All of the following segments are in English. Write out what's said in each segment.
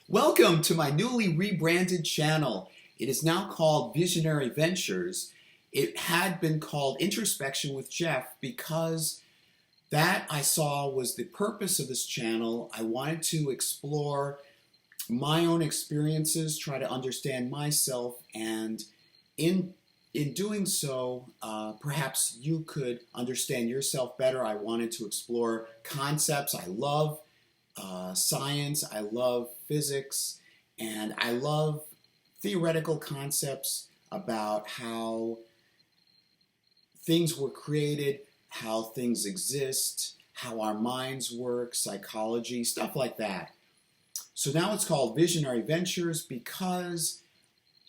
Welcome to my newly rebranded channel. It is now called Visionary Ventures. It had been called Introspection with Jeff because that I saw was the purpose of this channel. I wanted to explore my own experiences, try to understand myself, and in doing so, perhaps you could understand yourself better. I wanted to explore concepts. I love science, I love physics, and I love theoretical concepts about how things were created, how things exist, how our minds work, psychology, stuff like that. So now it's called Visionary Ventures because,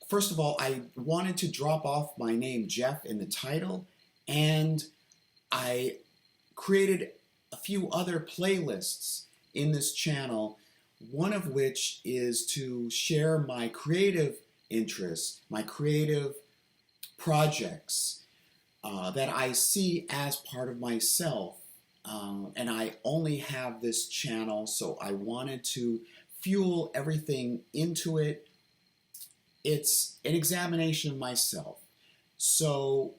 first of all, I wanted to drop off my name Jeff in the title, and I created a few other playlists in this channel, one of which is to share my creative interests, my creative projects that I see as part of myself. And I only have this channel, so I wanted to fuel everything into it. It's an examination of myself. So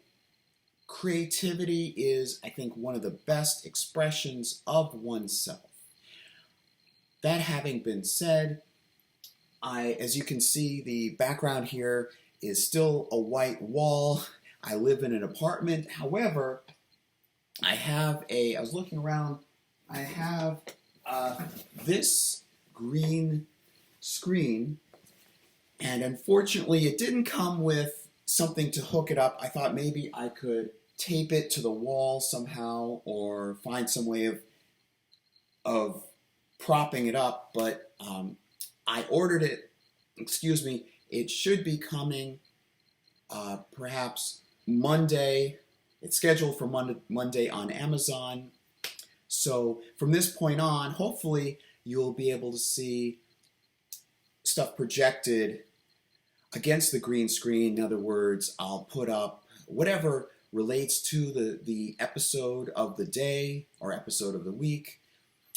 creativity is, I think, one of the best expressions of oneself. That having been said, as you can see, the background here is still a white wall. I live in an apartment. However, I was looking around, I have this green screen, and unfortunately it didn't come with something to hook it up. I thought maybe I could tape it to the wall somehow or find some way of propping it up, but I ordered it, it should be coming perhaps Monday. It's scheduled for Monday on Amazon. So from this point on, hopefully you'll be able to see stuff projected against the green screen. In other words, I'll put up whatever relates to the episode of the day or episode of the week.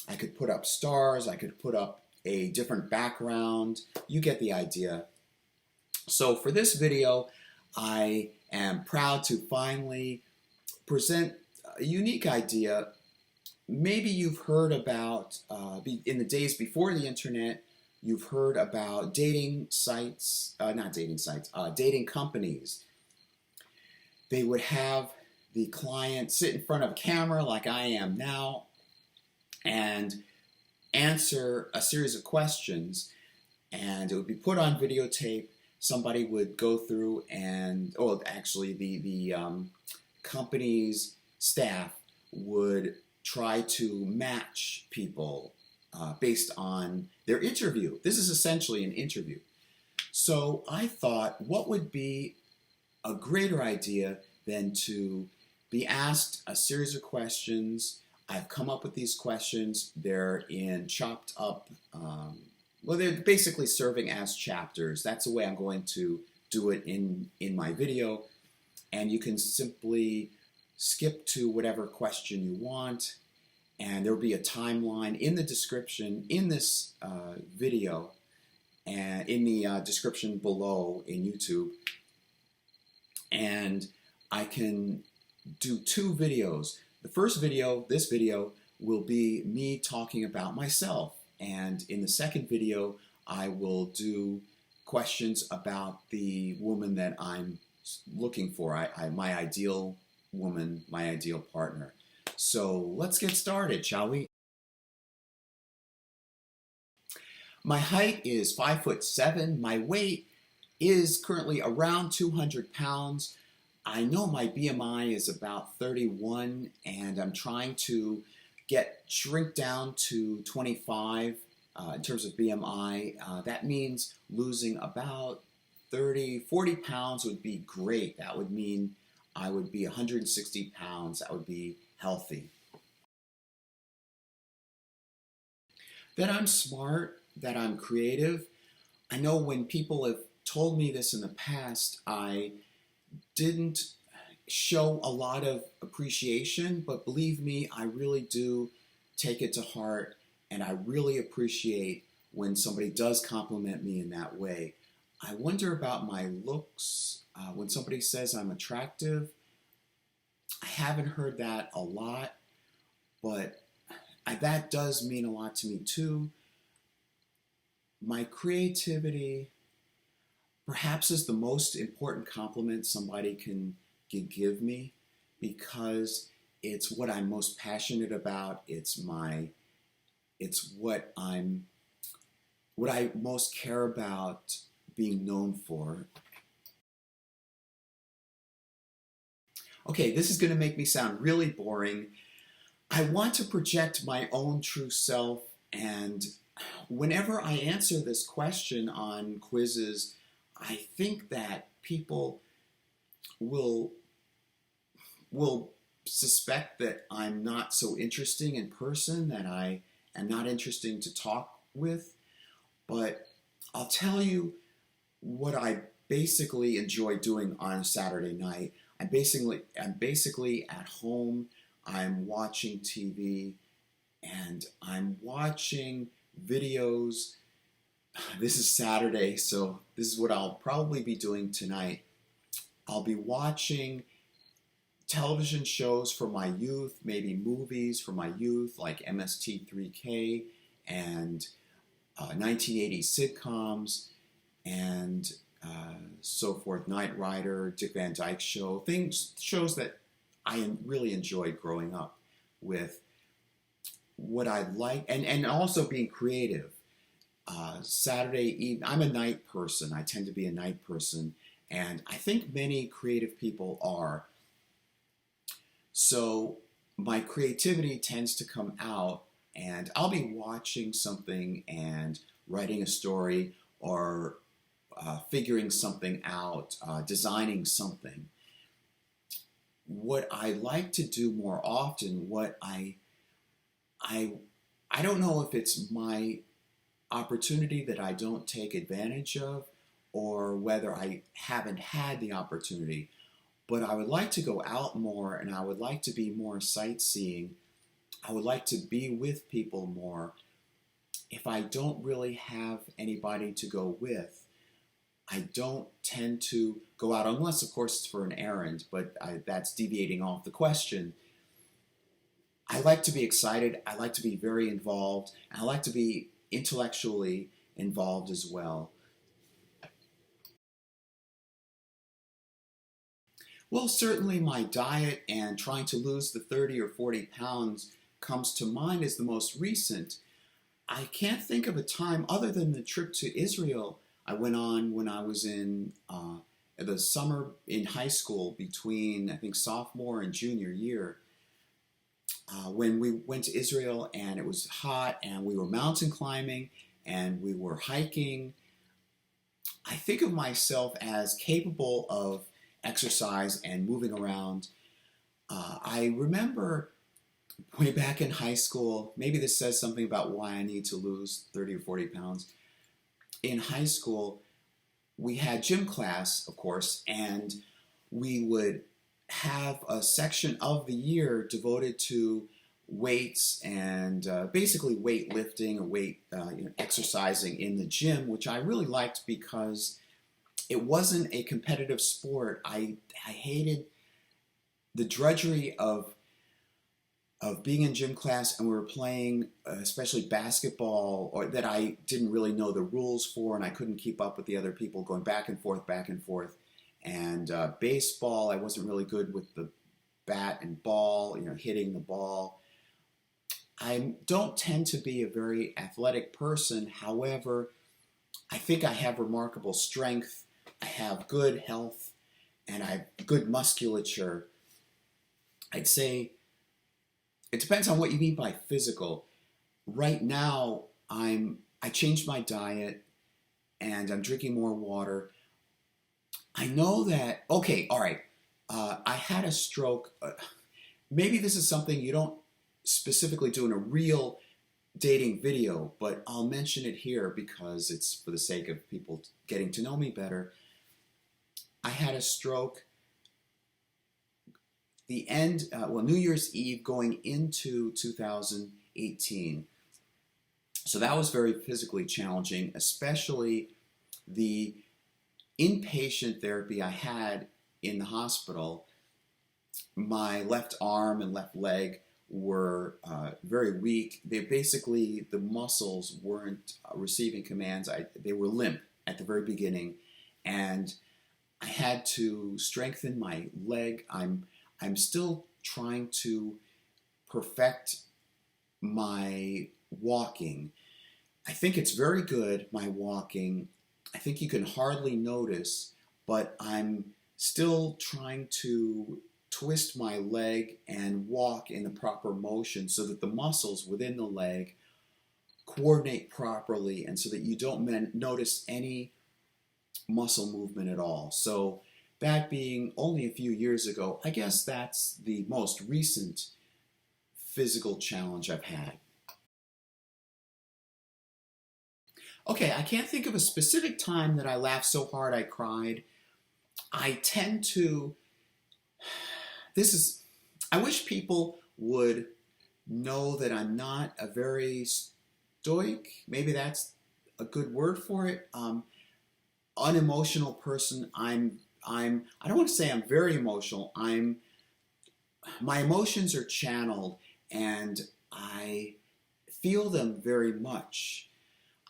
I could put up stars, I could put up a different background. You get the idea. So for this video, I am proud to finally present a unique idea. Maybe you've heard about, in the days before the internet, you've heard about dating sites, dating companies. They would have the client sit in front of a camera like I am now and answer a series of questions, and it would be put on videotape. Somebody would go through and, actually the company's staff would try to match people based on their interview. This is essentially an interview. So I thought, what would be a greater idea than to be asked a series of questions. I've come up with these questions. They're in chopped up, they're basically serving as chapters. That's the way I'm going to do it in my video. And you can simply skip to whatever question you want. And there will be a timeline in the description in this video and in the description below in YouTube. And I can do two videos. The first video, this video, will be me talking about myself. And in the second video, I will do questions about the woman that I'm looking for, my ideal woman, my ideal partner. So let's get started, shall we? My height is 5'7". My weight is currently around 200 pounds. I know my BMI is about 31, and I'm trying to shrink down to 25 in terms of BMI. That means losing about 40 pounds would be great. That would mean I would be 160 pounds. That would be healthy. That I'm smart, that I'm creative. I know when people have told me this in the past, I didn't show a lot of appreciation, but believe me, I really do take it to heart, and I really appreciate when somebody does compliment me in that way. I wonder about my looks. When somebody says I'm attractive, I haven't heard that a lot, but that does mean a lot to me too. My creativity perhaps is the most important compliment somebody can give me, because it's what I'm most passionate about. It's what I most care about being known for. Okay, this is going to make me sound really boring. I want to project my own true self, and whenever I answer this question on quizzes, I think that people will will suspect that I'm not so interesting in person, that I am not interesting to talk with. But I'll tell you what I basically enjoy doing on a Saturday night. I'm basically at home. I'm watching TV and I'm watching videos. This is Saturday, so this is what I'll probably be doing tonight. I'll be watching television shows from my youth, maybe movies from my youth like MST3K and 1980s sitcoms and so forth, Knight Rider, Dick Van Dyke Show, shows that I really enjoyed growing up with. What I like, and also being creative. Saturday evening, I'm a night person. I tend to be a night person, and I think many creative people are. So my creativity tends to come out, and I'll be watching something and writing a story, or figuring something out, designing something. What I like to do more often, I don't know if it's my opportunity that I don't take advantage of, or whether I haven't had the opportunity, but I would like to go out more, and I would like to be more sightseeing. I would like to be with people more. If I don't really have anybody to go with, I don't tend to go out, unless of course it's for an errand, but that's deviating off the question. I like to be excited, I like to be very involved, and I like to be intellectually involved as well. Well, certainly my diet and trying to lose the 30 or 40 pounds comes to mind as the most recent. I can't think of a time other than the trip to Israel I went on when I was in the summer in high school, between I think sophomore and junior year, when we went to Israel and it was hot and we were mountain climbing and we were hiking. I think of myself as capable of exercise and moving around. I remember way back in high school, maybe this says something about why I need to lose 30 or 40 pounds. In high school, we had gym class, of course, and we would have a section of the year devoted to weights and basically weightlifting or exercising in the gym, which I really liked because it wasn't a competitive sport. I hated the drudgery of being in gym class, and we were playing especially basketball, or that I didn't really know the rules for, and I couldn't keep up with the other people, going back and forth. And baseball, I wasn't really good with the bat and ball, hitting the ball. I don't tend to be a very athletic person. However, I think I have remarkable strength. I have good health, and I have good musculature. I'd say it depends on what you mean by physical. Right now, I changed my diet, and I'm drinking more water. I know that, okay, all right, I had a stroke. Maybe this is something you don't specifically do in a real dating video, but I'll mention it here because it's for the sake of people getting to know me better. I had a stroke New Year's Eve going into 2018. So that was very physically challenging, especially the inpatient therapy I had in the hospital. My left arm and left leg were very weak. The muscles weren't receiving commands. They were limp at the very beginning, and I had to strengthen my leg. I'm still trying to perfect my walking. I think it's very good, my walking. I think you can hardly notice, but I'm still trying to twist my leg and walk in the proper motion so that the muscles within the leg coordinate properly and so that you don't notice any muscle movement at all. So that being only a few years ago, I guess that's the most recent physical challenge I've had. Okay, I can't think of a specific time that I laughed so hard I cried. I tend to, this is, I wish people would know that I'm not a very stoic, maybe that's a good word for it, unemotional person. I don't want to say I'm very emotional. My emotions are channeled and I feel them very much.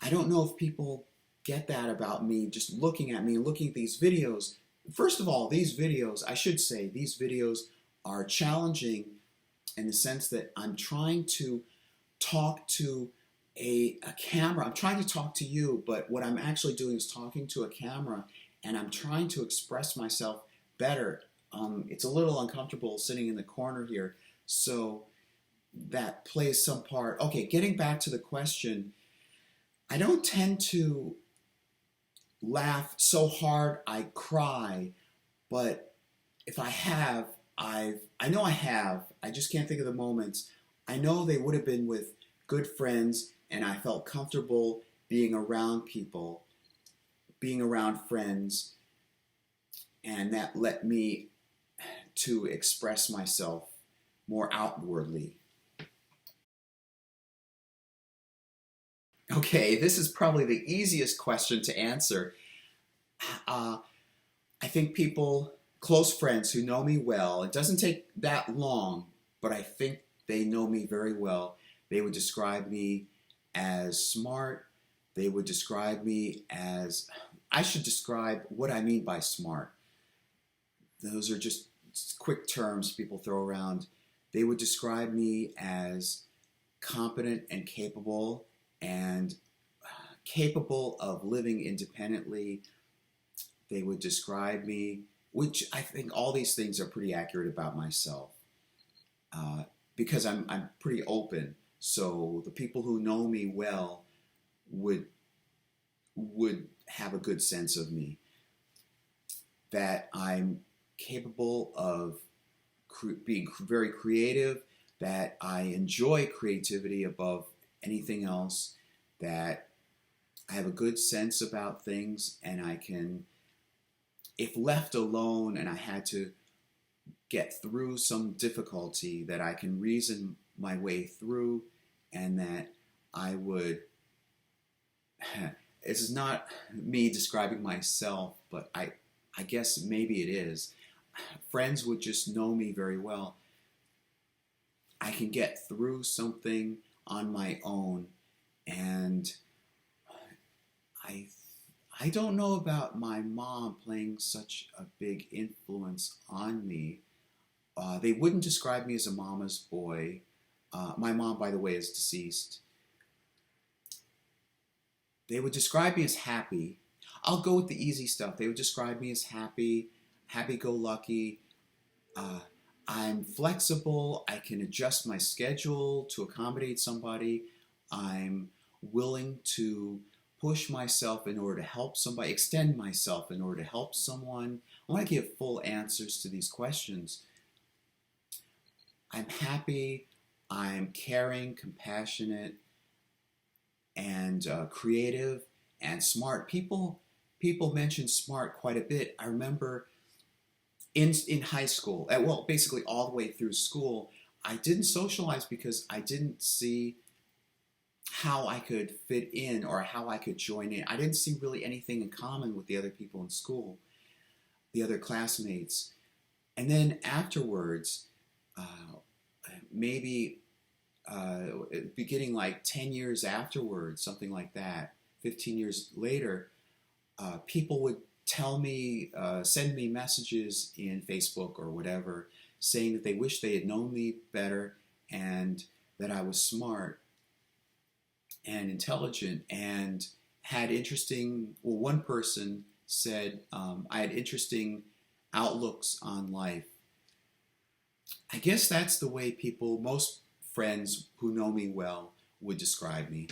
I don't know if people get that about me just looking at me and looking at these videos. First of all, these videos, I should say, these videos are challenging in the sense that I'm trying to talk to a camera. I'm trying to talk to you, but what I'm actually doing is talking to a camera and I'm trying to express myself better. It's a little uncomfortable sitting in the corner here, so that plays some part. Okay, getting back to the question, I don't tend to laugh so hard I cry, but if I have, I know I have, I just can't think of the moments. I know they would have been with good friends and I felt comfortable being around people, being around friends, and that let me to express myself more outwardly. Okay, this is probably the easiest question to answer. I think people, close friends who know me well, it doesn't take that long, but I think they know me very well. They would describe me as smart. They would describe me as, I should describe what I mean by smart. Those are just quick terms people throw around. They would describe me as competent and capable of living independently. They would describe me, which I think all these things are pretty accurate about myself, because I'm pretty open. So the people who know me well would have a good sense of me. That I'm capable of being very creative, that I enjoy creativity above anything else, that I have a good sense about things, and I can, if left alone and I had to get through some difficulty, that I can reason my way through, and that I would, this is not me describing myself, but I guess maybe it is. Friends would just know me very well. I can get through something on my own, and I I don't know about my mom playing such a big influence on me. They wouldn't describe me as a mama's boy. My mom, by the way, is deceased. They would describe me as happy. I'll go with the easy stuff. They would describe me as happy, happy-go-lucky. Uh, I'm flexible. I can adjust my schedule to accommodate somebody. I'm willing to push myself in order to help somebody, extend myself in order to help someone. I want to give full answers to these questions. I'm happy. I'm caring, compassionate, and creative and smart. People mention smart quite a bit. I remember in high school, well, basically all the way through school, I didn't socialize because I didn't see how I could fit in or how I could join in. I didn't see really anything in common with the other people in school, the other classmates. And then afterwards, maybe beginning like 10 years afterwards, something like that, 15 years later, people would tell me, send me messages in Facebook or whatever, saying that they wish they had known me better and that I was smart and intelligent and had interesting, well, one person said I had interesting outlooks on life. I guess that's the way people, most friends who know me well, would describe me.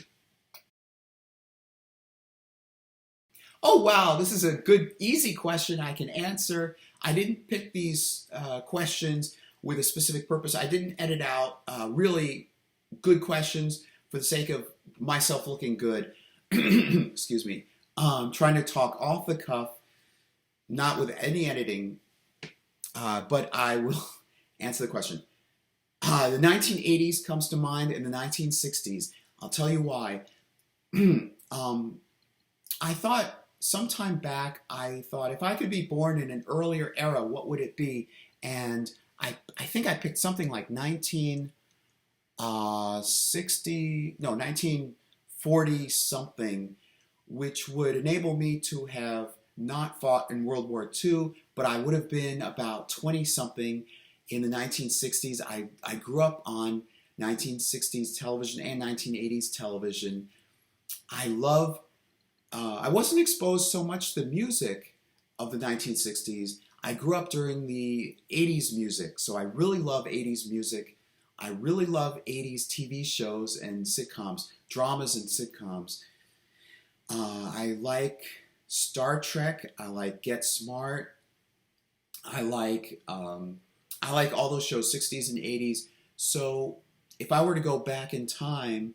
Oh, wow, this is a good, easy question I can answer. I didn't pick these questions with a specific purpose. I didn't edit out really good questions for the sake of myself looking good. Excuse me. Trying to talk off the cuff, not with any editing, but I will answer the question. The 1980s comes to mind and the 1960s. I'll tell you why. I thought sometime back, I thought if I could be born in an earlier era, what would it be? And I think I picked something like 1940 something, which would enable me to have not fought in World War II, but I would have been about 20 something in the 1960s. I grew up on 1960s television and 1980s television. I wasn't exposed so much to the music of the 1960s. I grew up during the 80s music, so I really love 80s music. I really love 80s TV shows and sitcoms, dramas and sitcoms. I like Star Trek. I like Get Smart. I like all those shows, 60s and 80s. So if I were to go back in time,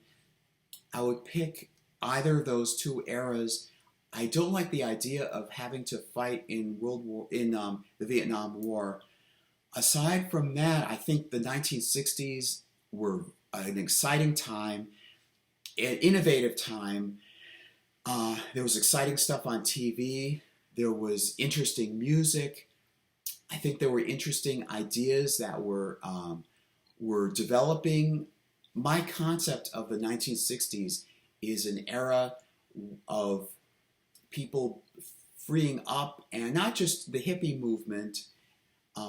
I would pick either of those two eras. I don't like the idea of having to fight in the Vietnam War. Aside from that, I think the 1960s were an exciting time, an innovative time. There was exciting stuff on TV. There was interesting music. I think there were interesting ideas that were developing. My concept of the 1960s is an era of people freeing up, and not just the hippie movement,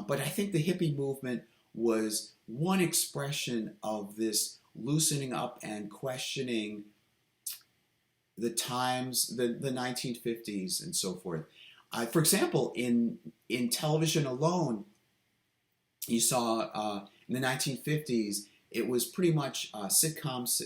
but I think the hippie movement was one expression of this loosening up and questioning the times, the 1950s and so forth. For example, in television alone, you saw in the 1950s, it was pretty much sitcoms.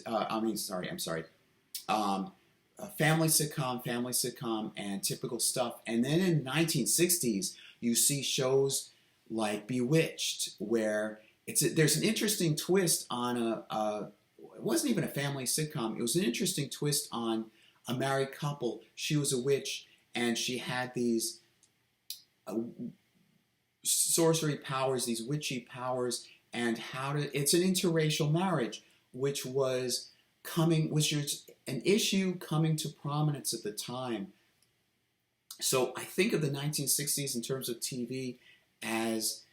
Family sitcom, and typical stuff. And then in the 1960s, you see shows like Bewitched, where there's an interesting twist on it wasn't even a family sitcom. It was an interesting twist on a married couple. She was a witch, and she had these sorcery powers, these witchy powers, and it's an interracial marriage, which was an issue coming to prominence at the time. So I think of the 1960s in terms of TV as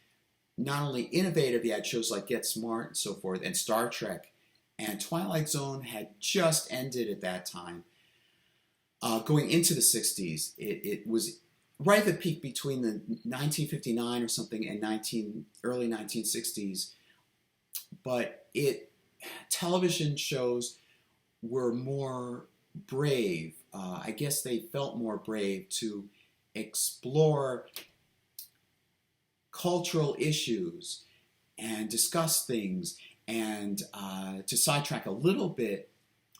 not only innovative, you had shows like Get Smart and so forth, and Star Trek, and Twilight Zone had just ended at that time. Going into the 60s, it was right at the peak between the 1959 or something and early 1960s, but television shows were more brave. I guess they felt more brave to explore cultural issues and discuss things. And to sidetrack a little bit,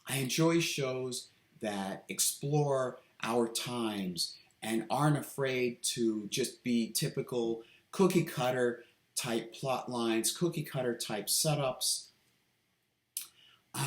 I enjoy shows that explore our times and aren't afraid to just be typical cookie cutter type plot lines, cookie cutter type setups.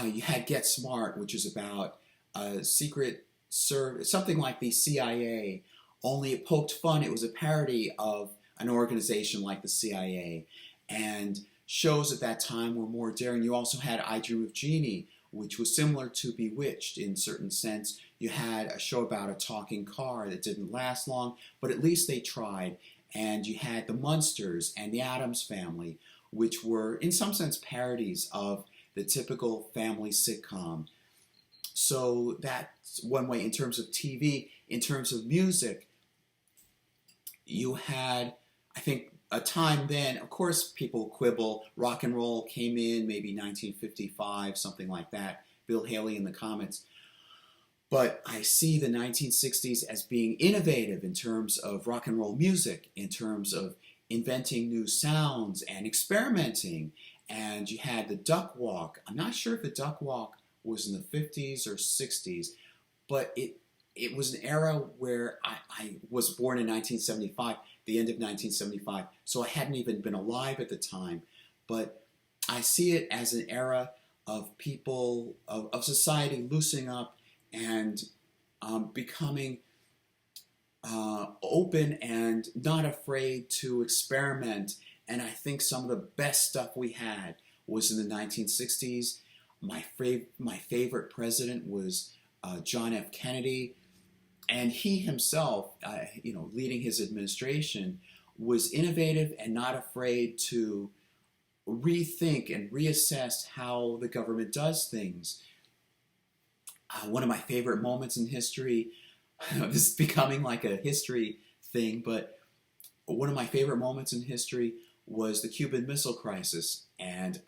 You had Get Smart, which is about a secret service, something like the CIA, only it poked fun. It was a parody of an organization like the CIA. And shows at that time were more daring. You also had I Dream of Jeannie, which was similar to Bewitched in certain sense. You had a show about a talking car that didn't last long, but at least they tried. And you had the Munsters and the Addams Family, which were in some sense parodies of the typical family sitcom. So that's one way in terms of TV. In terms of music, you had, I think, a time then, of course, people quibble. Rock and roll came in maybe 1955, something like that. Bill Haley in the Comets. But I see the 1960s as being innovative in terms of rock and roll music, in terms of inventing new sounds and experimenting. And you had the duck walk. I'm not sure if the duck walk was in the 50s or 60s, but it was an era where I was born in 1975, the end of 1975, so I hadn't even been alive at the time. But I see it as an era of people, of society loosening up and becoming open and not afraid to experiment. And I think some of the best stuff we had was in the 1960s. My favorite president was John F. Kennedy, and he himself, leading his administration, was innovative and not afraid to rethink and reassess how the government does things. One of my favorite moments in history, this is becoming like a history thing, but one of my favorite moments in history was the Cuban Missile Crisis. And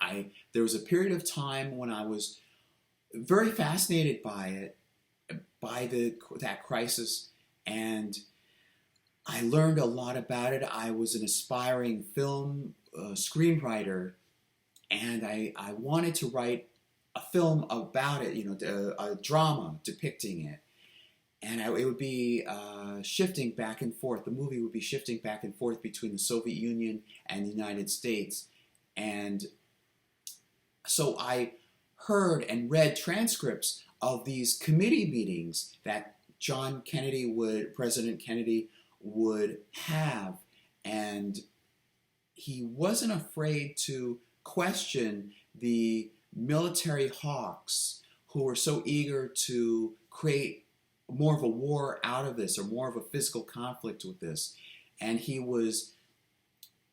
there was a period of time when I was very fascinated by it, by that crisis, and I learned a lot about it. I was an aspiring film screenwriter, and I wanted to write a film about it, a drama depicting it. And it would be shifting back and forth. The movie would be shifting back and forth between the Soviet Union and the United States. And so I heard and read transcripts of these committee meetings that President Kennedy would have. And he wasn't afraid to question the military hawks who were so eager to create more of a war out of this, or more of a physical conflict with this. And he was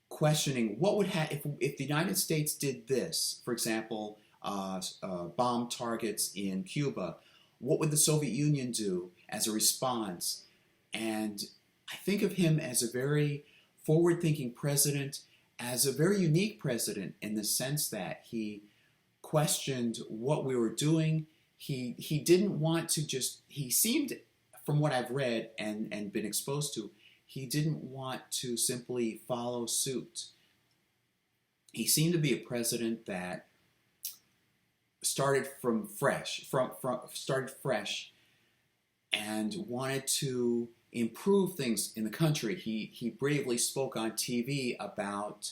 questioning what would happen if the United States did this, for example, bomb targets in Cuba. What would the Soviet Union do as a response? And I think of him as a very forward-thinking president, as a very unique president in the sense that he questioned what we were doing. He didn't want to he seemed, from what I've read and been exposed to, he didn't want to simply follow suit. He seemed to be a president that started fresh and wanted to improve things in the country. He bravely spoke on TV about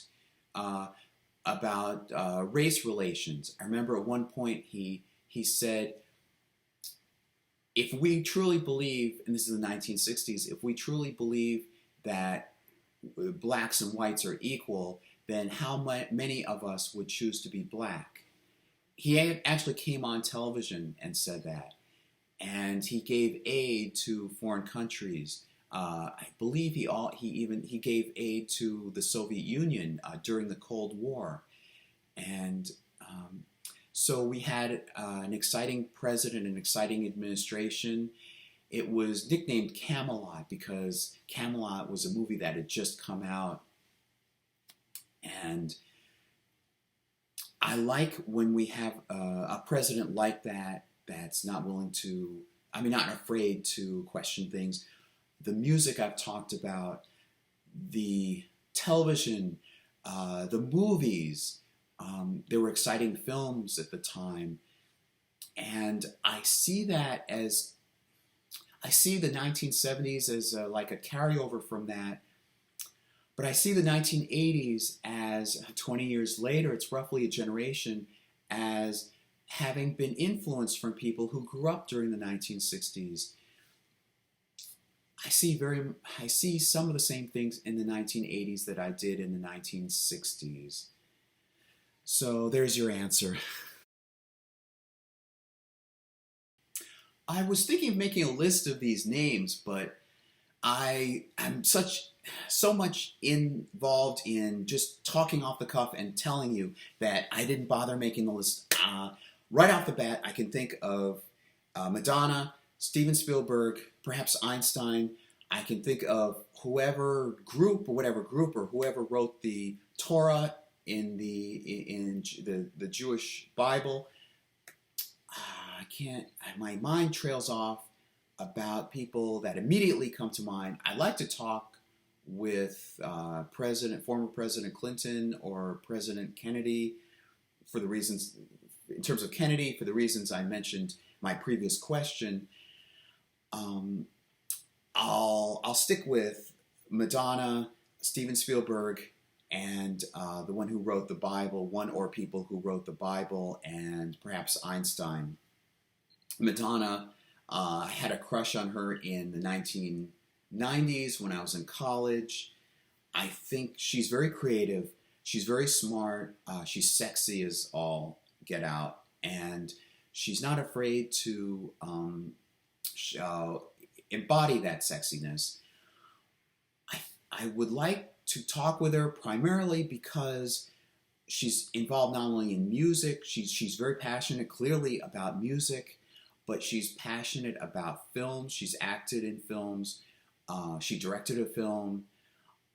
race relations. I remember at one point he said, if we truly believe, and this is the 1960s, if we truly believe that blacks and whites are equal, then how many of us would choose to be black? He actually came on television and said that. And he gave aid to foreign countries. I believe he gave aid to the Soviet Union during the Cold War. And so we had an exciting president, an exciting administration. It was nicknamed Camelot because Camelot was a movie that had just come out. And I like when we have a president like that that's not afraid to question things. The music I've talked about, the television, the movies, there were exciting films at the time. And I see the 1970s as like a carryover from that. But I see the 1980s as 20 years later, it's roughly a generation, as having been influenced from people who grew up during the 1960s. I see some of the same things in the 1980s that I did in the 1960s. So there's your answer. I was thinking of making a list of these names, but I am so much involved in just talking off the cuff and telling you that I didn't bother making the list. Right off the bat, I can think of Madonna, Steven Spielberg, perhaps Einstein. I can think of whatever group or whoever wrote the Torah in the Jewish Bible. I can't. My mind trails off about people that immediately come to mind. I like to talk with former President Clinton or President Kennedy for the reasons, in terms of Kennedy, for the reasons I mentioned my previous question. I'll stick with Madonna, Steven Spielberg, and the one who wrote the Bible, one or people who wrote the Bible, and perhaps Einstein. Madonna, I had a crush on her in the 1990s when I was in college. I think she's very creative. She's very smart. She's sexy as all get out. And she's not afraid to embody that sexiness. I would like to talk with her primarily because she's involved not only in music, she's very passionate clearly about music, but she's passionate about films. She's acted in films. She directed a film.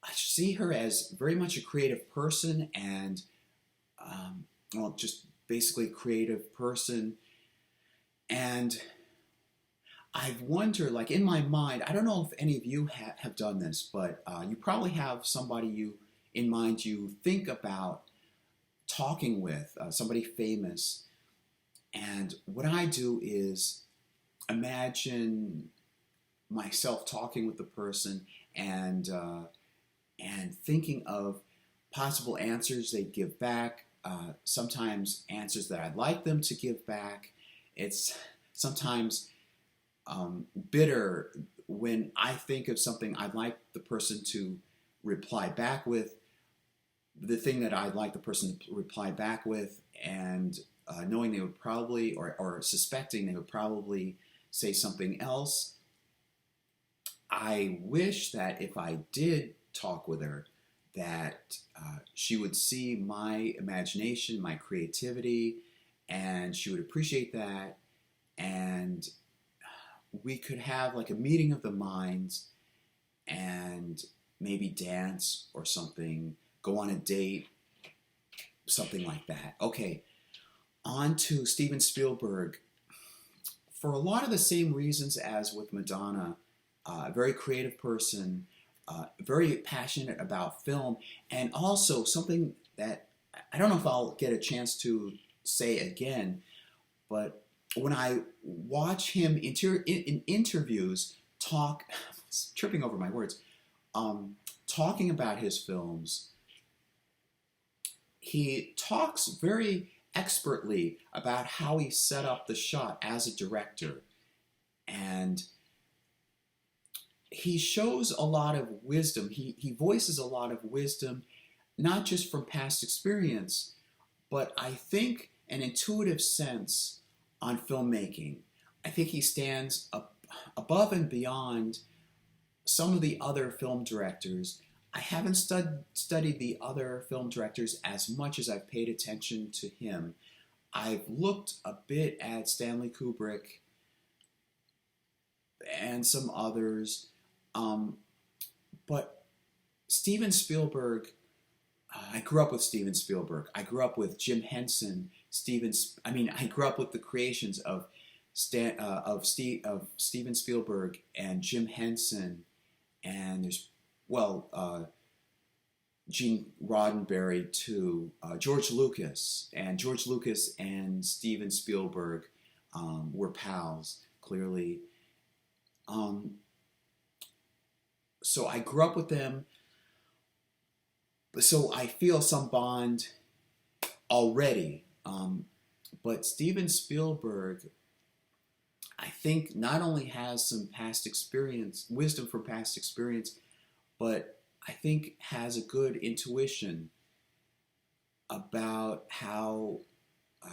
I see her as very much a creative person and, just basically a creative person. And I've wondered, like in my mind, I don't know if any of you have done this, but you probably have somebody in mind you think about talking with, somebody famous. And what I do is imagine myself talking with the person and thinking of possible answers they'd give back. Sometimes answers that I'd like them to give back. It's sometimes bitter when I think of something I'd like the person to reply back with, the thing that I'd like the person to reply back with, and knowing they would probably, or suspecting they would probably say something else. I wish that if I did talk with her, that she would see my imagination, my creativity, and she would appreciate that, and we could have like a meeting of the minds and maybe dance or something, go on a date, something like that. Okay, on to Steven Spielberg. For a lot of the same reasons as with Madonna, a very creative person, very passionate about film, and also something that I don't know if I'll get a chance to say again, but when I watch him in interviews talk, tripping over my words, talking about his films, he talks very expertly about how he set up the shot as a director. And he shows a lot of wisdom. He voices a lot of wisdom, not just from past experience, but I think an intuitive sense on filmmaking. I think he stands above and beyond some of the other film directors. I haven't studied the other film directors as much as I've paid attention to him. I've looked a bit at Stanley Kubrick and some others, but Steven Spielberg, I grew up with Steven Spielberg. I grew up with Jim Henson. I grew up with the creations of Steven Spielberg and Jim Henson, and there's Gene Roddenberry too, George Lucas, and Steven Spielberg were pals, clearly. So I grew up with them, so I feel some bond already. But Steven Spielberg, I think, not only has some past experience, wisdom from past experience, but I think has a good intuition about how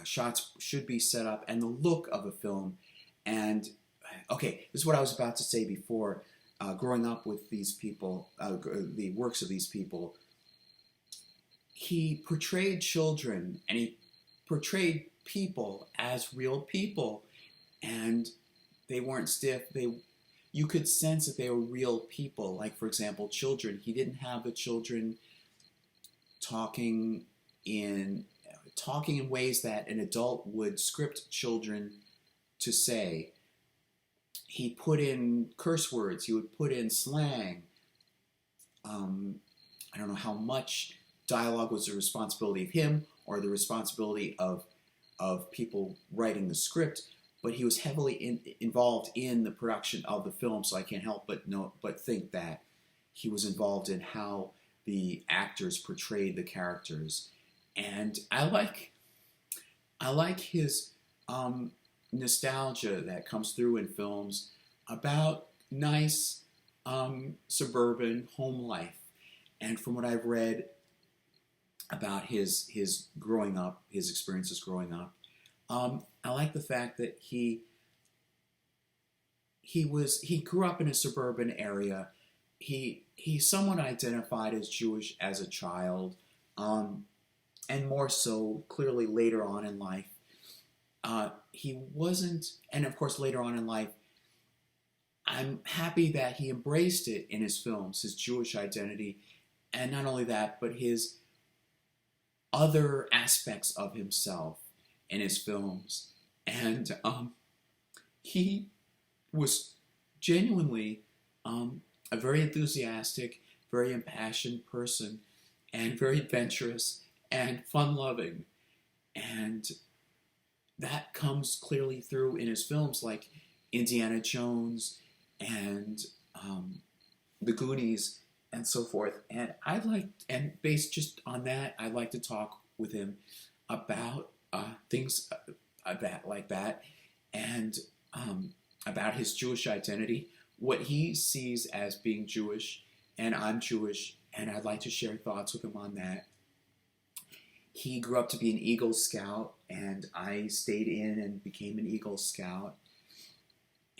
shots should be set up and the look of a film. And okay, this is what I was about to say before. Growing up with these people, the works of these people, he portrayed children and he portrayed people as real people, and they weren't stiff. You could sense that they were real people. Like, for example, children. He didn't have the children talking in ways that an adult would script children to say. He put in curse words. He would put in slang. I don't know how much dialogue was the responsibility of him or the responsibility of people writing the script, but he was heavily involved in the production of the film, so I can't help but think that he was involved in how the actors portrayed the characters. And I like his nostalgia that comes through in films about nice suburban home life. And from what I've read about his growing up, his experiences growing up, I like the fact that he grew up in a suburban area. He somewhat identified as Jewish as a child, and more so clearly later on in life. He wasn't, and of course later on in life, I'm happy that he embraced it in his films, his Jewish identity, and not only that, but his other aspects of himself in his films. And he was genuinely a very enthusiastic, very impassioned person, and very adventurous and fun-loving. And that comes clearly through in his films like Indiana Jones and The Goonies and so forth. And based just on that, I'd like to talk with him about things like that, and about his Jewish identity, what he sees as being Jewish, and I'm Jewish, and I'd like to share thoughts with him on that. He grew up to be an Eagle Scout, and I stayed in and became an Eagle Scout.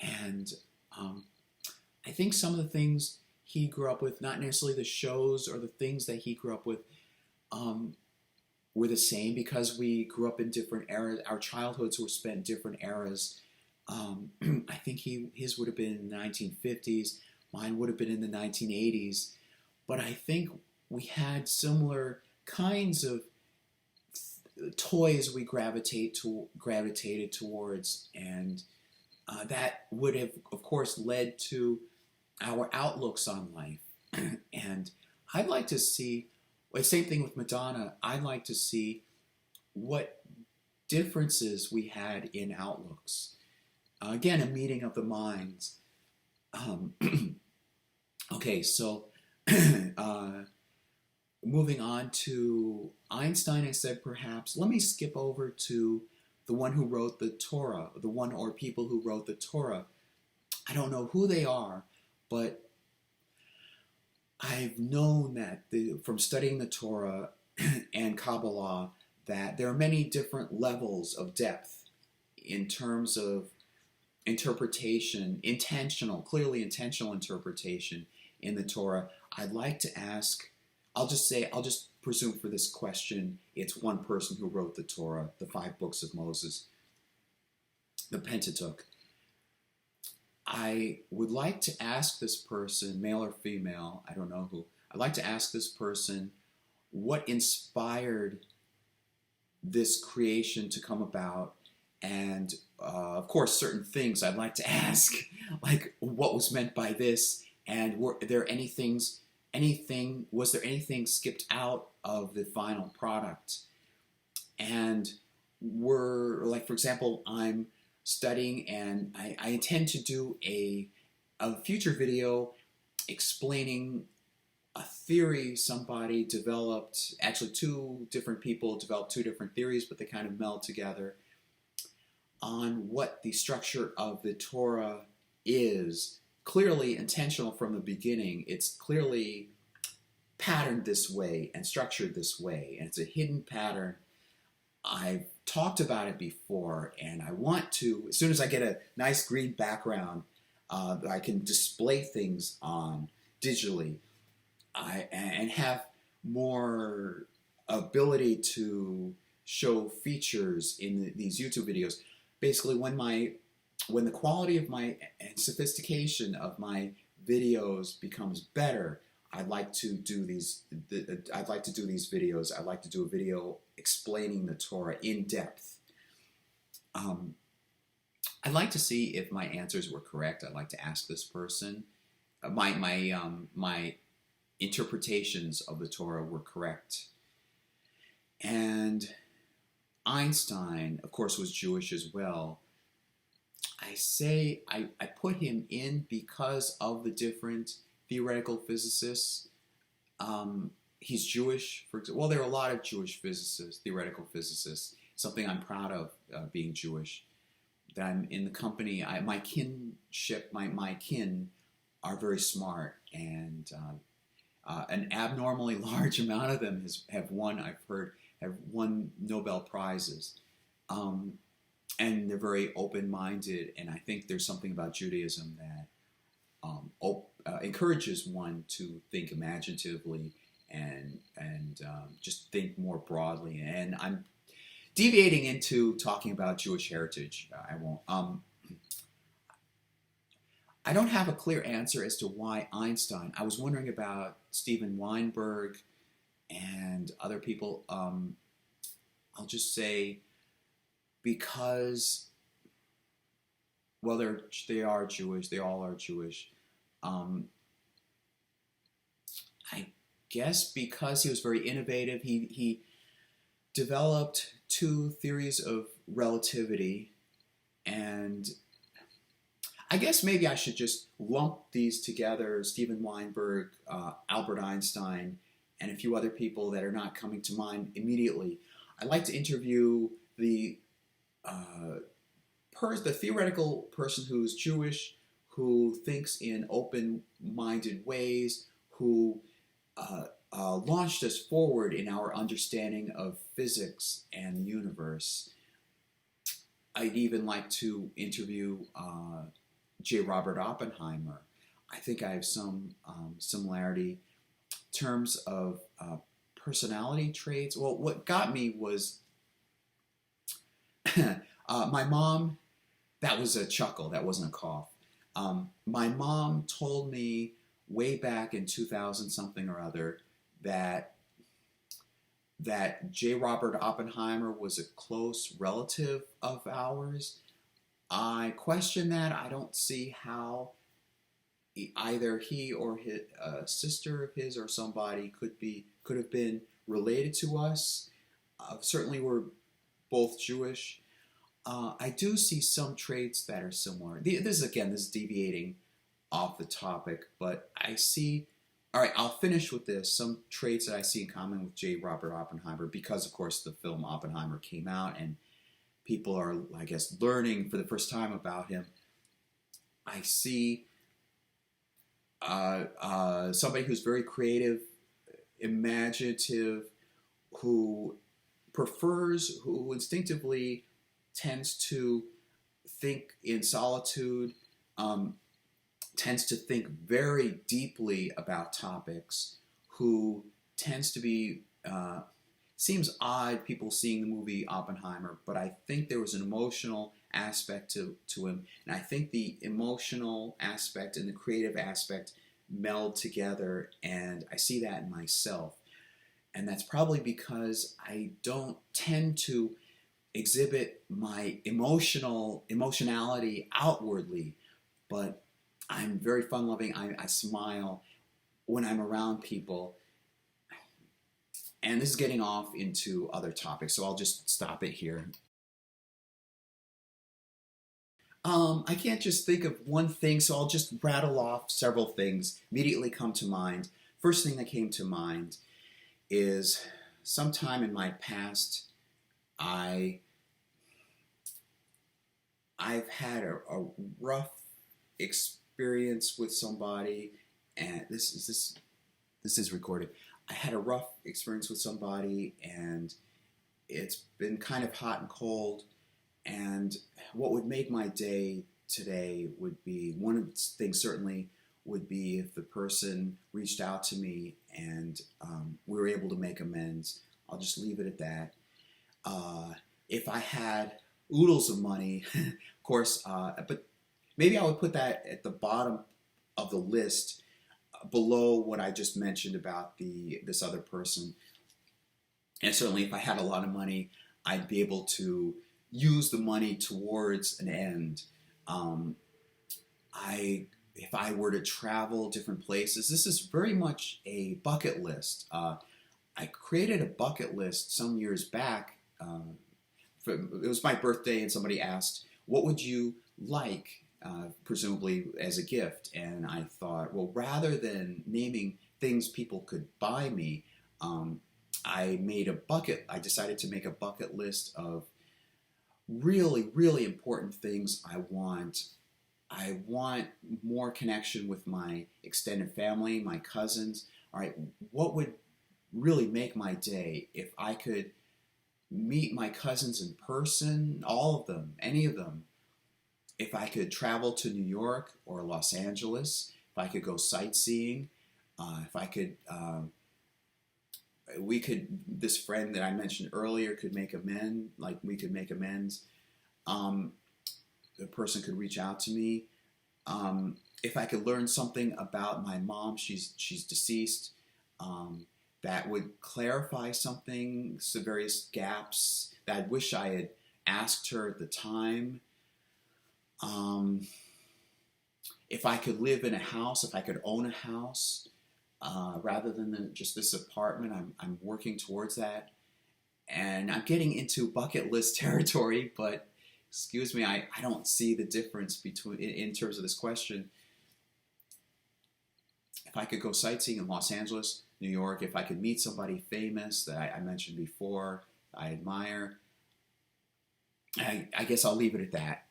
And I think some of the things he grew up with, not necessarily the shows or the things that he grew up with, were the same because we grew up in different eras. Our childhoods were spent in different eras. I think his would have been in the 1950s. Mine would have been in the 1980s. But I think we had similar kinds of toys we gravitated towards, and that would have, of course, led to our outlooks on life. And I'd like to see, well, same thing with Madonna, I'd like to see what differences we had in outlooks. Again, a meeting of the minds. Okay, so moving on to Einstein, I said perhaps, let me skip over to the one who wrote the Torah, the one or people who wrote the Torah. I don't know who they are, but I've known that from studying the Torah and Kabbalah that there are many different levels of depth in terms of interpretation, clearly intentional interpretation in the Torah. I'd like to ask, I'll just presume for this question, it's one person who wrote the Torah, the 5 books of Moses, the Pentateuch. I would like to ask this person, male or female, I don't know who, I'd like to ask this person what inspired this creation to come about, and of course certain things I'd like to ask, like what was meant by this, and was there anything skipped out of the final product? And for example, I'm studying, and I intend to do a future video explaining a theory somebody developed. Actually, 2 different people developed 2 different theories, but they kind of meld together on what the structure of the Torah is. Clearly intentional from the beginning. It's clearly patterned this way and structured this way, and it's a hidden pattern. I've talked about it before, and I want to, as soon as I get a nice green background that I can display things on digitally, and have more ability to show features in these YouTube videos. Basically, when the quality of my and sophistication of my videos becomes better, I'd like to do these. I'd like to do these videos. I'd like to do a video explaining the Torah in depth. I'd like to see if my answers were correct. I'd like to ask this person. My interpretations of the Torah were correct. And Einstein, of course, was Jewish as well. I put him in because of the different theoretical physicists. He's Jewish, for example. Well, there are a lot of Jewish physicists, theoretical physicists. Something I'm proud of, being Jewish. That I'm in the company. My kinship, my kin, are very smart, and an abnormally large amount of them have won. I've heard have won Nobel prizes. And they're very open-minded, and I think there's something about Judaism that encourages one to think imaginatively and just think more broadly. And I'm deviating into talking about Jewish heritage. I won't. I don't have a clear answer as to why Einstein. I was wondering about Steven Weinberg and other people. I'll just say, because, well, they are Jewish. They all are Jewish. I guess because he was very innovative, he developed two theories of relativity, and I guess maybe I should just lump these together: Steven Weinberg, Albert Einstein, and a few other people that are not coming to mind immediately. I'd like to interview the theoretical person who's Jewish, who thinks in open-minded ways, who launched us forward in our understanding of physics and the universe. I'd even like to interview J. Robert Oppenheimer. I think I have some similarity in terms of personality traits. Well, what got me was my mom. That was a chuckle. That wasn't a cough. My mom told me way back in 2000 something or other that J. Robert Oppenheimer was a close relative of ours. I question that. I don't see how either he or his sister of his or somebody could have been related to us. Certainly, we're both Jewish. I do see some traits that are similar. This is deviating off the topic, but I see. All right, I'll finish with this. Some traits that I see in common with J. Robert Oppenheimer, because of course the film Oppenheimer came out and people are, I guess, learning for the first time about him. I see somebody who's very creative, imaginative, who instinctively tends to think in solitude, tends to think very deeply about topics, who tends to be, seems odd people seeing the movie Oppenheimer, but I think there was an emotional aspect to him, and I think the emotional aspect and the creative aspect meld together, and I see that in myself. And that's probably because I don't tend to exhibit my emotionality outwardly, but I'm very fun-loving. I smile when I'm around people. And this is getting off into other topics, so I'll just stop it here. I can't just think of one thing, so I'll just rattle off several things immediately come to mind. First thing that came to mind is sometime in my past, I've had a rough experience with somebody, and this is recorded. I had a rough experience with somebody, and it's been kind of hot and cold, and what would make my day today would be one of the things certainly would be if the person reached out to me and we were able to make amends. I'll just leave it at that. If I had oodles of money, of course, but maybe I would put that at the bottom of the list, below what I just mentioned about this other person. And certainly, if I had a lot of money, I'd be able to use the money towards an end. Um, if I were to travel different places, this is very much a bucket list. I created a bucket list some years back. It was my birthday, and somebody asked, "What would you like?" Presumably as a gift. And I thought, well, rather than naming things people could buy me, I decided to make a bucket list of really, really important things I want. I want more connection with my extended family, my cousins. All right, what would really make my day if I could meet my cousins in person, all of them, any of them? If I could travel to New York or Los Angeles, if I could go sightseeing, if I could, this friend that I mentioned earlier could make amends, like we could make amends. The person could reach out to me. If I could learn something about my mom, she's deceased, that would clarify something, some various gaps that I wish I had asked her at the time. If I could live in a house, if I could own a house, rather than just this apartment, I'm working towards that. And I'm getting into bucket list territory, but excuse me, I don't see the difference between in terms of this question. If I could go sightseeing in Los Angeles, New York, if I could meet somebody famous that I mentioned before, I admire, I guess I'll leave it at that.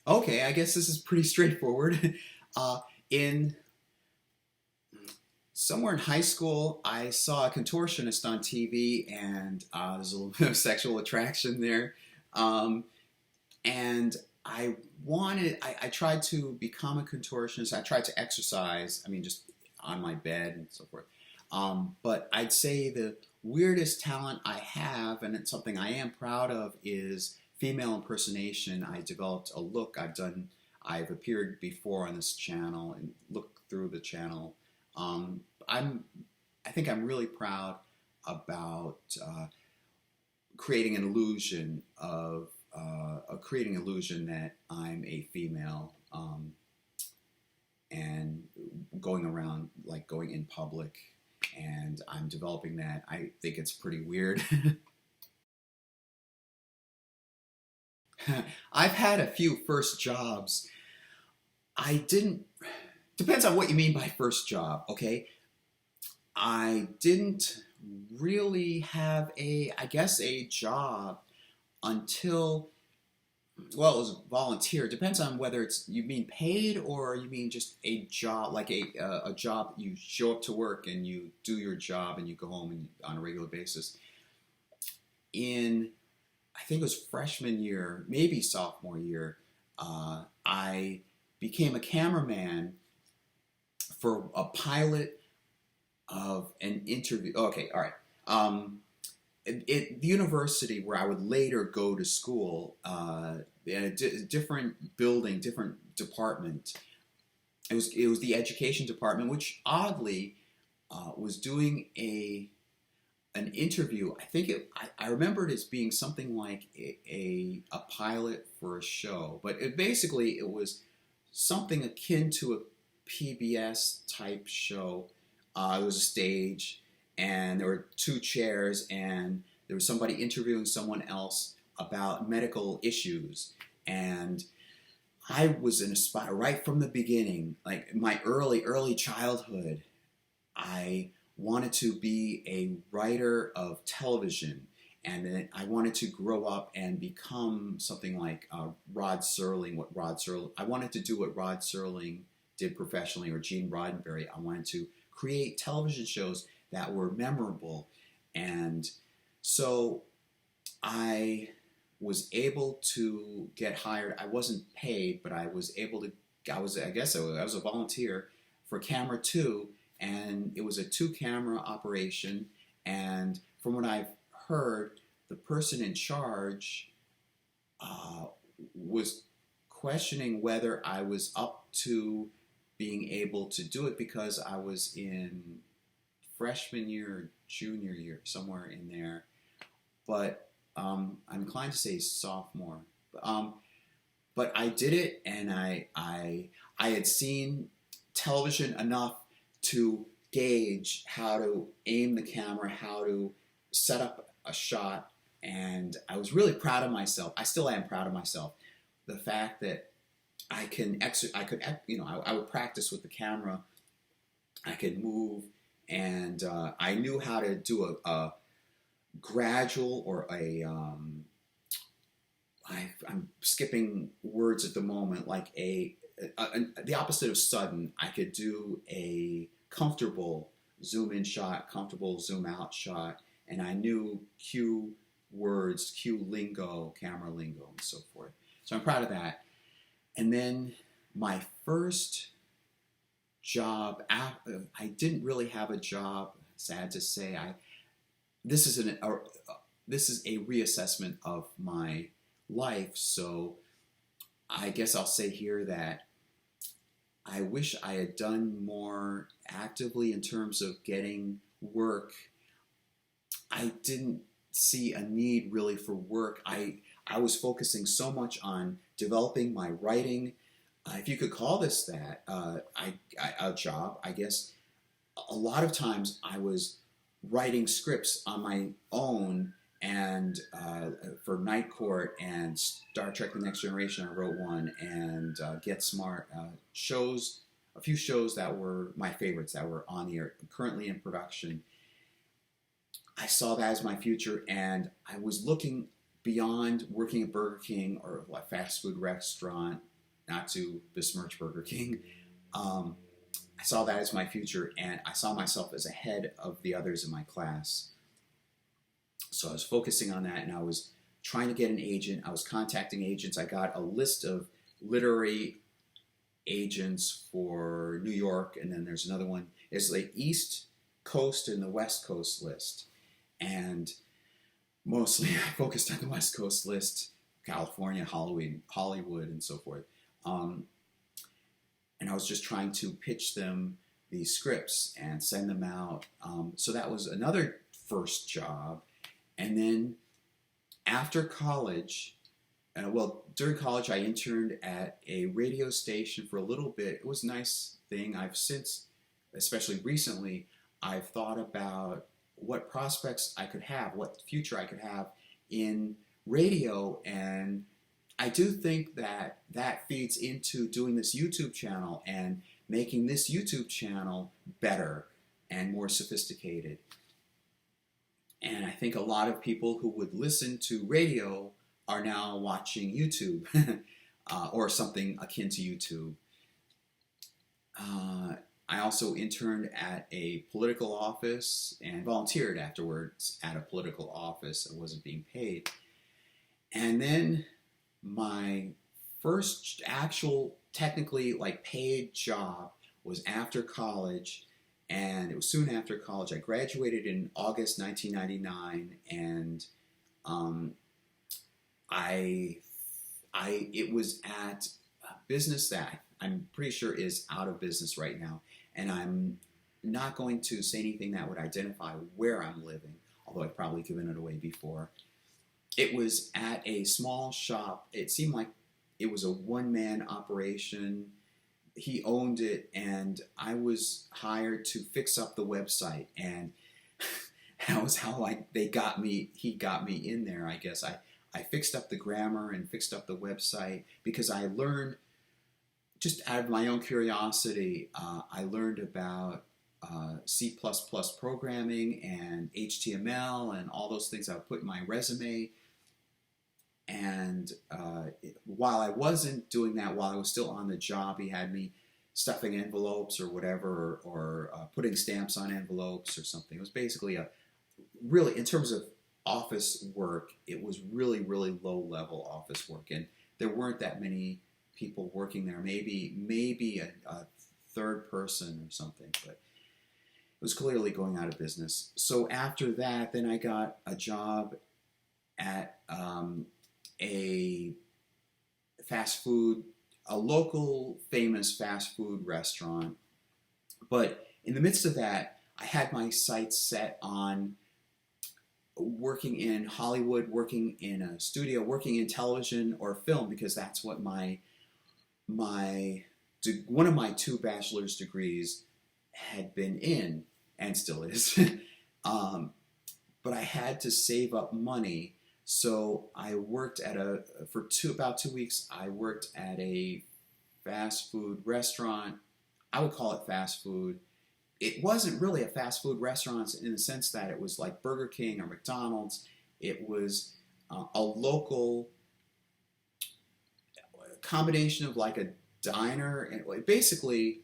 Okay, I guess this is pretty straightforward. In somewhere in high school, I saw a contortionist on TV, and there's a little bit of sexual attraction there. And I tried to become a contortionist. I tried to exercise, I mean, just on my bed and so forth. But I'd say the weirdest talent I have, and it's something I am proud of, is female impersonation. I developed a look. I've appeared before on this channel and looked through the channel. I think I'm really proud about creating an illusion that I'm a female, and going around, like going in public, and I'm developing that. I think it's pretty weird. I've had a few first jobs. Depends on what you mean by first job, okay? I didn't really have a job until, well, it was volunteer. It depends on whether you mean paid or you mean just a job, like a job. You show up to work and you do your job and you go home on a regular basis. I think it was freshman year, maybe sophomore year, I became a cameraman for a pilot of an interview. Okay, all right. At the university where I would later go to school, in a different building, different department. It was the education department, which oddly was doing an interview. I remember it as being something like a pilot for a show, but basically it was something akin to a PBS type show. There was a stage, and there were two chairs, and there was somebody interviewing someone else about medical issues. And I was in a spot right from the beginning, like my early childhood. I wanted to be a writer of television, and then I wanted to grow up and become something like Rod Serling. I wanted to do what Rod Serling did professionally, or Gene Roddenberry. I wanted to create television shows that were memorable. And so I was able to get hired. I wasn't paid, but I was able to, I was a volunteer for Camera 2, and it was a 2-camera operation. And from what I've heard, the person in charge was questioning whether I was up to being able to do it because I was in freshman year or junior year, somewhere in there. But I'm inclined to say sophomore. But I did it, and I had seen television enough to gauge how to aim the camera, how to set up a shot, and I was really proud of myself. I still am proud of myself. The fact that I would practice with the camera. I could move, and I knew how to do a gradual or I'm skipping words at the moment, like the opposite of sudden. I could do a comfortable zoom in shot, comfortable zoom out shot, and I knew cue words, cue lingo, camera lingo, and so forth. So I'm proud of that. And then my first job, I didn't really have a job, sad to say. This is a reassessment of my life, so I guess I'll say here that I wish I had done more actively in terms of getting work. I didn't see a need really for work. I was focusing so much on developing my writing, if you could call this that, a job, I guess. A lot of times I was writing scripts on my own, and for Night Court and Star Trek: The Next Generation, I wrote one, and Get Smart, shows, a few shows that were my favorites that were on the air, currently in production. I saw that as my future, and I was looking beyond working at Burger King or a fast food restaurant, not to besmirch Burger King. I saw that as my future, and I saw myself as ahead of the others in my class. So I was focusing on that, and I was trying to get an agent. I was contacting agents. I got a list of literary agents for New York, and then there's another one. It's the East Coast and the West Coast list. And mostly I focused on the West Coast list, California, Hollywood, and so forth. And I was just trying to pitch them these scripts and send them out. So that was another first job. And then after college, during college I interned at a radio station for a little bit. It was a nice thing. I've since, especially recently, I've thought about what prospects I could have, what future I could have in radio, and I do think that that feeds into doing this YouTube channel and making this YouTube channel better and more sophisticated. And I think a lot of people who would listen to radio are now watching YouTube or something akin to YouTube. I also interned at a political office and volunteered afterwards at a political office. I wasn't being paid. And then my first actual, technically paid job was after college, and it was soon after college. I graduated in August 1999, and it was at a business that I'm pretty sure is out of business right now. And I'm not going to say anything that would identify where I'm living, although I've probably given it away before. It was at a small shop. It seemed like it was a one-man operation. He owned it, and I was hired to fix up the website. And that was how he got me in there, I guess. I fixed up the grammar and fixed up the website because I learned, just out of my own curiosity, I learned about C++ programming and HTML and all those things I would put in my resume. And while I wasn't doing that, while I was still on the job, he had me stuffing envelopes or whatever, or putting stamps on envelopes or something. It was basically a really, in terms of office work, it was really, really low level office work, and there weren't that many people working there. Maybe a third person or something, but it was clearly going out of business. So after that, then I got a job at a fast food, a local famous fast food restaurant. But in the midst of that, I had my sights set on working in Hollywood, working in a studio, working in television or film, because that's what one of my two bachelor's degrees had been in, and still is. But I had to save up money, so I worked at about 2 weeks. I worked at a fast food restaurant. I would call it fast food. It wasn't really a fast food restaurant in the sense that it was like Burger King or McDonald's. It was a local combination of like a diner, and basically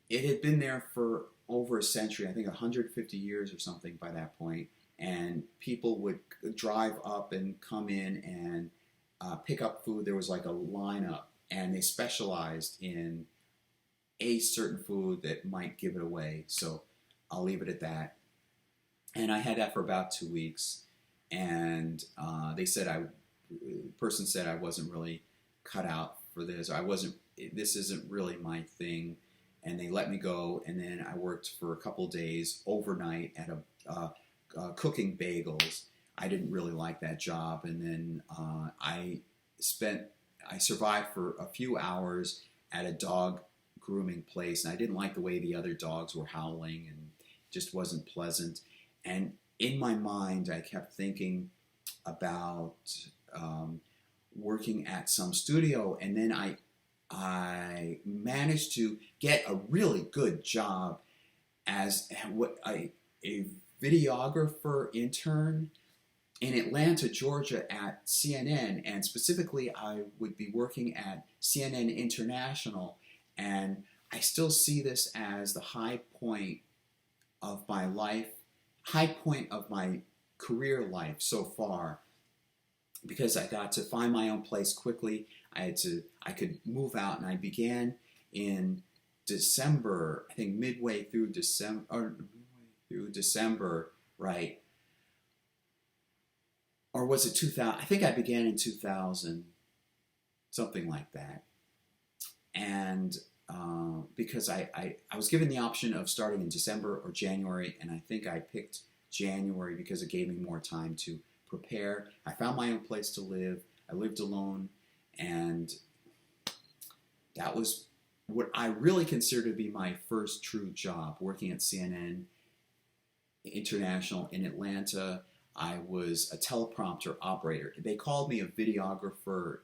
it had been there for over a century, I think 150 years or something by that point, and people would drive up and come in and pick up food. There was like a lineup, and they specialized in a certain food that might give it away, so I'll leave it at that. And I had that for about 2 weeks, and the person said I wasn't really cut out for this, or this isn't really my thing, and they let me go. And then I worked for a couple days overnight at cooking bagels. I didn't really like that job, and then I survived for a few hours at a dog grooming place, and I didn't like the way the other dogs were howling, and it just wasn't pleasant. And in my mind, I kept thinking about working at some studio, and then I managed to get a really good job as a videographer intern in Atlanta, Georgia at CNN, and specifically I would be working at CNN International, and I still see this as the high point of my life, high point of my career life so far, because I got to find my own place quickly. I could move out, and I began in December, I think midway through December, right? Or was it 2000? I think I began in 2000, something like that. And because I was given the option of starting in December or January, and I think I picked January because it gave me more time to prepare. I found my own place to live. I lived alone, and that was what I really consider to be my first true job, working at CNN International in Atlanta. I was a teleprompter operator. They called me a videographer,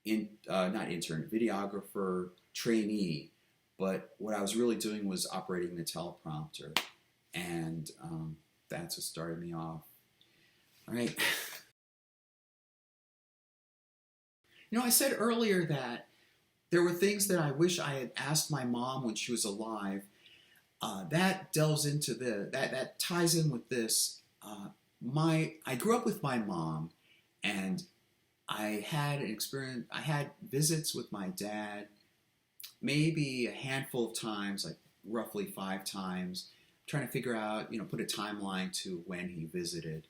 videographer trainee, but what I was really doing was operating the teleprompter, and that's what started me off. All right. I said earlier that there were things that I wish I had asked my mom when she was alive. That delves into that ties in with this. I grew up with my mom, and I had an experience. I had visits with my dad, maybe a handful of times, like roughly 5 times. I'm trying to figure out, put a timeline to when he visited.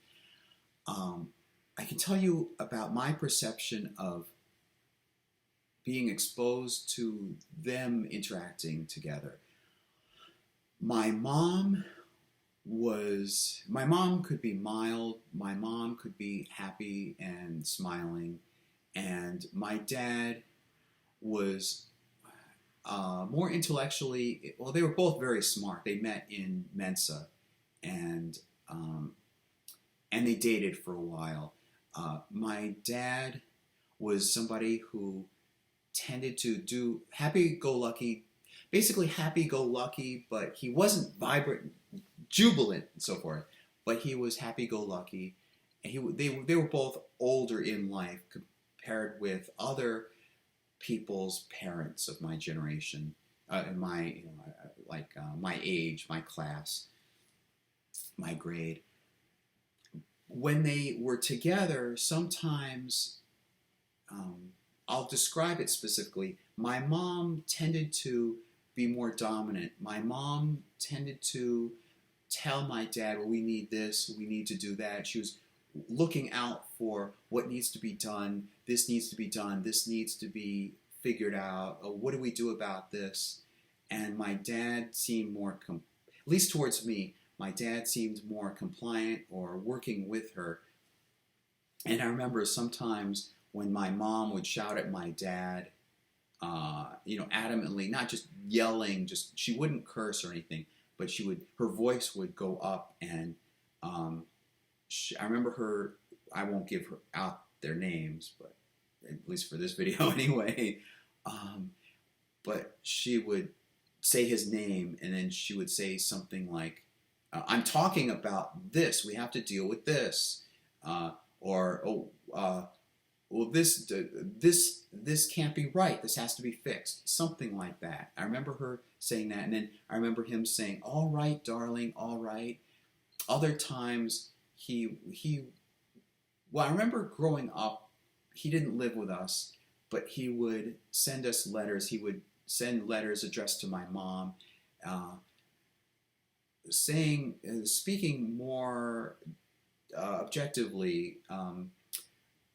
I can tell you about my perception of being exposed to them interacting together. My mom could be mild, my mom could be happy and smiling, and my dad was more intellectually, well, they were both very smart. They met in Mensa, and they dated for a while. My dad was somebody who tended to do basically happy-go-lucky, but he wasn't vibrant, jubilant, and so forth. But he was happy-go-lucky. And they were both older in life compared with other people's parents of my generation, my my age, my class, my grade. When they were together, sometimes I'll describe it specifically. My mom tended to be more dominant. My mom tended to tell my dad, well, we need this, we need to do that. She was looking out for what needs to be done. This needs to be done. This needs to be figured out. Oh, what do we do about this? And my dad seemed more, at least towards me, my dad seemed more compliant or working with her. And I remember sometimes when my mom would shout at my dad, adamantly, not just yelling, just she wouldn't curse or anything, but her voice would go up, and I remember her. I won't give her out their names, but at least for this video anyway. But she would say his name, and then she would say something like, "I'm talking about this. We have to deal with this," well, this can't be right. This has to be fixed. Something like that. I remember her saying that, and then I remember him saying, "All right, darling, all right." Other times, well, I remember growing up, he didn't live with us, but he would send us letters. He would send letters addressed to my mom, speaking more objectively.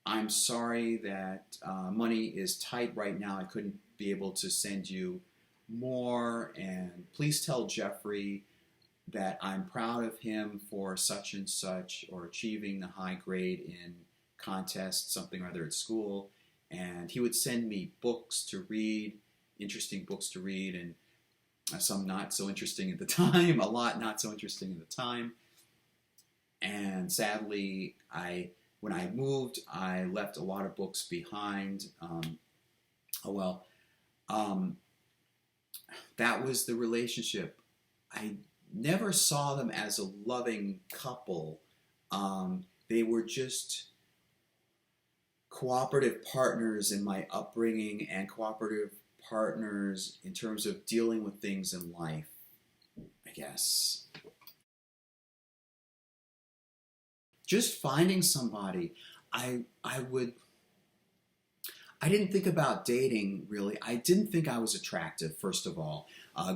I'm sorry that money is tight right now. I couldn't be able to send you more, and please tell Jeffrey that I'm proud of him for such and such, or achieving the high grade in contest, something or other at school. And he would send me books to read, interesting books to read, and some not so interesting at the time, a lot not so interesting at the time. And sadly, when I moved, I left a lot of books behind. That was the relationship. I never saw them as a loving couple. They were just cooperative partners in my upbringing, and cooperative partners in terms of dealing with things in life, I guess. Just finding somebody. I didn't think about dating, really. I didn't think I was attractive, first of all.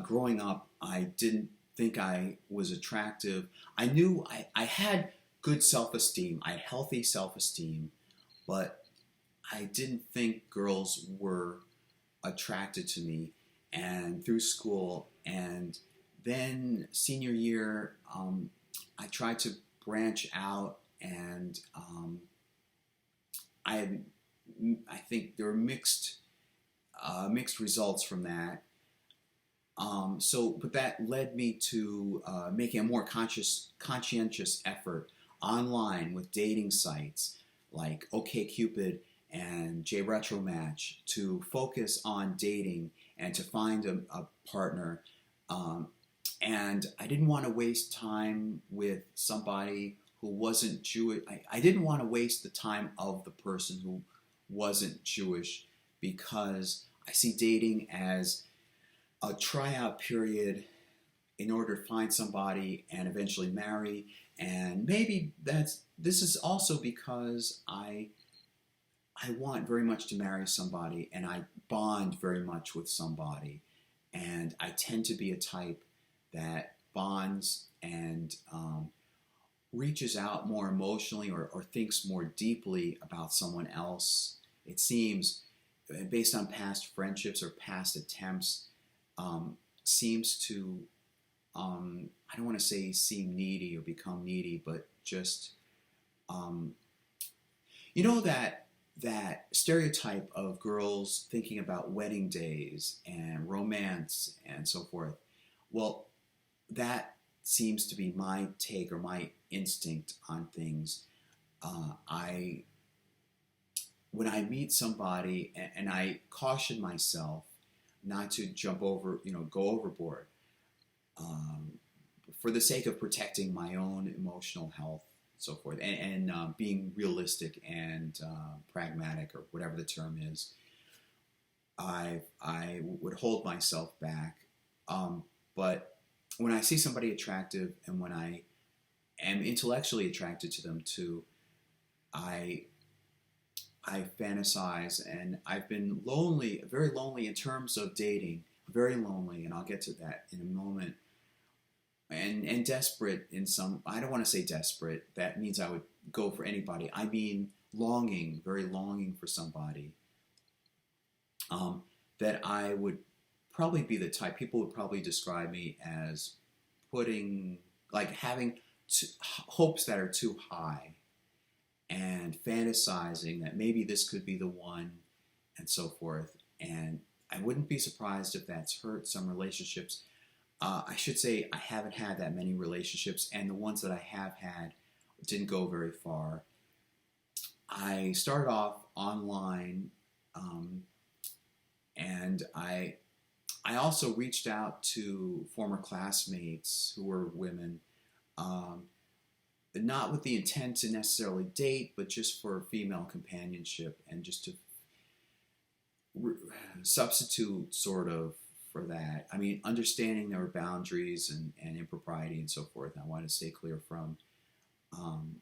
Growing up, I didn't think I was attractive. I knew I had good self-esteem. I had healthy self-esteem, but I didn't think girls were attracted to me. And through school, and then senior year, I tried to branch out, and I think there were mixed results from that. But that led me to making a more conscientious effort online with dating sites like OkCupid and JRetromatch to focus on dating and to find a partner. And I didn't want to waste time with somebody who wasn't Jewish. I didn't want to waste the time of the person who wasn't Jewish, because I see dating as a tryout period in order to find somebody and eventually marry. And maybe this is also because I want very much to marry somebody, and I bond very much with somebody. And I tend to be a type that bonds and reaches out more emotionally, or thinks more deeply about someone else. It seems, based on past friendships or past attempts, seems to, I don't want to say seem needy or become needy, but just, that stereotype of girls thinking about wedding days and romance and so forth. Well, that seems to be my take or my instinct on things. When I meet somebody, and I caution myself not to go overboard, for the sake of protecting my own emotional health, so forth, and being realistic and pragmatic, or whatever the term is. I would hold myself back. But when I see somebody attractive and when I am intellectually attracted to them too, I I fantasize, and I've been lonely, very lonely in terms of dating, very lonely, and I'll get to that in a moment. And desperate in some. I don't want to say desperate. That means I would go for anybody. I mean longing, very longing for somebody. Um, that I would probably be the type. People would probably describe me as putting, like having hopes that are too high and fantasizing that maybe this could be the one and so forth. And I wouldn't be surprised if that's hurt some relationships. I should say I haven't had that many relationships, and the ones that I have had didn't go very far. I started off online, um, and I also reached out to former classmates who were women, um, not with the intent to necessarily date, but just for female companionship and just to re- substitute sort of for that. I mean, understanding there were boundaries and impropriety and so forth, I wanted to stay clear from. Um,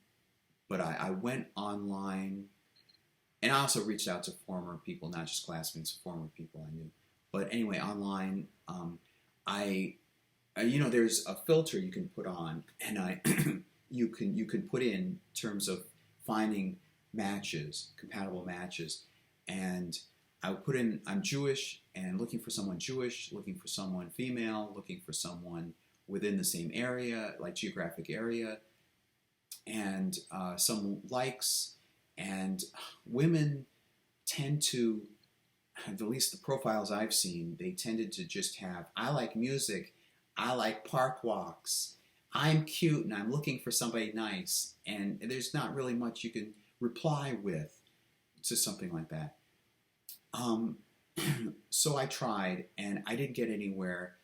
but I went online, and I also reached out to former people, not just classmates, former people I knew. But anyway, online, I there's a filter you can put on, and you can put in terms of finding matches, compatible matches, and I would put in I'm Jewish and looking for someone Jewish, looking for someone female, looking for someone within the same area, like geographic area, and some likes, and women tend to, at least the profiles I've seen, they tended to just have, I like music, I like park walks, I'm cute and I'm looking for somebody nice. And there's not really much you can reply with to something like that. Um, so I tried and I didn't get anywhere.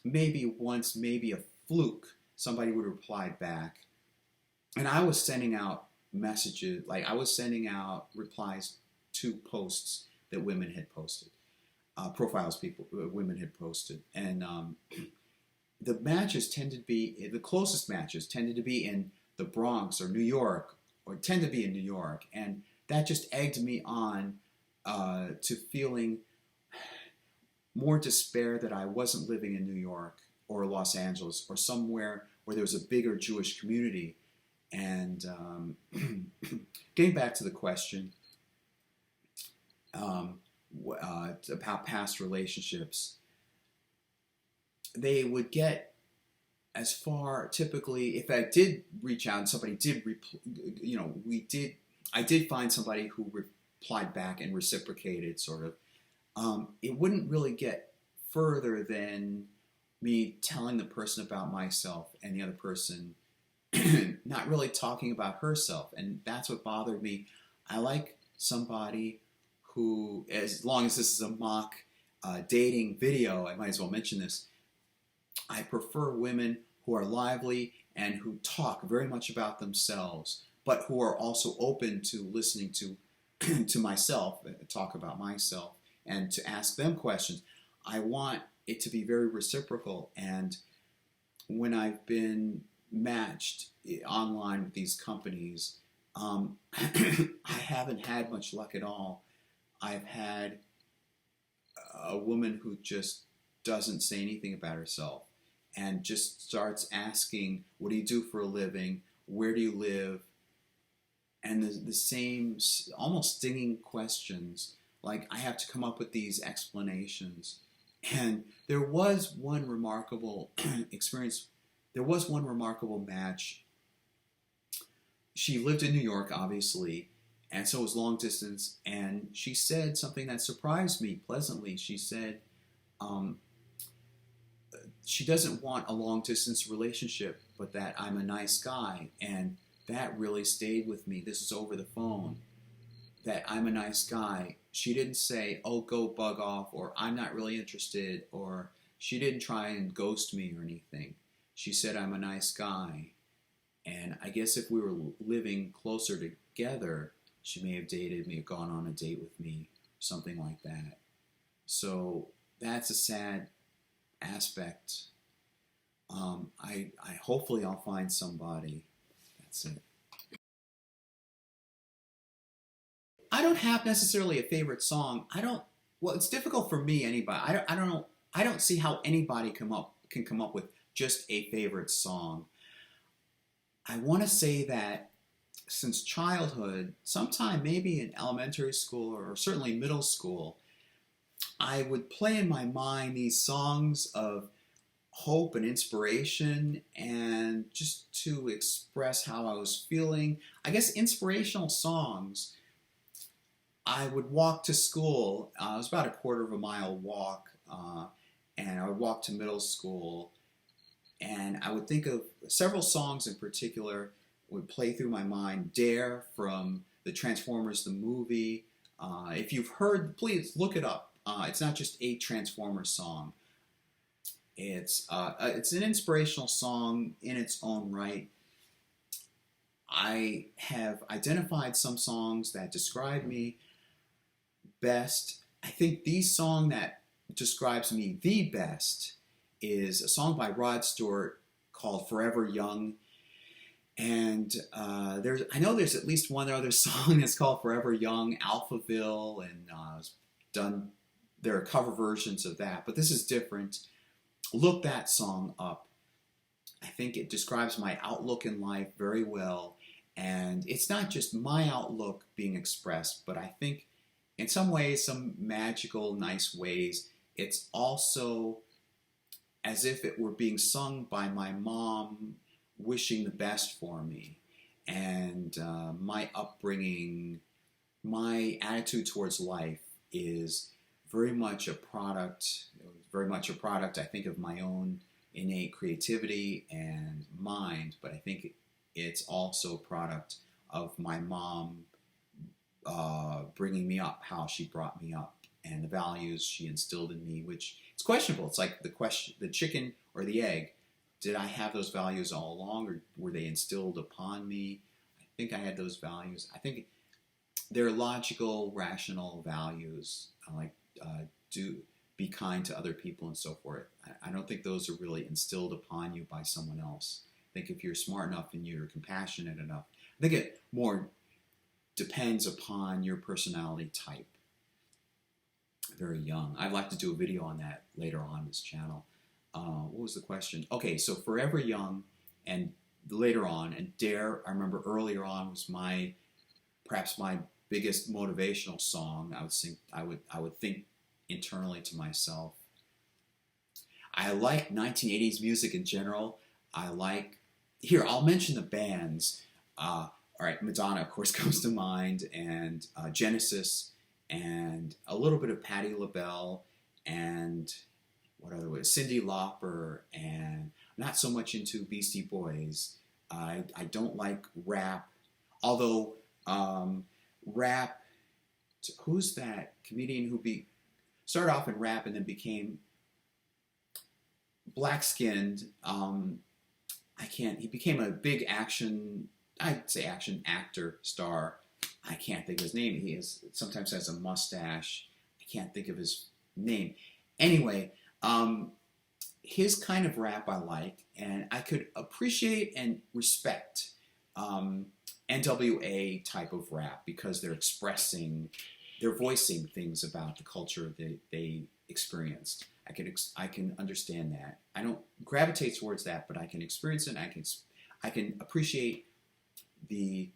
Maybe once, maybe a fluke, somebody would reply back. And I was sending out messages, like I was sending out replies to posts that women had posted, profiles people women had posted, and the matches tended to be the closest matches tended to be in the Bronx or New York, or tend to be in New York, and that just egged me on to feeling more despair that I wasn't living in New York or Los Angeles or somewhere where there was a bigger Jewish community. And getting back to the question about past relationships, they would get as far, typically, if I did reach out and somebody did, I did find somebody who replied back and reciprocated, sort of. It wouldn't really get further than me telling the person about myself and the other person not really talking about herself. And that's what bothered me. I like somebody who, as long as this is a mock dating video, I might as well mention this. I prefer women who are lively and who talk very much about themselves, but who are also open to listening to to myself, talk about myself, and to ask them questions. I want it to be very reciprocal. And when I've been matched online with these companies, I haven't had much luck at all. I've had a woman who just doesn't say anything about herself and just starts asking, what do you do for a living? Where do you live? And the same almost stinging questions. Like I have to come up with these explanations. And there was one remarkable experience. There was one remarkable match. She lived in New York, obviously, and so it was long distance. And she said something that surprised me pleasantly. She said she doesn't want a long distance relationship, but that I'm a nice guy. And that really stayed with me. This is over the phone. That I'm a nice guy. She didn't say, oh, go bug off, or I'm not really interested, or she didn't try and ghost me or anything. She said, I'm a nice guy. And I guess if we were living closer together, she may have dated me, gone on a date with me, something like that. So that's a sad aspect. I hopefully I'll find somebody. That's it. I don't have necessarily a favorite song. I don't. Well, it's difficult for me. Anybody. I don't know. I don't see how anybody can come up with just a favorite song. I want to say that since childhood, sometime maybe in elementary school or certainly middle school, I would play in my mind these songs of hope and inspiration and just to express how I was feeling. I guess inspirational songs. I would walk to school. It was about a quarter of a mile walk, and I would walk to middle school, and I would think of several songs in particular would play through my mind. Dare from the Transformers the movie. If you've heard, please look it up. It's not just a Transformers song. It's an inspirational song in its own right. I have identified some songs that describe me best. I think the song that describes me the best is a song by Rod Stewart called Forever Young. And I know there's at least one other song that's called Forever Young, Alphaville, and there are cover versions of that, but this is different. Look that song up. I think it describes my outlook in life very well. And it's not just my outlook being expressed, but I think in some ways, some magical, nice ways, it's also as if it were being sung by my mom wishing the best for me. And my upbringing, my attitude towards life is very much a product, I think, of my own innate creativity and mind, but I think it's also a product of my mom bringing me up, how she brought me up, and the values she instilled in me, which it's questionable. It's like the question, the chicken or the egg. Did I have those values all along, or were they instilled upon me? I think I had those values. I think they're logical, rational values, like do be kind to other people and so forth. I don't think those are really instilled upon you by someone else. I think if you're smart enough and you're compassionate enough, I think it more depends upon your personality type. Very young. I'd like to do a video on that later on this channel. What was the question? Okay, so Forever Young and later on, and Dare, I remember earlier on was perhaps my biggest motivational song. I would think internally to myself. I like 1980s music in general. Here, I'll mention the bands. All right, Madonna, of course, comes to mind, and Genesis, and a little bit of Patti LaBelle, and what other way? Cyndi Lauper, and not so much into Beastie Boys. I don't like rap, although rap, who's that comedian who started off in rap and then became black-skinned? He became a big I'd say action actor, star. I can't think of his name. Sometimes has a mustache. I can't think of his name. Anyway, his kind of rap I like, and I could appreciate and respect NWA type of rap because they're voicing things about the culture that they experienced. I can understand that. I don't gravitate towards that, but I can experience it. And I can appreciate the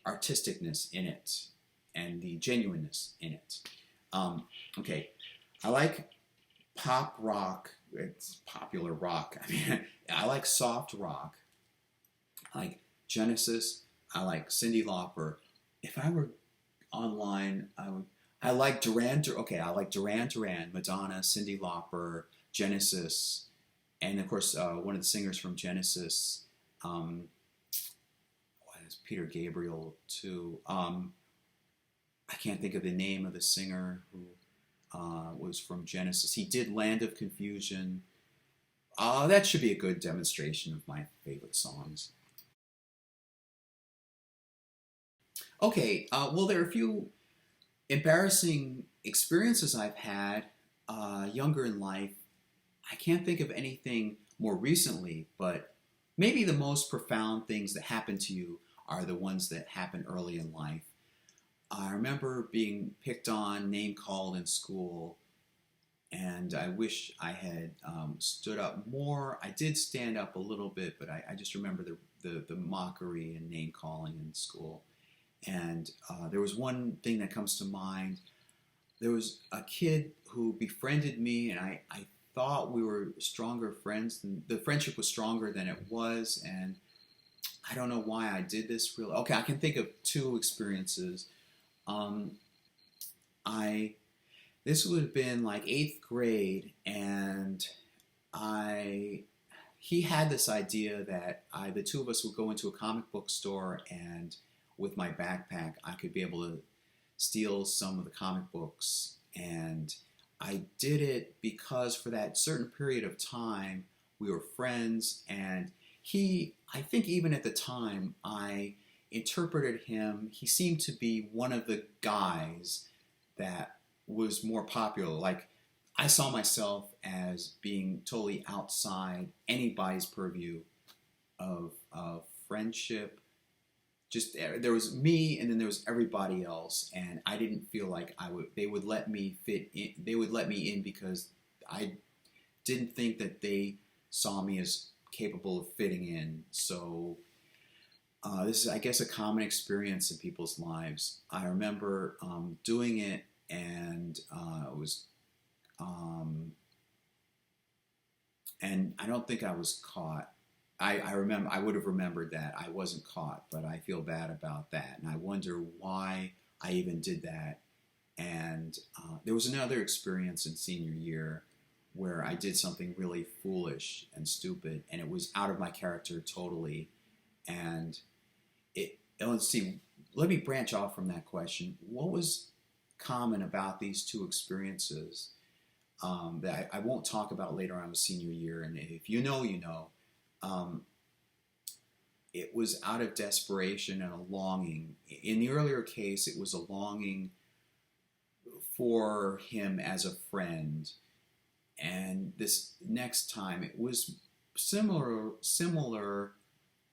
artisticness in it and the genuineness in it. Okay, I like pop rock. It's popular rock. I mean, I like soft rock. I like Genesis. I like Cyndi Lauper. If I were online, I like Duran. Okay, I like Duran Duran, Madonna, Cyndi Lauper, Genesis, and of course one of the singers from Genesis. Peter Gabriel too. I can't think of the name of the singer who was from Genesis. He did Land of Confusion. That should be a good demonstration of my favorite songs. Okay, well, there are a few embarrassing experiences I've had younger in life, I can't think of anything more recently, but maybe the most profound things that happen to you are the ones that happen early in life. I remember being picked on, name called in school, and I wish I had stood up more. I did stand up a little bit, but I just remember the mockery and name calling in school. And there was one thing that comes to mind. There was a kid who befriended me, and I thought we were stronger friends. And the friendship was stronger than it was, and I don't know why I did this. Really, okay, I can think of two experiences. Um, I This would have been like eighth grade, and I he had this idea that the two of us would go into a comic book store, and with my backpack I could be able to steal some of the comic books. And I did it because for that certain period of time we were friends, and I think even at the time I interpreted him, he seemed to be one of the guys that was more popular. Like, I saw myself as being totally outside anybody's purview of friendship. Just there was me, and then there was everybody else, and I didn't feel like they would let me fit in. They would let me in because I didn't think that they saw me as capable of fitting in. So this is, I guess, a common experience in people's lives. I remember doing it, and it was, and I don't think I was caught. I remember I would have remembered that I wasn't caught, but I feel bad about that, and I wonder why I even did that. And there was another experience in senior year where I did something really foolish and stupid, and it was out of my character totally. And let's see, let me branch off from that question. What was common about these two experiences that I won't talk about later on in senior year? And if you know, you know. It was out of desperation and a longing. In the earlier case, it was a longing for him as a friend, and this next time it was similar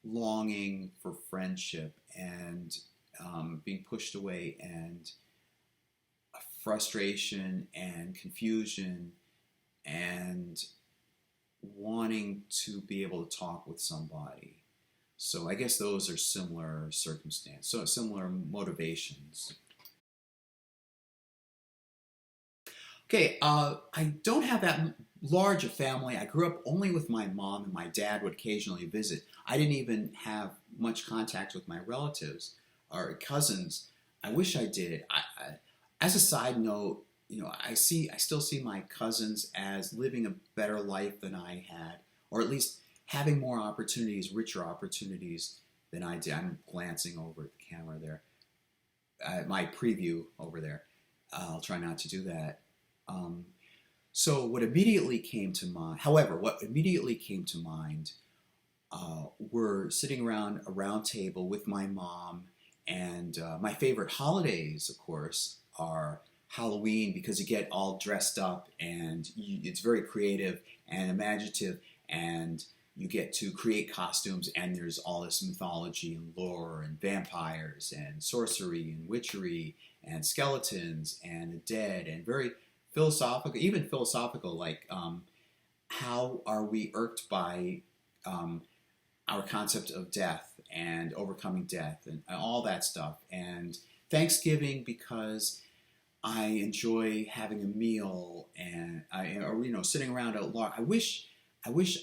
longing for friendship, and being pushed away, and frustration and confusion, and wanting to be able to talk with somebody. So I guess those are similar circumstances, so similar motivations. Okay, I don't have that large a family. I grew up only with my mom, and my dad would occasionally visit. I didn't even have much contact with my relatives or cousins. I wish I did. As a side note, I still see my cousins as living a better life than I had, or at least having more opportunities, richer opportunities than I did. I'm glancing over at the camera there, my preview over there. I'll try not to do that. So what immediately came to mind, however, what immediately came to mind were sitting around a round table with my mom, and my favorite holidays, of course, are Halloween, because you get all dressed up, and it's very creative and imaginative, and you get to create costumes, and there's all this mythology and lore and vampires and sorcery and witchery and skeletons and the dead, and very philosophical, even philosophical, like how are we irked by our concept of death and overcoming death and all that stuff. And Thanksgiving, because I enjoy having a meal, and sitting around a lot. I wish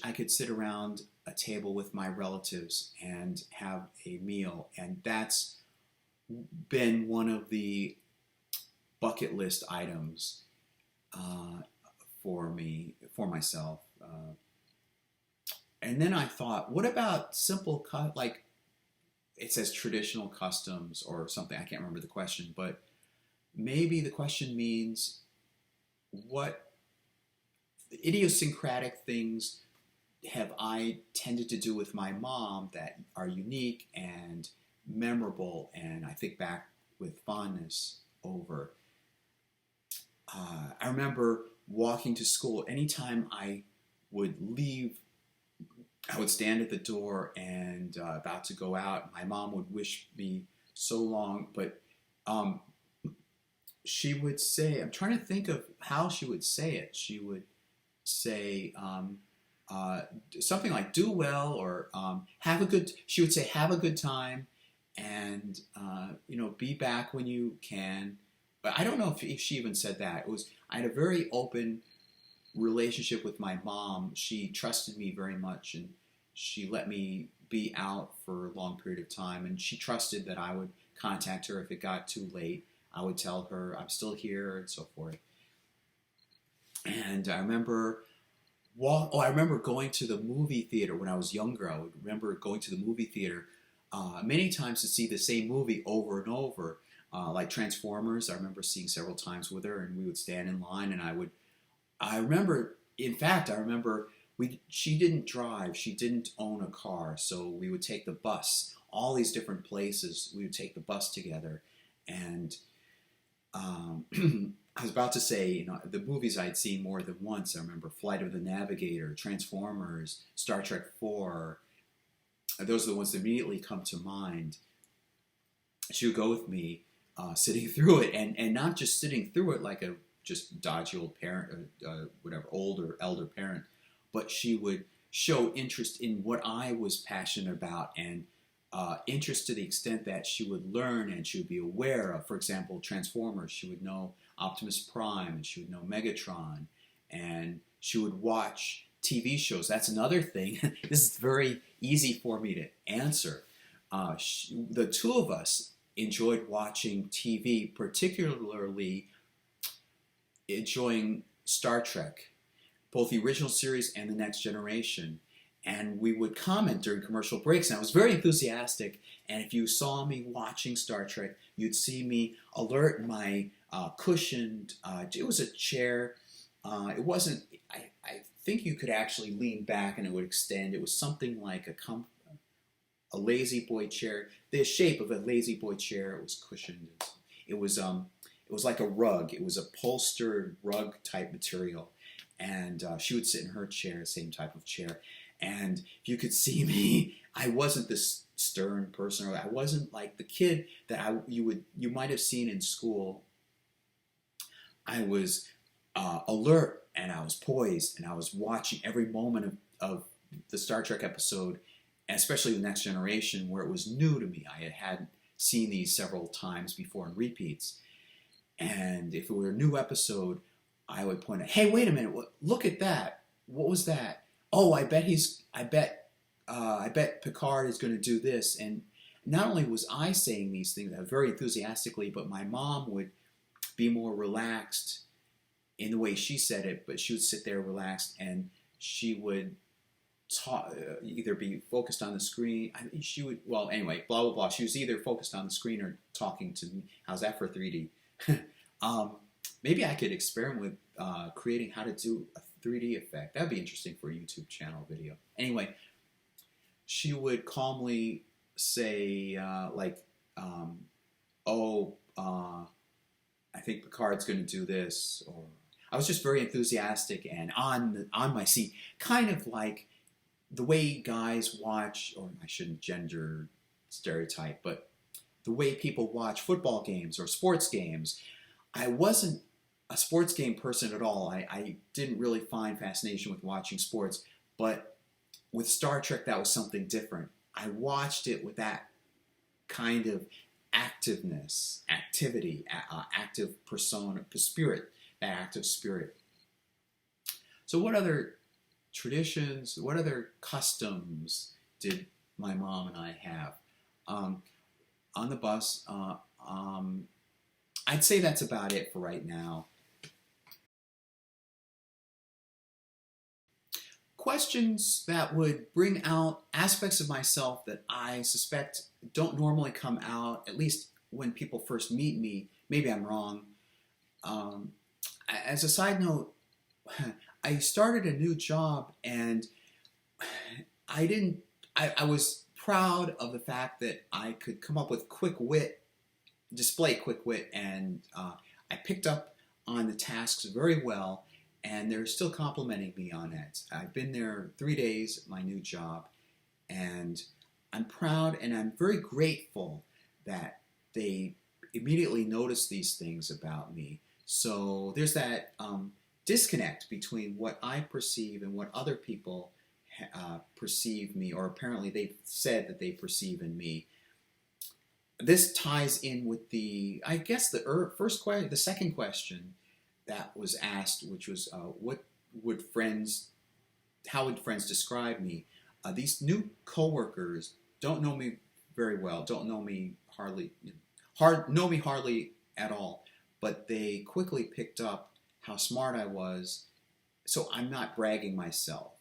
I could sit around a table with my relatives and have a meal, and that's been one of the bucket list items for myself. And then I thought, what about simple like it says traditional customs or something? I can't remember the question, but maybe the question means what idiosyncratic things have I tended to do with my mom that are unique and memorable, and I think back with fondness over. I remember walking to school, anytime I would leave, I would stand at the door and about to go out. My mom would wish me so long, but um, she would say, I'm trying to think of how she would say it. She would say uh, something like "do well" or "have a good." She would say "have a good time," and be back when you can. But I don't know if she even said that. It was I had a very open relationship with my mom. She trusted me very much, and she let me be out for a long period of time. And she trusted that I would contact her if it got too late. I would tell her I'm still here and so forth. And I remember I remember going to the movie theater when I was younger. I would remember going to the movie theater many times to see the same movie over and over, like Transformers. I remember seeing several times with her, and we would stand in line, and I remember, in fact, I remember she didn't drive, she didn't own a car, so we would take the bus, all these different places, we would take the bus together, and um, I was about to say, the movies I'd seen more than once. I remember Flight of the Navigator, Transformers, Star Trek 4. Those are the ones that immediately come to mind. She would go with me, sitting through it, and not just sitting through it like a just dodgy old parent, whatever, older elder parent, but she would show interest in what I was passionate about, and interest to the extent that she would learn and she would be aware of, for example, Transformers. She would know Optimus Prime, and she would know Megatron, and she would watch TV shows. That's another thing. This is very easy for me to answer. The two of us enjoyed watching TV, particularly enjoying Star Trek, both the original series and the Next Generation. And we would comment during commercial breaks. And I was very enthusiastic. And if you saw me watching Star Trek, you'd see me alert my cushioned, it was a chair. It wasn't, I think you could actually lean back and it would extend. It was something like a lazy boy chair. The shape of a lazy boy chair. It was cushioned. It was like a rug. It was a upholstered rug type material. And she would sit in her chair, same type of chair. And if you could see me, I wasn't this stern person, or I wasn't like the kid that you might have seen in school. I was alert, and I was poised, and I was watching every moment of the Star Trek episode, and especially the Next Generation, where it was new to me. I hadn't seen these several times before in repeats. And if it were a new episode, I would point out, "Hey, wait a minute! Look at that! What was that? Oh, I bet Picard is going to do this." And not only was I saying these things very enthusiastically, but my mom would be more relaxed in the way she said it. But she would sit there relaxed, and she would either be focused on the screen. She would, well, anyway, blah blah blah. She was either focused on the screen or talking to me. How's that for 3D? Maybe I could experiment with creating how to do a 3D effect. That'd be interesting for a YouTube channel video. Anyway, she would calmly say, I think Picard's going to do this, or I was just very enthusiastic and on my seat, kind of like the way guys watch, or I shouldn't gender stereotype, but the way people watch football games or sports games. I wasn't a sports game person at all. I didn't really find fascination with watching sports, but with Star Trek, that was something different. I watched it with that kind of activity, active persona, spirit, that active spirit. So what other traditions, what other customs did my mom and I have? On the bus, I'd say that's about it for right now. Questions that would bring out aspects of myself that I suspect don't normally come out, at least when people first meet me. Maybe I'm wrong. As a side note, I started a new job, and I was proud of the fact that I could come up with quick wit, display quick wit, and I picked up on the tasks very well. and they're still complimenting me on it. I've been there 3 days at my new job, and I'm proud and I'm very grateful that they immediately noticed these things about me. So there's that disconnect between what I perceive and what other people perceive me, or apparently they've said that they perceive in me. This ties in with the, I guess, the second question that was asked, which was, what would friends, how would friends describe me? These new coworkers don't know me very well, don't know me know me hardly at all, but they quickly picked up how smart I was. So I'm not bragging myself.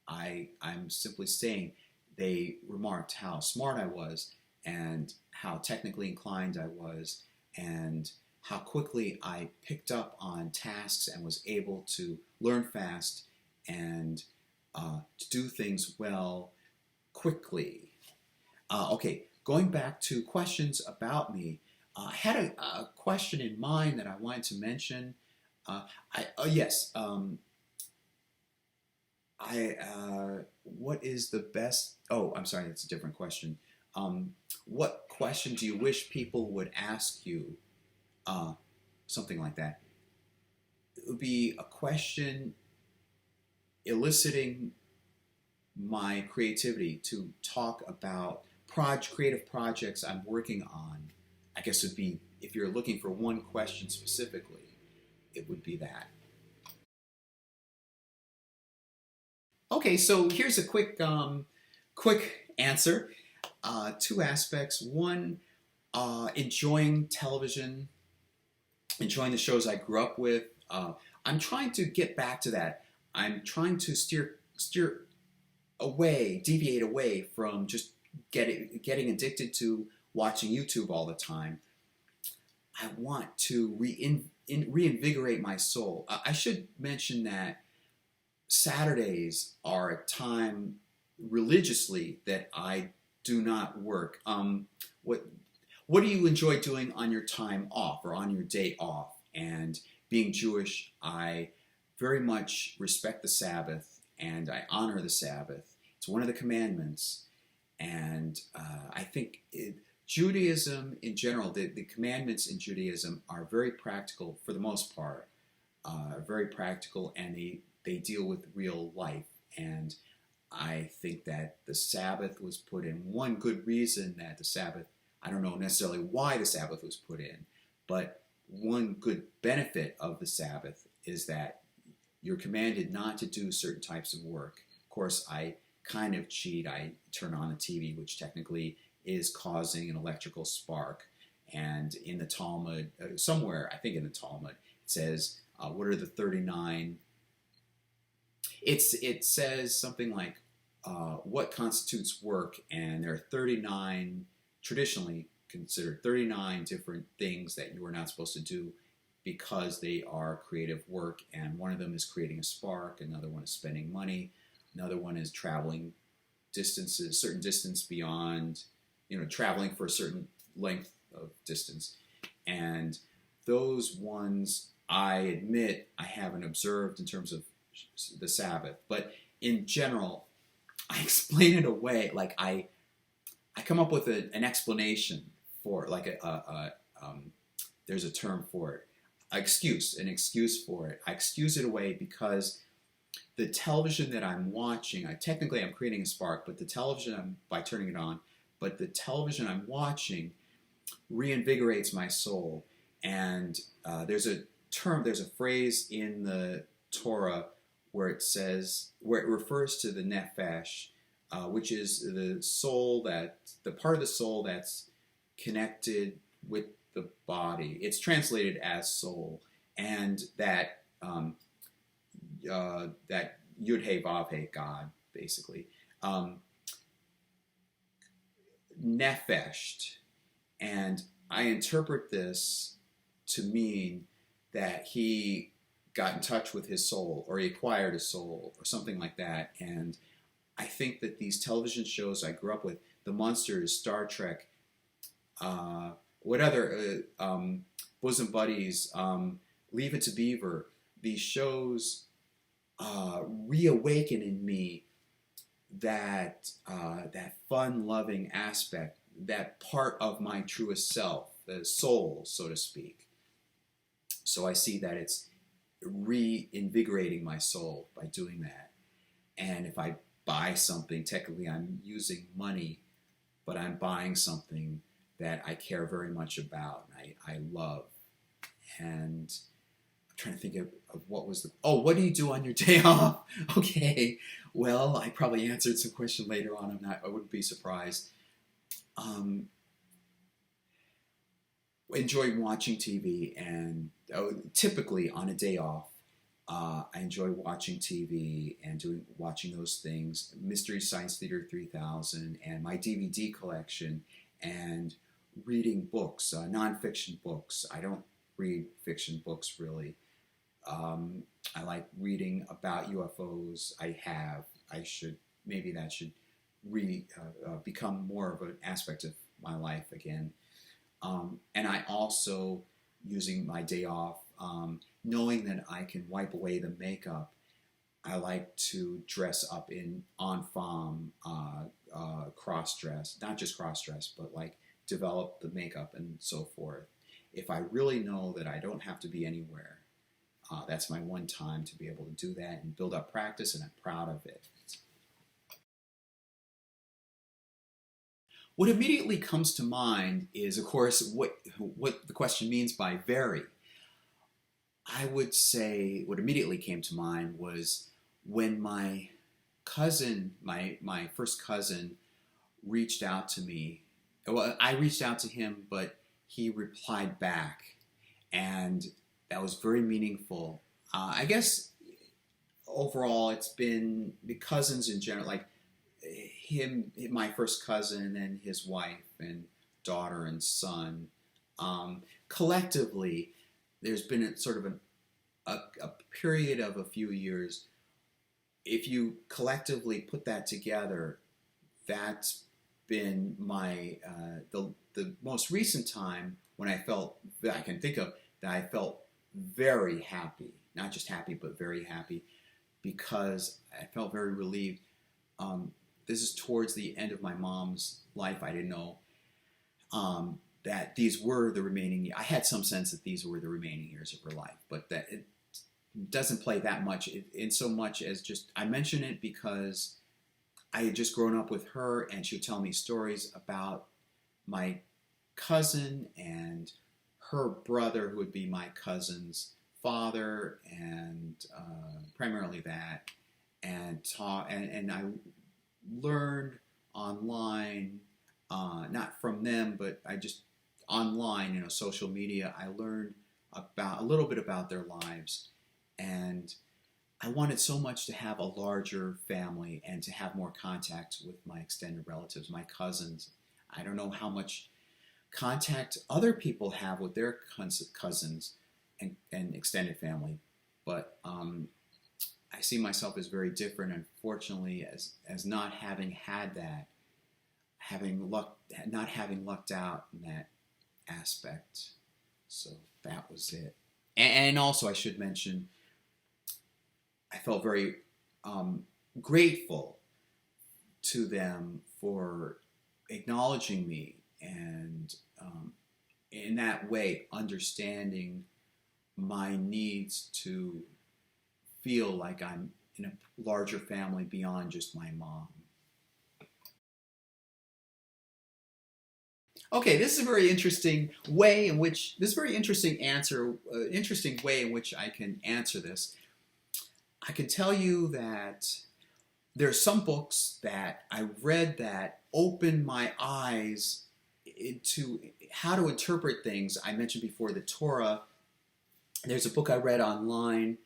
I'm simply saying they remarked how smart I was and how technically inclined I was and how quickly I picked up on tasks and was able to learn fast and to do things well quickly. Okay, going back to questions about me, I had a question in mind that I wanted to mention. Yes, what is the best? Oh, I'm sorry, that's a different question. What question do you wish people would ask you? Something like that. It would be a question eliciting my creativity to talk about creative projects I'm working on. I guess it would be, if you're looking for one question specifically, it would be that. Okay, so here's a quick answer. Two aspects. One, enjoying television, enjoying the shows I grew up with. I'm trying to get back to that. I'm trying to steer away, deviate away from just getting addicted to watching YouTube all the time. I want to reinvigorate my soul. I should mention that Saturdays are a time religiously that I do not work. What do you enjoy doing on your time off or on your day off? And being Jewish, I very much respect the Sabbath and I honor the Sabbath. It's one of the commandments, and I think Judaism in general, the commandments in Judaism are very practical for the most part, very practical, and they deal with real life. And I think that the Sabbath was put in. One good reason that the Sabbath, I don't know necessarily why the Sabbath was put in, but one good benefit of the Sabbath is that you're commanded not to do certain types of work. Of course, I kind of cheat. I turn on the TV, which technically is causing an electrical spark. And in the Talmud, somewhere, I think in the Talmud, it says, what are the 39? It says something like, what constitutes work? And there are 39, traditionally considered 39 different things that you are not supposed to do because they are creative work. And one of them is creating a spark. Another one is spending money. Another one is traveling distances, certain distance beyond, traveling for a certain length of distance. And those ones, I admit, I haven't observed in terms of the Sabbath. But in general, I explain it away. Like I come up with an explanation for it, like there's a term for it, an excuse for it. I excuse it away because the television that I'm watching, technically I'm creating a spark, but the television, by turning it on, but the television I'm watching reinvigorates my soul. And there's a phrase in the Torah where it refers to the nefesh, which is the part of the soul that's connected with the body. It's translated as soul, and that that Yud He Vav He, God, basically, nefeshed, and I interpret this to mean that he got in touch with his soul, or he acquired a soul, or something like that. And I think that these television shows I grew up with, The Munsters, Star Trek, what other, Bosom Buddies, Leave It to Beaver, these shows reawaken in me that fun-loving aspect, that part of my truest self, the soul, so to speak. So I see that it's reinvigorating my soul by doing that. And if I buy something, technically I'm using money, but I'm buying something that I care very much about, and I love. And I'm trying to think of what was the, oh, what do you do on your day off? Okay, well, I probably answered some question later on. I wouldn't be surprised. Um, enjoy watching TV, and typically on a day off, I enjoy watching TV and watching those things. Mystery Science Theater 3000 and my DVD collection, and reading books, nonfiction books. I don't read fiction books really. I like reading about UFOs. I should, maybe that should become more of an aspect of my life again. And I also, using my day off, knowing that I can wipe away the makeup, I like to dress up in en femme, cross dress, not just cross dress, but like develop the makeup and so forth. If I really know that I don't have to be anywhere, that's my one time to be able to do that and build up practice, and I'm proud of it. What immediately comes to mind is, of course, what the question means by vary. I would say what immediately came to mind was when my cousin, my first cousin, reached out to me. Well, I reached out to him, but he replied back, and that was very meaningful. I guess overall, it's been the cousins in general, like him, my first cousin, and his wife and daughter and son. Collectively, there's been a period of a few years. If you collectively put that together, that's been my the most recent time when I felt, that I can think of, that I felt very happy, not just happy, but very happy, because I felt very relieved. This is towards the end of my mom's life. I didn't know that these were the remaining. I had some sense that these were the remaining years of her life, but that it doesn't play that much in so much as just I mention it because I had just grown up with her, and she would tell me stories about my cousin and her brother, who would be my cousin's father, and primarily that, and I learned online, not from them, but I just online, social media. I learned about a little bit about their lives, and I wanted so much to have a larger family and to have more contact with my extended relatives, my cousins. I don't know how much contact other people have with their cousins and extended family, but I see myself as very different, unfortunately, as not having had that, not having lucked out in that aspect. So that was it. And also, I should mention, I felt very grateful to them for acknowledging me, and in that way understanding my needs to feel like I'm in a larger family beyond just my mom. Okay, this is a very interesting way in which, this very interesting answer, interesting way in which I can answer this. I can tell you that there are some books that I read that opened my eyes into how to interpret things. I mentioned before the Torah. There's a book I read online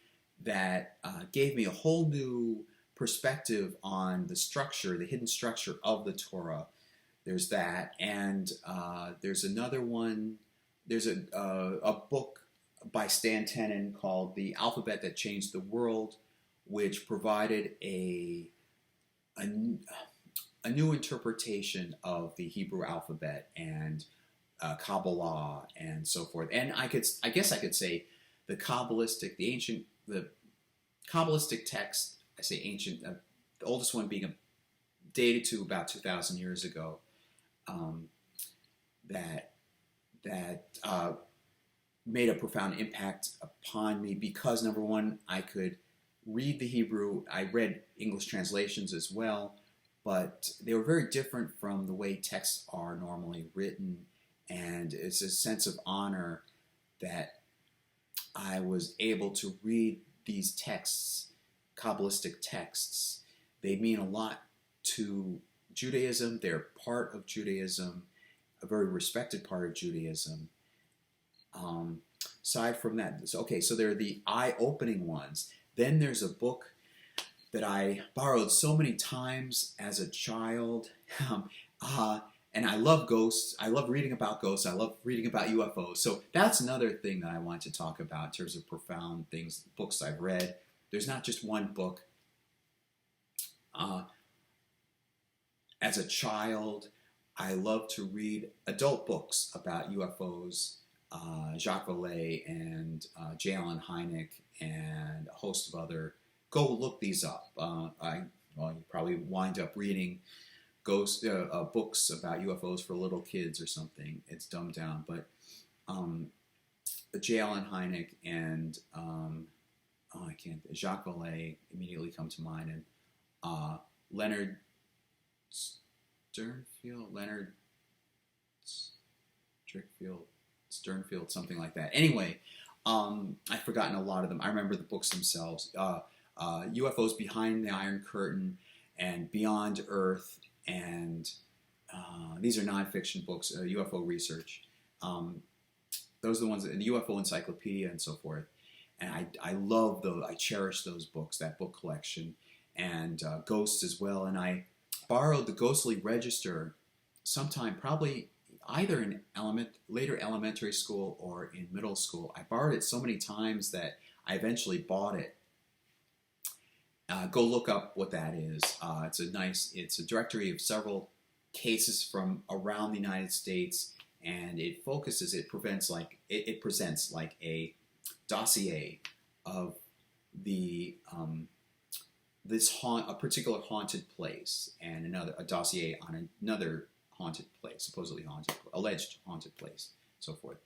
that gave me a whole new perspective on the structure, the hidden structure of the Torah. There's that, and there's another one. There's a book by Stan Tenen called "The Alphabet That Changed the World," which provided a new interpretation of the Hebrew alphabet and Kabbalah and so forth. And I guess I could say the Kabbalistic, the ancient the Kabbalistic text, I say ancient, the oldest one being dated to about 2,000 years ago, um, that made a profound impact upon me because, number one, I could read the Hebrew. I read English translations as well, but they were very different from the way texts are normally written, and it's a sense of honor that I was able to read these texts, Kabbalistic texts. They mean a lot to Judaism. They're part of Judaism, a very respected part of Judaism. Aside from that, okay, so they're the eye-opening ones. Then there's a book that I borrowed so many times as a child, and I love ghosts. I love reading about ghosts. I love reading about UFOs. So that's another thing that I want to talk about in terms of profound things, books I've read. There's not just one book. As a child, I love to read adult books about UFOs. Jacques Vallée and J. Allen Hynek and a host of other. Go look these up. You probably wind up reading books about UFOs for little kids or something. It's dumbed down, but J. Allen Hynek and Jacques Vallée immediately come to mind, and Leonard Sternfield, something like that. Anyway, I've forgotten a lot of them. I remember the books themselves. UFOs Behind the Iron Curtain and Beyond Earth, and these are nonfiction books, UFO research. Those are the ones, the UFO Encyclopedia and so forth. And I love those. I cherish those books, that book collection, and Ghosts as well. And I borrowed the Ghostly Register sometime, probably either in later elementary school or in middle school. I borrowed it so many times that I eventually bought it. Go look up what that is. It's a directory of several cases from around the United States, and it presents like a dossier of the a particular haunted place, and a dossier on another haunted place, supposedly haunted, alleged haunted place, so forth.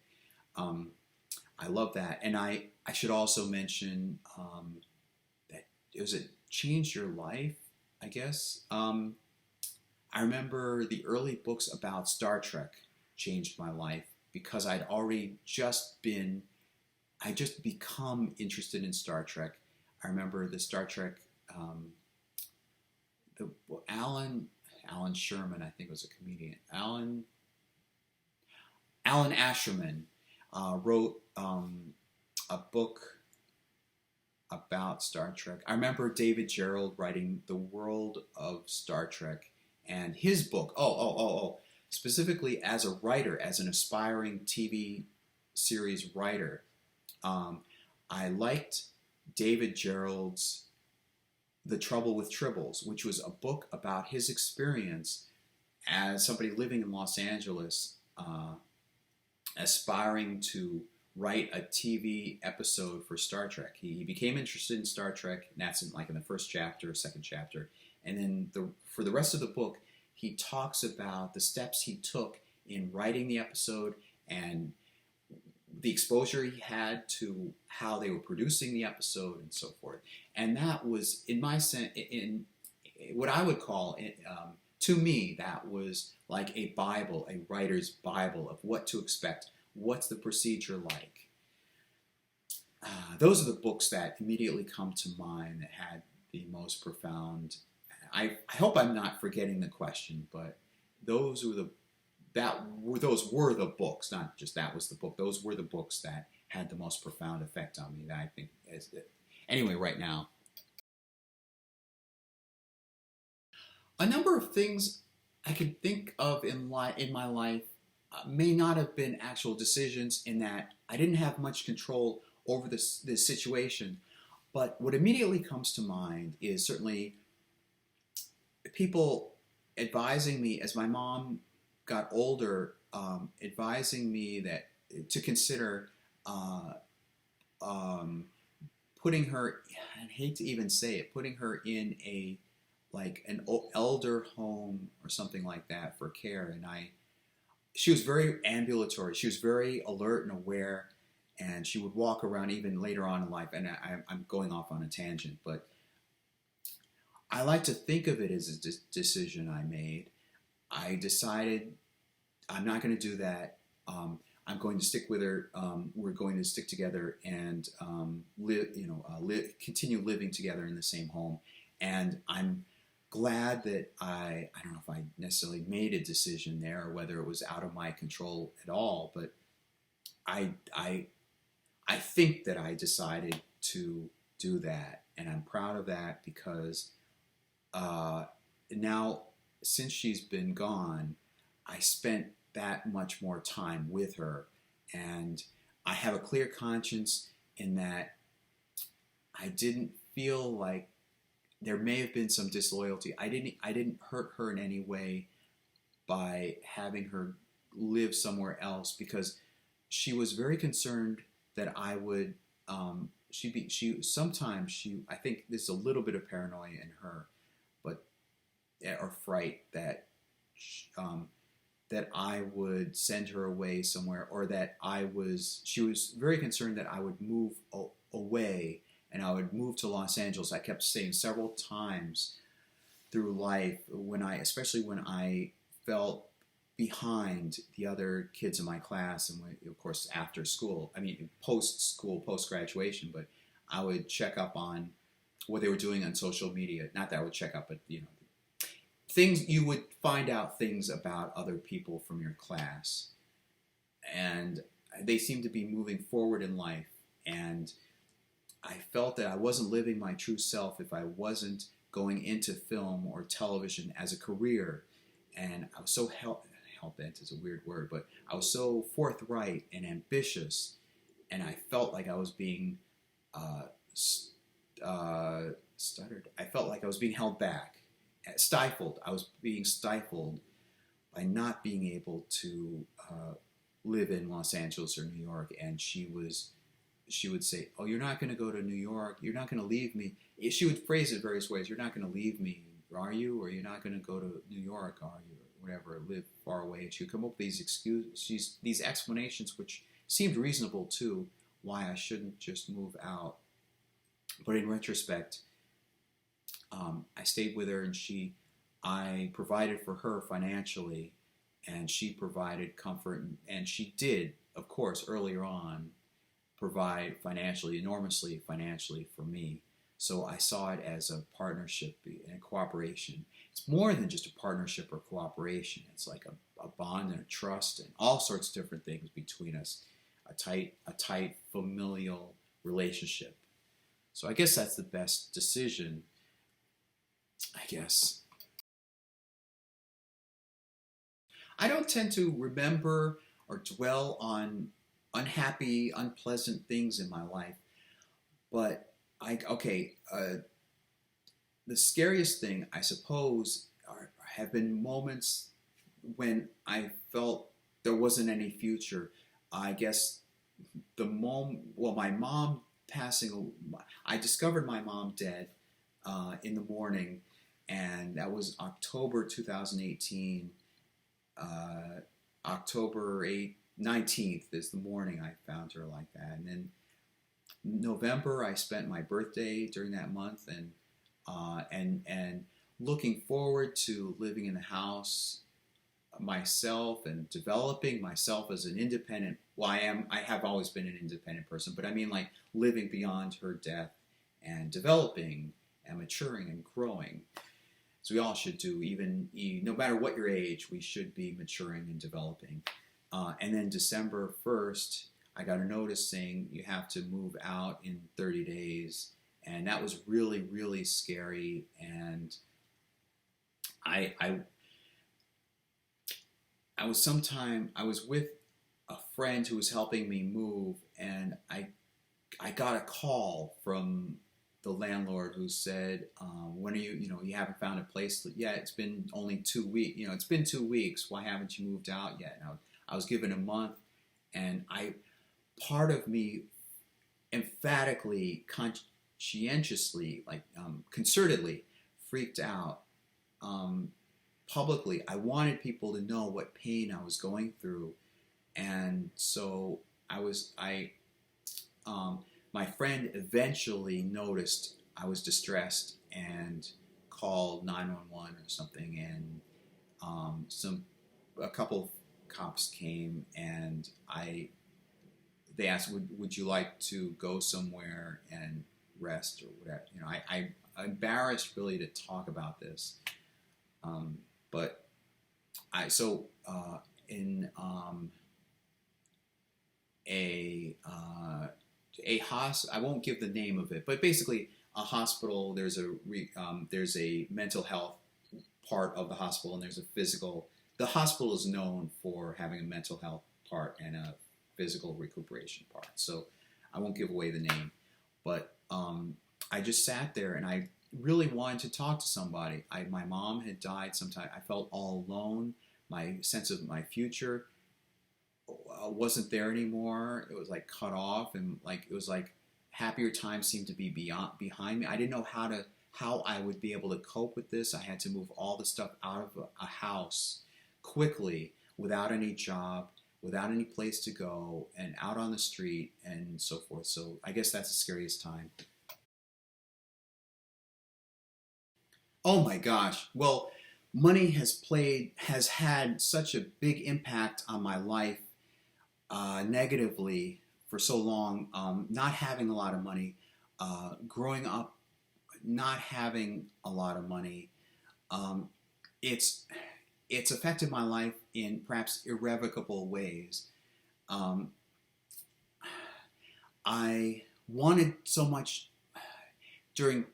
I love that, and I should also mention that it changed your life, I guess. I remember the early books about Star Trek changed my life because I just become interested in Star Trek. I remember the Star Trek, Alan Sherman, I think was a comedian. Alan Asherman wrote a book about Star Trek. I remember David Gerrold writing The World of Star Trek, and his book, specifically as a writer, as an aspiring TV series writer, I liked David Gerrold's The Trouble with Tribbles, which was a book about his experience as somebody living in Los Angeles, aspiring to write a TV episode for Star Trek. He became interested in Star Trek, and that's in the first chapter, second chapter. And then for the rest of the book, he talks about the steps he took in writing the episode and the exposure he had to how they were producing the episode and so forth. And that was, in my sense, in what I would call, to me, that was like a Bible, a writer's Bible of what to expect. What's the procedure like? Those are the books that immediately come to mind that had the most profound. I hope I'm not forgetting the question, but those were the books, not just that was the book. Those were the books that had the most profound effect on me. That I think anyway. Right now, a number of things I could think of in my life may not have been actual decisions, in that I didn't have much control over this situation. But what immediately comes to mind is certainly people advising me as my mom got older, advising me that to consider putting her, I hate to even say it, putting her in a like an elder home or something like that for care. And she was very ambulatory. She was very alert and aware, and she would walk around even later on in life. And I'm going off on a tangent, but I like to think of it as a decision I made. I decided I'm not going to do that. I'm going to stick with her. We're going to stick together and continue living together in the same home. And I'm glad that I don't know if I necessarily made a decision there or whether it was out of my control at all, but I I I think that I decided to do that, and I'm proud of that because uh, now since she's been gone, I spent that much more time with her, and I have a clear conscience in that I didn't feel like there may have been some disloyalty. I didn't hurt her in any way by having her live somewhere else because she was very concerned that I would she sometimes she I think there's a little bit of paranoia in her, but or fright that um, that I would send her away somewhere, or that she was very concerned that I would move away and I would move to Los Angeles. I kept saying several times through life especially when I felt behind the other kids in my class, and of course after school, I mean post school, post graduation, but I would check up on what they were doing on social media. Not that I would check up, but things you would find out things about other people from your class, and they seemed to be moving forward in life, and I felt that I wasn't living my true self if I wasn't going into film or television as a career. And I was so hell-bent is a weird word, but I was so forthright and ambitious, and I felt like I was being uh, stuttered. I felt like I was being held back, stifled. I was being stifled by not being able to live in Los Angeles or New York. And she would say, "Oh, you're not going to go to New York. You're not going to leave me." She would phrase it various ways. "You're not going to leave me, are you? Or you're not going to go to New York, are you? Or whatever, live far away." And she would come up with these excuses, these explanations, which seemed reasonable too, why I shouldn't just move out. But in retrospect, I stayed with her, and I provided for her financially, and she provided comfort, and she did, of course, earlier on, provide enormously financially for me. So I saw it as a partnership and a cooperation. It's more than just a partnership or cooperation. It's like a bond and a trust and all sorts of different things between us. A tight familial relationship. So I guess that's the best decision, I guess. I don't tend to remember or dwell on unhappy, unpleasant things in my life, but the scariest thing, I suppose, have been moments when I felt there wasn't any future. I guess my mom passing, I discovered my mom dead in the morning, and that was October 2018. October 19th is the morning I found her like that. And then November, I spent my birthday during that month, and looking forward to living in the house myself and developing myself as an independent. Well, I have always been an independent person, but I mean like living beyond her death and developing and maturing and growing. So we all should do, no matter what your age, we should be maturing and developing. And then December 1st, I got a notice saying you have to move out in 30 days. And that was really, really scary. And I was with a friend who was helping me move, and I got a call from the landlord who said, "When are you haven't found a place yet? It's been only 2 weeks. It's been 2 weeks. Why haven't you moved out yet?" And I was given a month, and part of me emphatically conscientiously, like concertedly, freaked out publicly. I wanted people to know what pain I was going through, and so I my friend eventually noticed I was distressed and called 911 or something, and a couple of cops came, and they asked, would you like to go somewhere and rest or whatever. I'm embarrassed really to talk about this, but I so in I won't give the name of it, but basically a hospital. There's a mental health part of the hospital, and there's a physical. The hospital is known for having a mental health part and a physical recuperation part. So I won't give away the name, but I just sat there and I really wanted to talk to somebody. My mom had died sometime. I felt all alone. My sense of my future wasn't there anymore. It was like cut off, and like it was like happier times seemed to be behind me. I didn't know how I would be able to cope with this. I had to move all the stuff out of a house quickly, without any job, without any place to go, and out on the street and so forth. So I guess that's the scariest time. Oh my gosh. Well, money has had such a big impact on my life negatively for so long. Not having a lot of money, growing up not having a lot of money, um, it's it's affected my life in perhaps irrevocable ways. Um, I wanted so much during.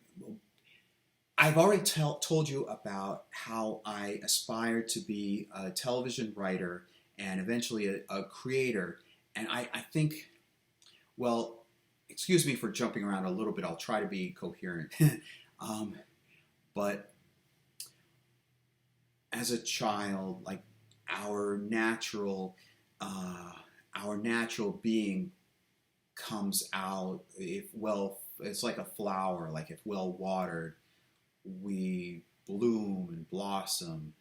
I've already told you about how I aspired to be a television writer and eventually a creator. And I think, well, excuse me for jumping around a little bit. I'll try to be coherent. um, but as a child, like our natural, uh, our natural being comes out if well. It's like a flower. Like if well watered, we bloom and blossom.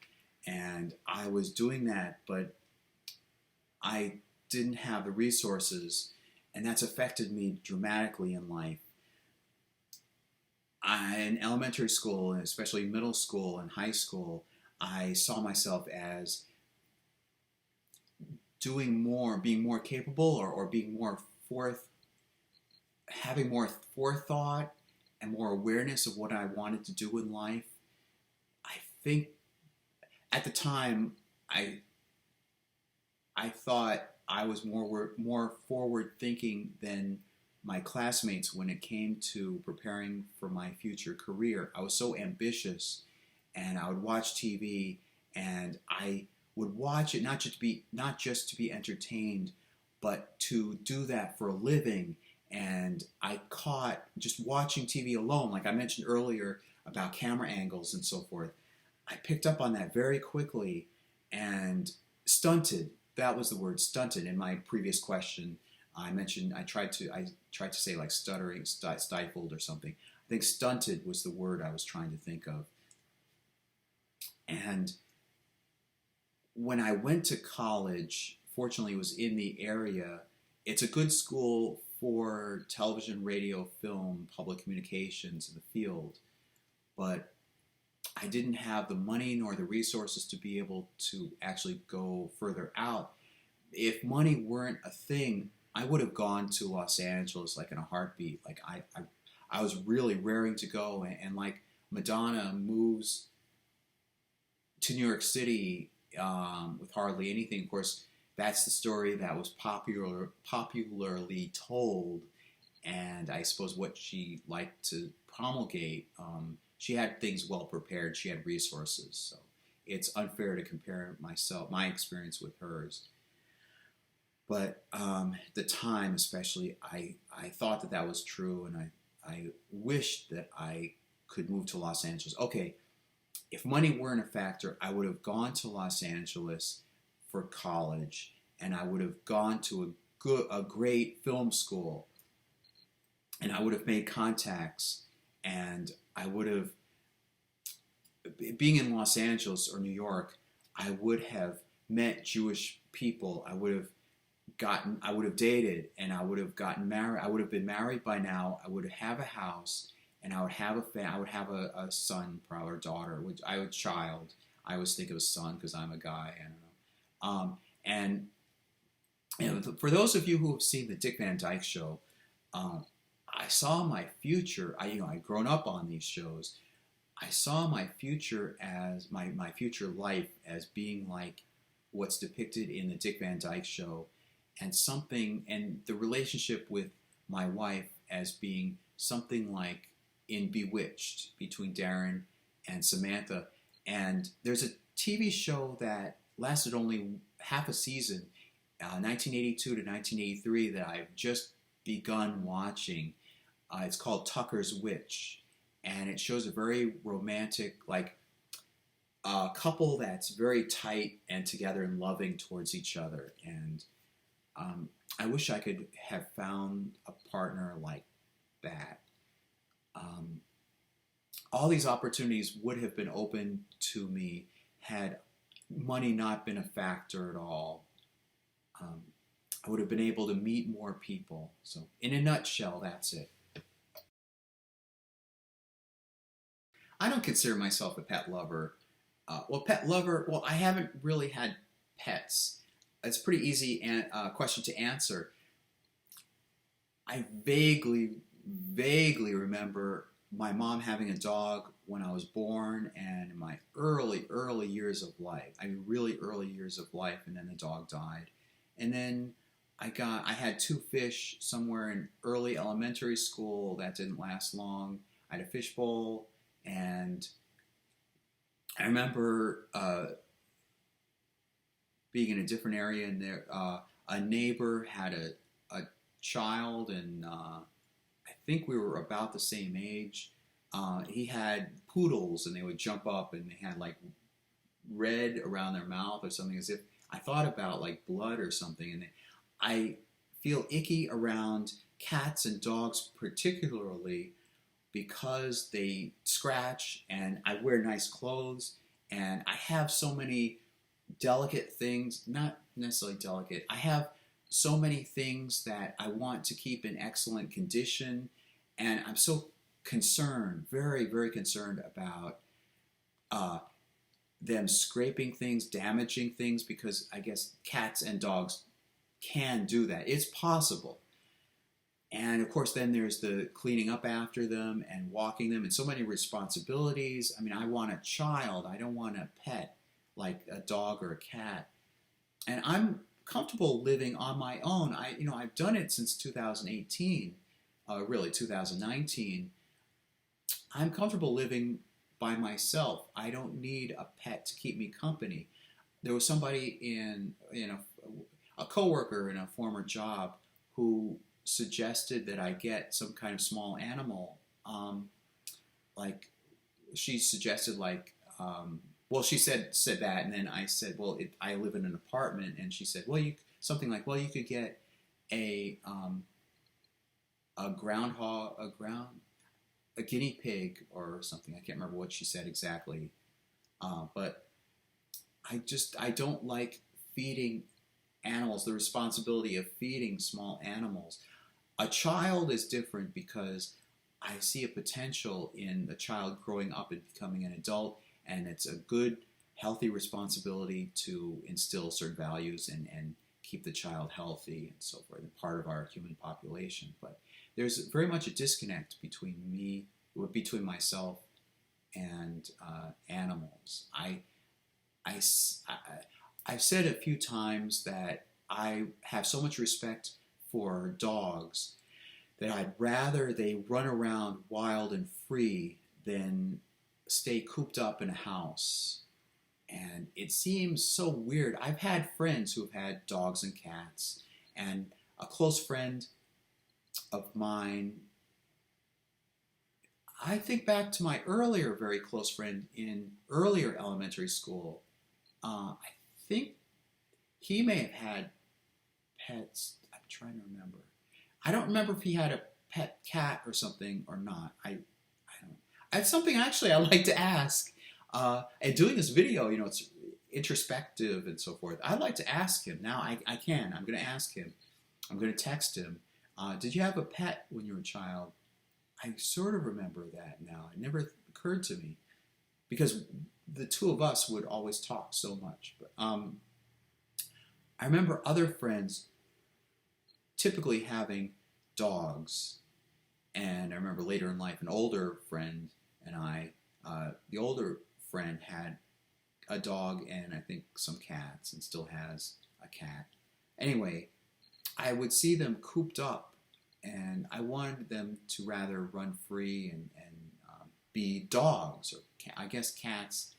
And I was doing that, but I didn't have the resources, and that's affected me dramatically in life. In elementary school, and especially middle school and high school, I saw myself as doing more, being more capable, or being more forth, having more forethought and more awareness of what I wanted to do in life. I think at the time, I I thought I was more forward thinking than my classmates when it came to preparing for my future career. I was so ambitious, and I would watch TV, and I would watch it not just to be entertained, but to do that for a living. And I caught just watching TV alone, like I mentioned earlier about camera angles and so forth. I picked up on that very quickly and stunted. That was the word, stunted. In my previous question, I mentioned I tried to say like stuttering, stifled or something. I think stunted was the word I was trying to think of. And when I went to college, fortunately, it was in the area. It's a good school for television, radio, film, public communications in the field, but I didn't have the money nor the resources to be able to actually go further out. If money weren't a thing, I would have gone to Los Angeles like in a heartbeat. Like I was really raring to go, and like Madonna moves to New York City with hardly anything. Of course, that's the story that was popularly told, and I suppose what she liked to promulgate. She had things well prepared. She had resources, so it's unfair to compare my experience with hers. But at the time, especially, I thought that that was true, and I wished that I could move to Los Angeles. Okay, if money weren't a factor, I would have gone to Los Angeles for college, and I would have gone to a great film school. and I would have made contacts, and I would have, being in Los Angeles or New York, I would have met Jewish people. I would have dated, and I would have gotten married. I would have been married by now. I would have a house, and I would have I would have a son, probably, or daughter. I would child. I always think of a son because I'm a guy. I don't know. And for those of you who have seen the Dick Van Dyke Show, I saw my future. I'd grown up on these shows. I saw my future as my future life as being like what's depicted in the Dick Van Dyke Show, and the relationship with my wife as being something like in Bewitched between Darren and Samantha. And there's a TV show that lasted only half a season, 1982 to 1983, that I've just begun watching. It's called Tucker's Witch, and it shows a very romantic, like a couple that's very tight and together and loving towards each other. And I wish I could have found a partner like that. All these opportunities would have been open to me had money not been a factor at all. I would have been able to meet more people. So, in a nutshell, that's it. I don't consider myself a pet lover. Well, I haven't really had pets. It's a pretty easy question to answer. I vaguely remember my mom having a dog when I was born, and in my early years of life. I mean, really early years of life, and then the dog died. And then I had two fish somewhere in early elementary school. That didn't last long. I had a fish bowl, and I remember being in a different area, and there a neighbor had a child, and I think we were about the same age. He had poodles, and they would jump up, and they had like red around their mouth or something, as if I thought about like blood or something. And I feel icky around cats and dogs particularly because they scratch, and I wear nice clothes, and I have so many delicate things, not necessarily delicate. I have so many things that I want to keep in excellent condition, and I'm so concerned, very, very concerned about them scraping things, damaging things, because I guess cats and dogs can do that. It's possible. And of course, then there's the cleaning up after them and walking them, and so many responsibilities. I mean, I want a child. I don't want a pet like a dog or a cat. And I'm comfortable living on my own. I've done it since 2018, really 2019. I'm comfortable living by myself. I don't need a pet to keep me company. There was somebody in a coworker in a former job who suggested that I get some kind of small animal. Like she suggested, well, she said that, and then I said, well, I live in an apartment, and she said, well, you could get a guinea pig or something. I can't remember what she said exactly, but I don't like feeding animals, the responsibility of feeding small animals. A child is different because I see a potential in the child growing up and becoming an adult, and it's a good, healthy responsibility to instill certain values and keep the child healthy and so forth, and part of our human population. But there's very much a disconnect between myself and animals. I've said a few times that I have so much respect for dogs that I'd rather they run around wild and free than stay cooped up in a house. And it seems so weird. I've had friends who've had dogs and cats, and a close friend of mine, I think back to my earlier very close friend in earlier elementary school. I think he may have had pets. I'm trying to remember. I don't remember if he had a pet cat or something or not. I don't. It's something actually I like to ask. And doing this video, you know, it's introspective and so forth. I'd like to ask him now. I can. I'm going to ask him. I'm going to text him. Did you have a pet when you were a child? I sort of remember that now. It never occurred to me because the two of us would always talk so much. But I remember other friends typically having dogs. And I remember later in life, an older friend and I, the older friend had a dog and I think some cats and still has a cat. Anyway, I would see them cooped up and I wanted them to rather run free and be dogs. Or I guess cats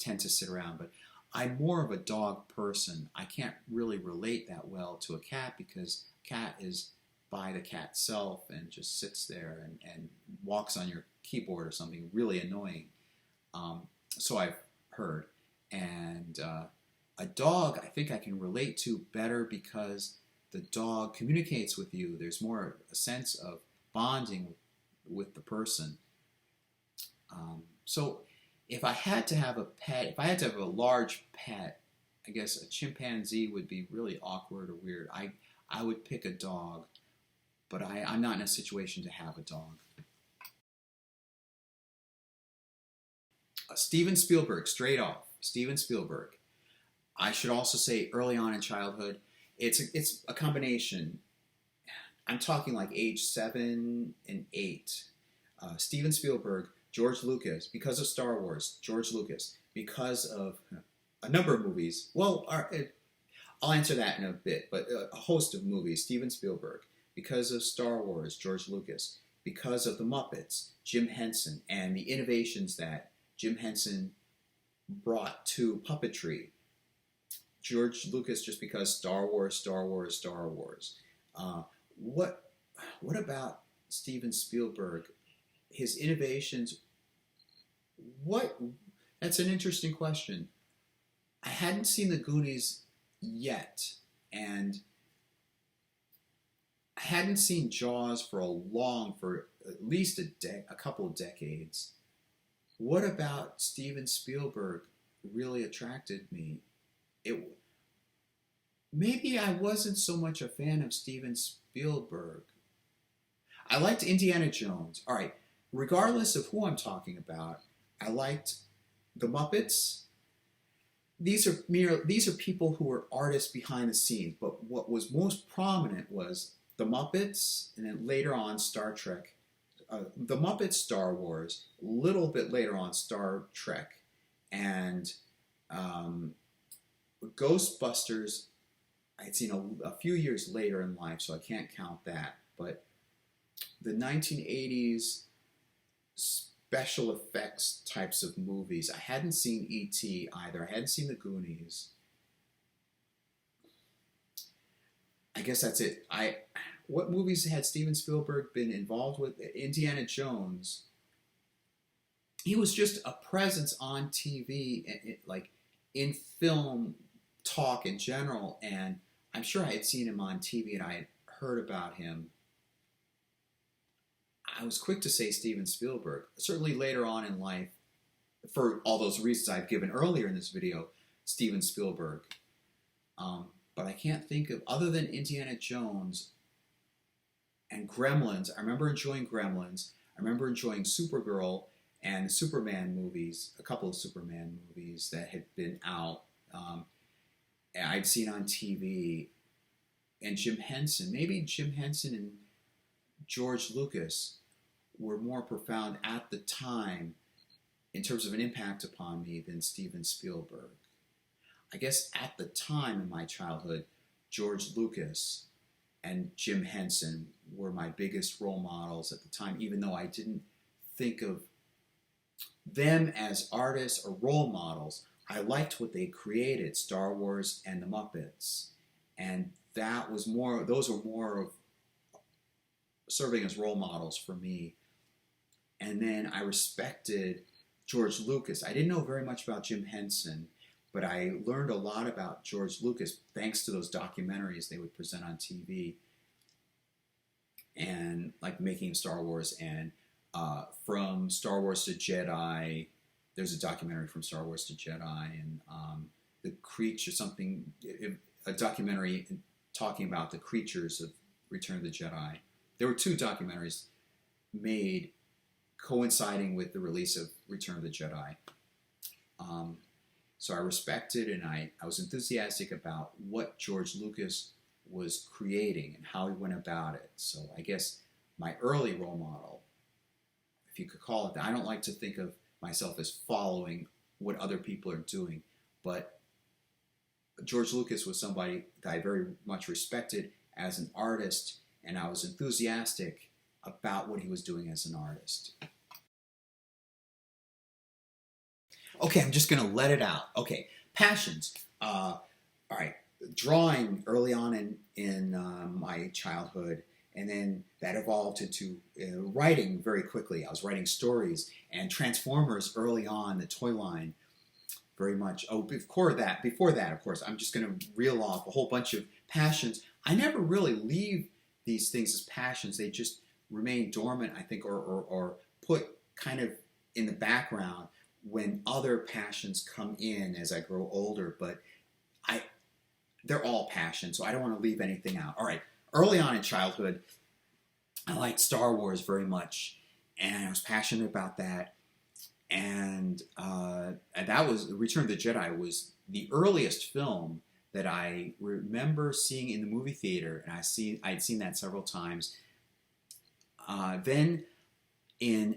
tend to sit around, but I'm more of a dog person. I can't really relate that well to a cat because a cat is by the cat self and just sits there and walks on your keyboard or something really annoying. So I've heard. And a dog I think I can relate to better because the dog communicates with you. There's more a sense of bonding with the person. So if I had to have a pet, if I had to have a large pet, I guess a chimpanzee would be really awkward or weird. I would pick a dog, but I'm not in a situation to have a dog. Steven Spielberg, straight off. Steven Spielberg. I should also say early on in childhood, it's a combination. I'm talking like age 7 and 8. Steven Spielberg, George Lucas, because of Star Wars, George Lucas, because of a number of movies. Well, I'll answer that in a bit, but a host of movies. Steven Spielberg, because of Star Wars, George Lucas, because of the Muppets, Jim Henson, and the innovations that Jim Henson brought to puppetry. George Lucas, just because Star Wars, Star Wars, Star Wars. What about Steven Spielberg? His innovations. That's an interesting question. I hadn't seen the Goonies yet, and I hadn't seen Jaws for at least a couple of decades. What about Steven Spielberg really attracted me? Maybe I wasn't so much a fan of Steven Spielberg. I liked Indiana Jones. All right, regardless of who I'm talking about, I liked the Muppets. These are people who were artists behind the scenes, but what was most prominent was the Muppets, and then later on Star Trek. The Muppets, Star Wars, a little bit later on Star Trek, and Ghostbusters I'd seen a few years later in life, so I can't count that. But the 1980s special effects types of movies, I hadn't seen E.T. either. I hadn't seen the Goonies. I guess that's it. What movies had Steven Spielberg been involved with? Indiana Jones. He was just a presence on TV, like in film talk in general, and I'm sure I had seen him on TV and I had heard about him. I was quick to say Steven Spielberg. Certainly later on in life, for all those reasons I've given earlier in this video, Steven Spielberg. But I can't think of, other than Indiana Jones and Gremlins. I remember enjoying Gremlins. I remember enjoying Supergirl and the Superman movies, a couple of Superman movies that had been out. I'd seen on TV. And Jim Henson. Maybe Jim Henson and George Lucas were more profound at the time in terms of an impact upon me than Steven Spielberg. I guess at the time in my childhood, George Lucas and Jim Henson were my biggest role models at the time, even though I didn't think of them as artists or role models. I liked what they created, Star Wars and the Muppets. And those were more of serving as role models for me. And then I respected George Lucas. I didn't know very much about Jim Henson, but I learned a lot about George Lucas thanks to those documentaries they would present on TV. and like making of Star Wars, and from Star Wars to Jedi. There's a documentary from Star Wars to Jedi, and the creature something a documentary talking about the creatures of Return of the Jedi. There were two documentaries made coinciding with the release of Return of the Jedi. So I respected and I was enthusiastic about what George Lucas was creating and how he went about it. So I guess my early role model, if you could call it that, I don't like to think of myself as following what other people are doing, but George Lucas was somebody that I very much respected as an artist, and I was enthusiastic about what he was doing as an artist. Okay, I'm just going to let it out. Okay, passions. All right, drawing early on in my childhood, and then that evolved into writing very quickly. I was writing stories and Transformers early on, the toy line, very much. Oh, before that, of course, I'm just going to reel off a whole bunch of passions. I never really leave these things as passions. They just remain dormant, I think, or put kind of in the background when other passions come in as I grow older. But they're all passions, so I don't want to leave anything out. All right, early on in childhood, I liked Star Wars very much, and I was passionate about that. And that was Return of the Jedi was the earliest film that I remember seeing in the movie theater, and I'd seen that several times. Then in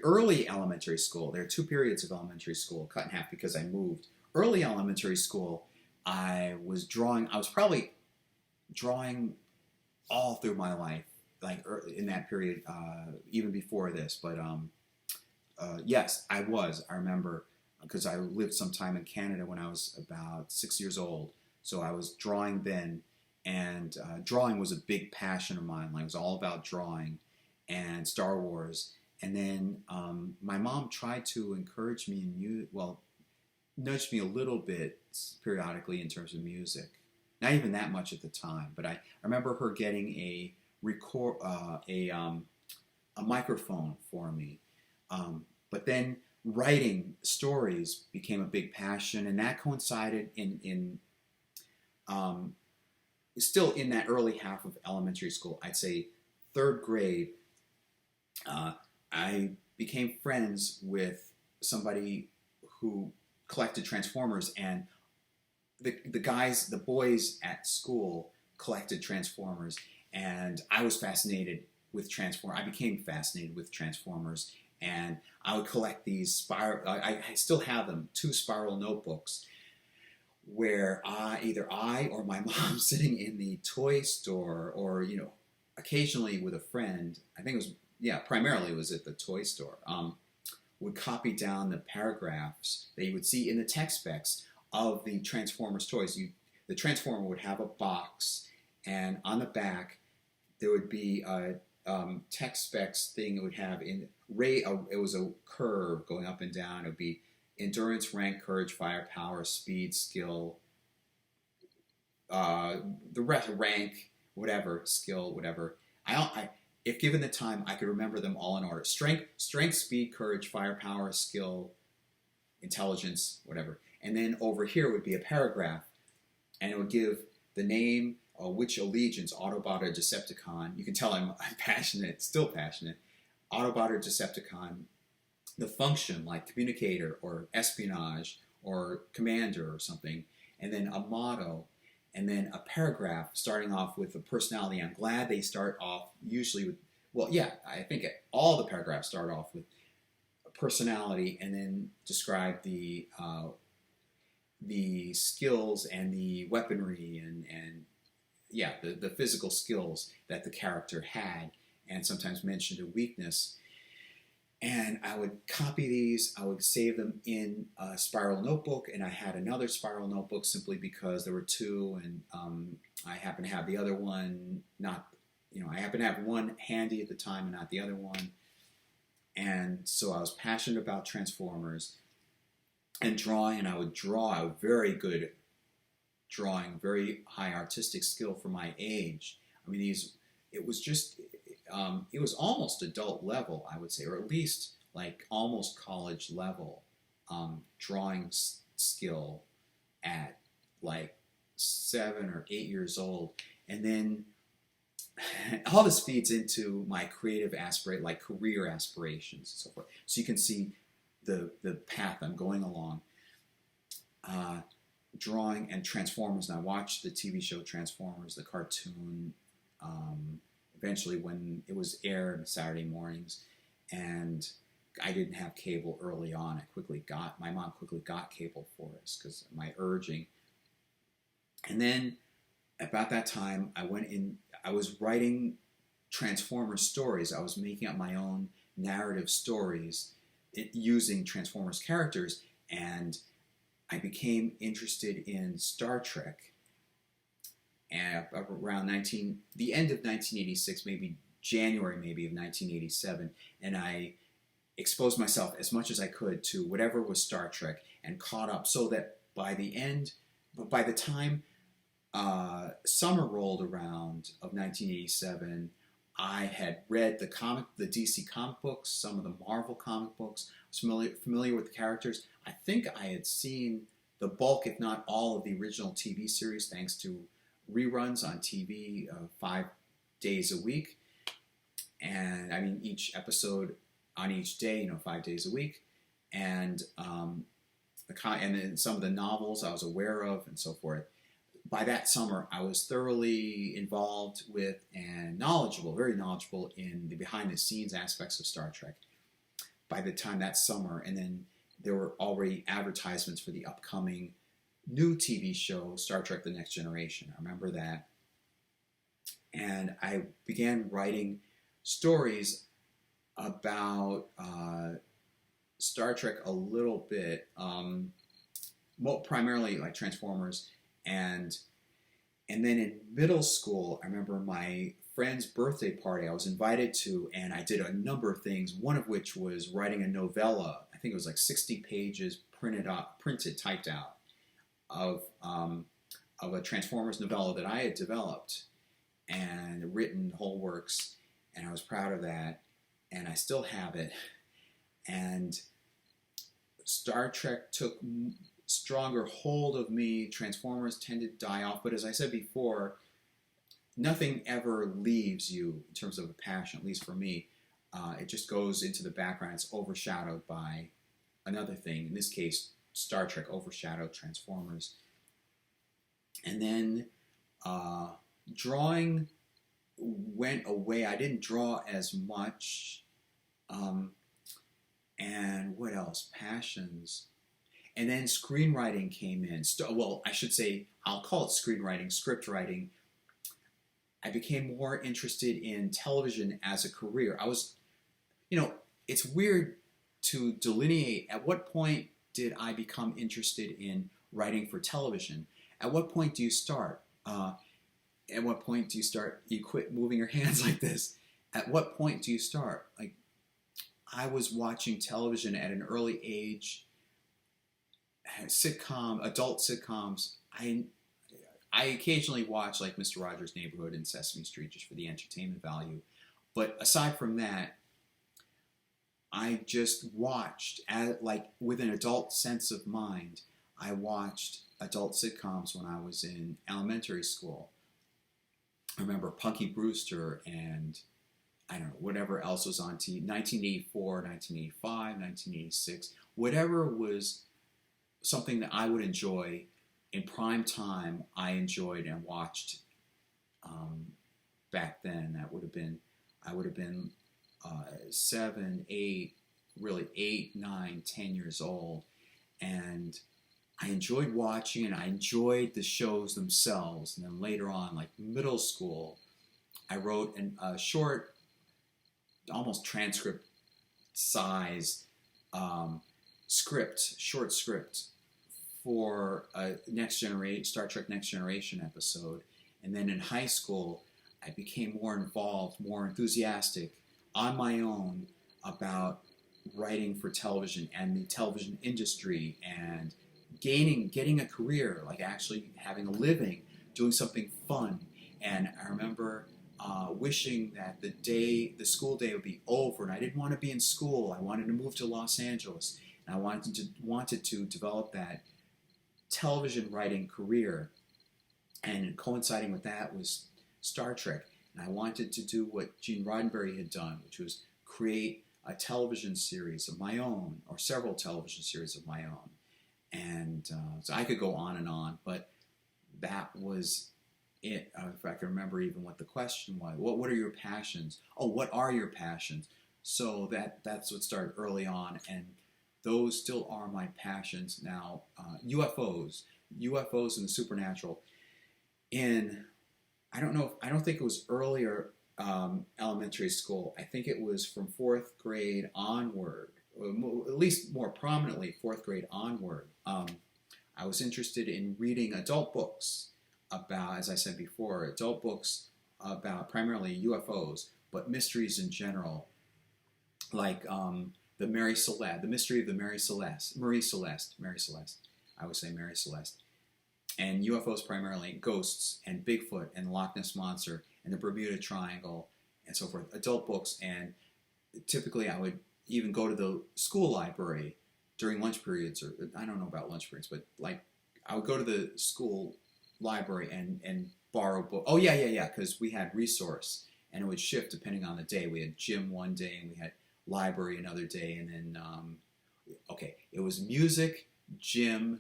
early elementary school, there are two periods of elementary school cut in half because I moved. Early elementary school, I was probably drawing all through my life, like in that period, even before this. But yes, I was. I remember because I lived some time in Canada when I was about 6 years old. So I was drawing then, and drawing was a big passion of mine. Like, it was all about drawing and Star Wars. And then my mom tried to encourage me in music. Well, nudged me a little bit periodically in terms of music. Not even that much at the time, but I remember her getting a microphone for me. But then writing stories became a big passion, and that coincided in still in that early half of elementary school. I'd say third grade. I became friends with somebody who collected Transformers, and the boys at school collected Transformers, and I was fascinated with Transformers. I became fascinated with Transformers, and I would collect these spiral. I still have them, 2 spiral notebooks, where either I or my mom sitting in the toy store, or occasionally with a friend. I think it was primarily it was at the toy store. Would copy down the paragraphs that you would see in the tech specs of the Transformers toys. The Transformer would have a box, and on the back there would be a tech specs thing. It would have it was a curve going up and down. It would be endurance, rank, courage, firepower, speed, skill, the rest, rank, whatever, skill, whatever. If given the time, I could remember them all in order. Strength, speed, courage, firepower, skill, intelligence, whatever. And then over here would be a paragraph, and it would give the name, which allegiance, Autobot or Decepticon. You can tell I'm passionate, still passionate. Autobot or Decepticon. The function, like communicator or espionage or commander or something. And then a motto. And then a paragraph starting off with a personality. I'm glad they start off usually with, I think all the paragraphs start off with a personality, and then describe the skills and the weaponry and the physical skills that the character had, and sometimes mentioned a weakness. And I would copy these, I would save them in a spiral notebook, and I had another spiral notebook simply because there were 2, and I happened to have the other one I happened to have one handy at the time and not the other one. And so I was passionate about Transformers and drawing, and I would draw. I was very good at drawing, very high artistic skill for my age. I mean, it was just it was almost adult level, I would say, or at least like almost college level drawing skill at like 7 or 8 years old. And then all this feeds into my creative like career aspirations and so forth. So you can see the path I'm going along. Drawing and Transformers, and I watched the TV show Transformers, the cartoon, eventually when it was aired Saturday mornings, and I didn't have cable early on. My mom quickly got cable for us because of my urging. And then about that time, I was writing Transformers stories. I was making up my own narrative stories using Transformers characters, and I became interested in Star Trek. And around the end of 1986, maybe January of 1987, and I exposed myself as much as I could to whatever was Star Trek and caught up, so that by the time summer rolled around of 1987, I had read the DC comic books, some of the Marvel comic books. I was familiar with the characters. I think I had seen the bulk, if not all, of the original TV series, thanks to reruns on TV 5 days a week. And I mean, each episode on each day, 5 days a week. And and then some of the novels I was aware of and so forth. By that summer, I was thoroughly involved with and very knowledgeable in the behind-the-scenes aspects of Star Trek. By the time that summer, and then there were already advertisements for the upcoming new TV show, Star Trek: The Next Generation. I remember that. And I began writing stories about Star Trek a little bit, primarily like Transformers. And then in middle school, I remember my friend's birthday party I was invited to, and I did a number of things, one of which was writing a novella. I think it was like 60 pages typed out, of a Transformers novella that I had developed and written whole works, and I was proud of that, and I still have it. And Star Trek took stronger hold of me. Transformers tended to die off, but as I said before, nothing ever leaves you in terms of a passion, at least for me. It just goes into the background. It's overshadowed by another thing. In this case, Star Trek overshadowed Transformers. And then drawing went away. I didn't draw as much. And what else? Passions. And then screenwriting came in. I should say, I'll call it screenwriting, script writing. I became more interested in television as a career. It's weird to delineate at what point did I become interested in writing for television. At what point do you start? At what point do you start? You quit moving your hands like this. At what point do you start? Like, I was watching television at an early age. Adult sitcoms. I occasionally watch like Mr. Rogers' Neighborhood and Sesame Street just for the entertainment value. But aside from that, I just watched, with an adult sense of mind, I watched adult sitcoms when I was in elementary school. I remember Punky Brewster and I don't know, whatever else was on TV, 1984, 1985, 1986, whatever was something that I would enjoy in prime time, I enjoyed and watched back then. I would have been 7, 8, really 8, 9, 10 years old, and I enjoyed watching and I enjoyed the shows themselves. And then later on, like middle school, I wrote a short, almost transcript size short script for a Star Trek Next Generation episode. And then in high school, I became more involved, more enthusiastic on my own about writing for television and the television industry and getting a career, like actually having a living, doing something fun. And I remember wishing that the school day would be over, and I didn't want to be in school. I wanted to move to Los Angeles, and I wanted to develop that television writing career. And coinciding with that was Star Trek, and I wanted to do what Gene Roddenberry had done, which was create a television series of my own, or several television series of my own. And so I could go on and on, but that was it. If I can remember even what the question was. What are your passions? Oh, what are your passions? So that's what started early on, and those still are my passions now. UFOs and the supernatural. I don't think it was earlier elementary school. I think it was from fourth grade onward, or at least more prominently fourth grade onward. I was interested in reading adult books about, as I said before, adult books about primarily UFOs, but mysteries in general, like the mystery of the Marie Celeste. I would say Mary Celeste. And UFOs primarily, ghosts, and Bigfoot, and Loch Ness Monster, and the Bermuda Triangle, and so forth. Adult books, and typically I would even go to the school library during lunch periods, or I don't know about lunch periods, but like I would go to the school library and borrow books. Oh yeah, because we had resource, and it would shift depending on the day. We had gym one day, and we had library another day, and then it was music, gym.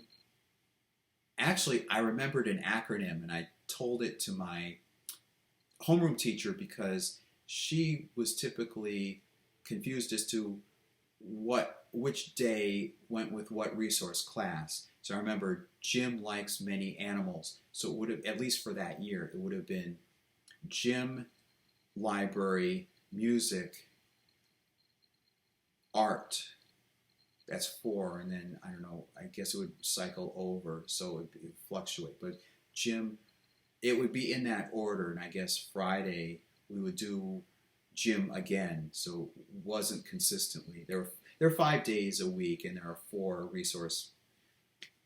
Actually, I remembered an acronym, and I told it to my homeroom teacher because she was typically confused as to which day went with what resource class. So I remember Jim likes many animals, so it would have, at least for that year, it would have been gym, library, music, art. That's 4, and then, I don't know, I guess it would cycle over, so it would fluctuate. But gym, it would be in that order, and I guess Friday we would do gym again, so it wasn't consistently. There are 5 days a week, and there are 4 resource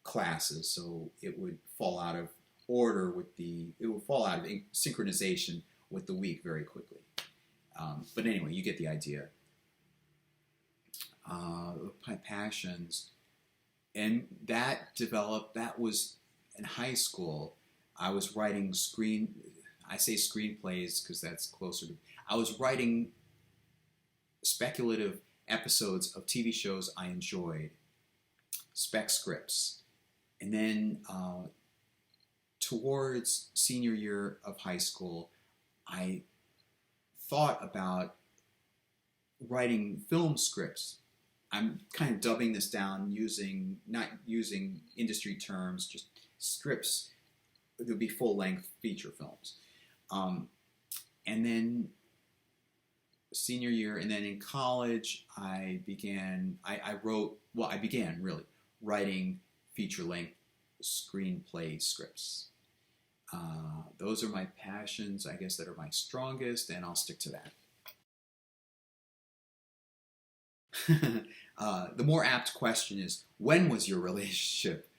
classes, so it would fall out of order it would fall out of synchronization with the week very quickly. But anyway, you get the idea. My passions, and that was in high school. I was writing I say screenplays because that's closer to, I was writing speculative episodes of TV shows I enjoyed, spec scripts. And then towards senior year of high school, I thought about writing film scripts. I'm kind of dubbing this down, not using industry terms, just scripts. It would be full-length feature films. And then senior year, and then in college, I began really writing feature-length screenplay scripts. Those are my passions, I guess, that are my strongest, and I'll stick to that. The more apt question is, when was your relationship?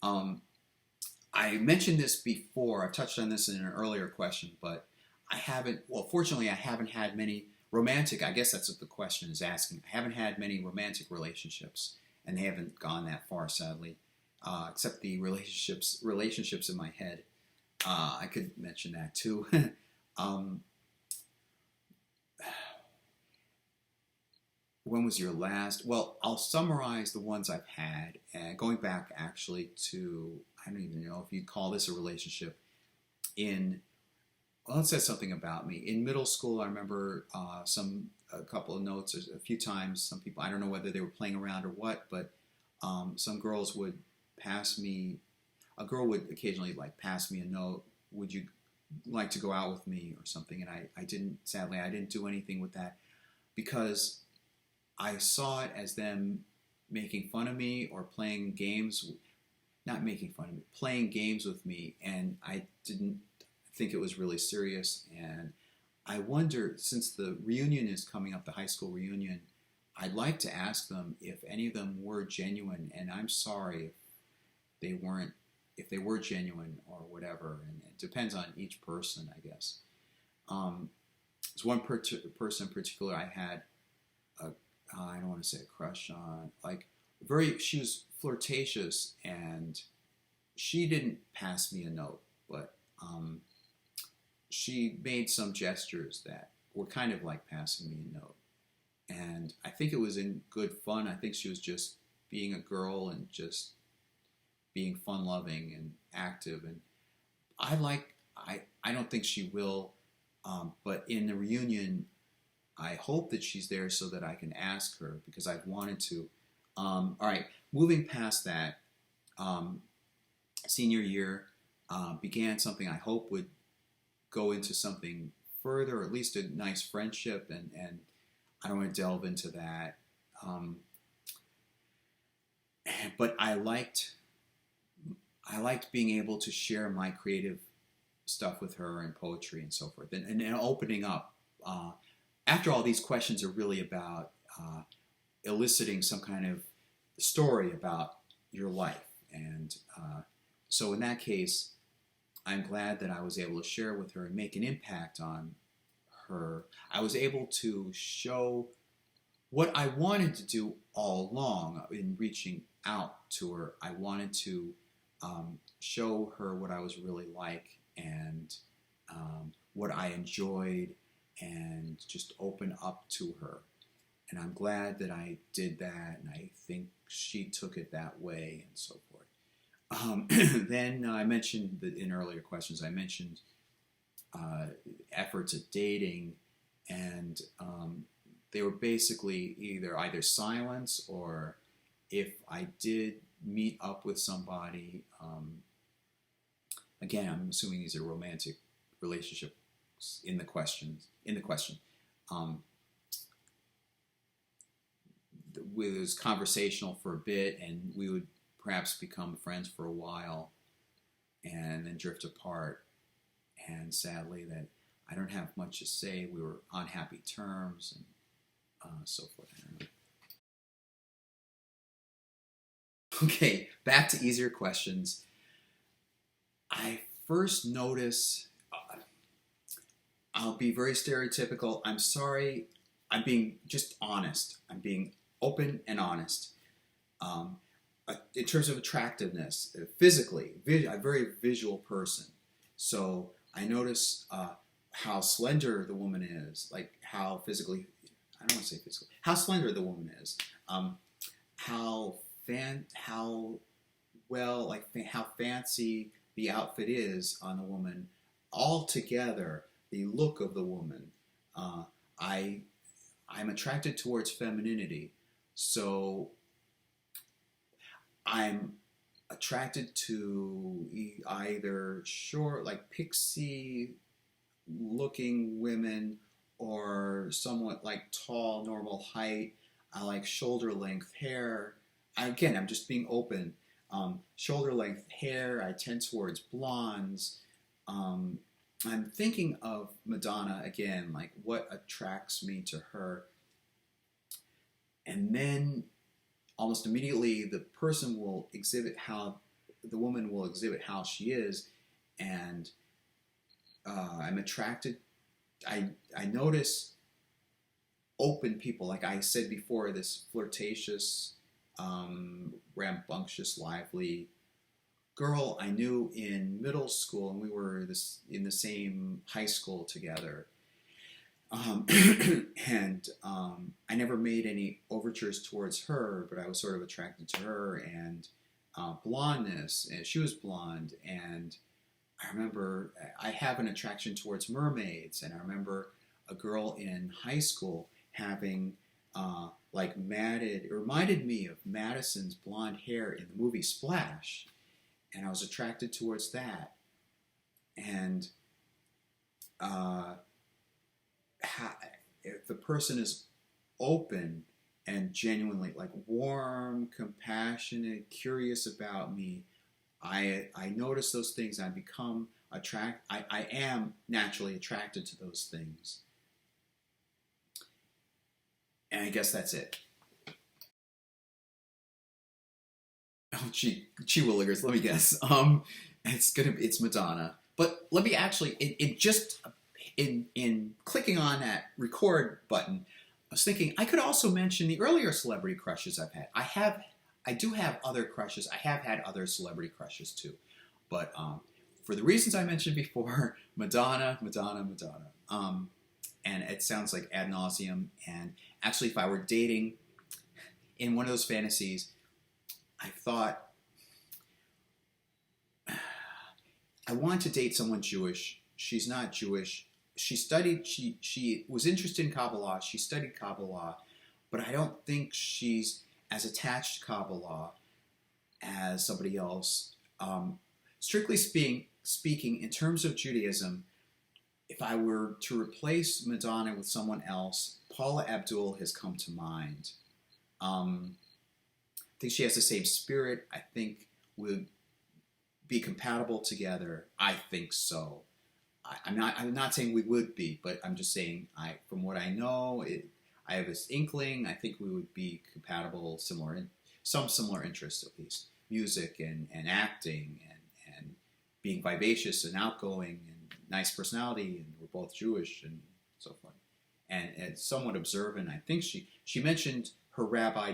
I mentioned this before. I've touched on this in an earlier question, but fortunately I haven't had many romantic, I guess that's what the question is asking. I haven't had many romantic relationships, and they haven't gone that far, sadly, except the relationships in my head. I could mention that too. When was your last? Well, I'll summarize the ones I've had, and going back actually to, I don't even know if you'd call this a relationship. Well, it says something about me. In middle school, I remember a couple of notes, a few times, some people, I don't know whether they were playing around or what, but some girls would pass me, a girl would occasionally pass me a note, would you like to go out with me or something? And sadly, I didn't do anything with that because I saw it as them making fun of me or playing games, not making fun of me, playing games with me, and I didn't think it was really serious. And I wonder, since the reunion is coming up, the high school reunion, I'd like to ask them if any of them were genuine, and I'm sorry if they were genuine or whatever, and it depends on each person, I guess. there's one person in particular I had a, I don't want to say a crush on, like she was flirtatious, and she didn't pass me a note, but she made some gestures that were kind of like passing me a note. And I think it was in good fun. I think she was just being a girl and just being fun-loving and active. And I don't think she will, but in the reunion, I hope that she's there so that I can ask her, because I've wanted to. All right, moving past that, senior year began something I hope would go into something further, or at least a nice friendship, and I don't want to delve into that. But I liked being able to share my creative stuff with her, and poetry and so forth, and opening up. After all, these questions are really about eliciting some kind of story about your life. And so in that case, I'm glad that I was able to share with her and make an impact on her. I was able to show what I wanted to do all along in reaching out to her. I wanted to show her what I was really like, and what I enjoyed, and just open up to her. And I'm glad that I did that, and I think she took it that way, and so forth. Then I mentioned that in earlier questions, I mentioned efforts at dating, and they were basically either silence, or if I did meet up with somebody, again, I'm assuming these are romantic relationships in the question. It was conversational for a bit, and we would perhaps become friends for a while, and then drift apart. And sadly, that I don't have much to say. We were on happy terms, and so forth. Okay, back to easier questions. I first notice, I'll be very stereotypical. I'm sorry. I'm being just honest. I'm being open and honest. In terms of attractiveness, physically, I'm a very visual person. So I notice how slender the woman is, like how physically, I don't want to say physically, how slender the woman is, how fancy the outfit is on the woman, all together, the look of the woman. I'm attracted towards femininity, so I'm attracted to either short, like pixie-looking women, or somewhat like tall, normal height. I like shoulder-length hair. Again, I'm just being open. Shoulder-length hair. I tend towards blondes. I'm thinking of Madonna again, like what attracts me to her. And then almost immediately the woman will exhibit how she is, and I'm attracted. I notice open people, like I said before, this flirtatious, rambunctious, lively girl I knew in middle school, and we were in the same high school together. And I never made any overtures towards her, but I was sort of attracted to her, and blondness, and she was blonde, and I remember I have an attraction towards mermaids, and I remember a girl in high school having it reminded me of Madison's blonde hair in the movie Splash, and I was attracted towards that. And if the person is open and genuinely like warm, compassionate, curious about me, I notice those things. I become I am naturally attracted to those things. And I guess that's it. Oh, gee willikers, let me guess. It's Madonna. But let me actually, it just in clicking on that record button, I was thinking I could also mention the earlier celebrity crushes I've had. I do have other crushes. I have had other celebrity crushes too, but for the reasons I mentioned before, Madonna, Madonna, Madonna. And it sounds like ad nauseum. And actually, if I were dating in one of those fantasies, I thought I want to date someone Jewish. She's not Jewish. She was interested in Kabbalah. She studied Kabbalah, but I don't think she's as attached to Kabbalah as somebody else. Strictly speaking, in terms of Judaism, if I were to replace Madonna with someone else, Paula Abdul has come to mind. I think she has the same spirit. I think would be compatible together. I think so. I'm not saying we would be, but I'm just saying from what I know, I have this inkling. I think we would be compatible, some similar interests at least, music and acting and being vivacious and outgoing and nice personality, and we're both Jewish and so forth, and somewhat observant. I think she mentioned her rabbi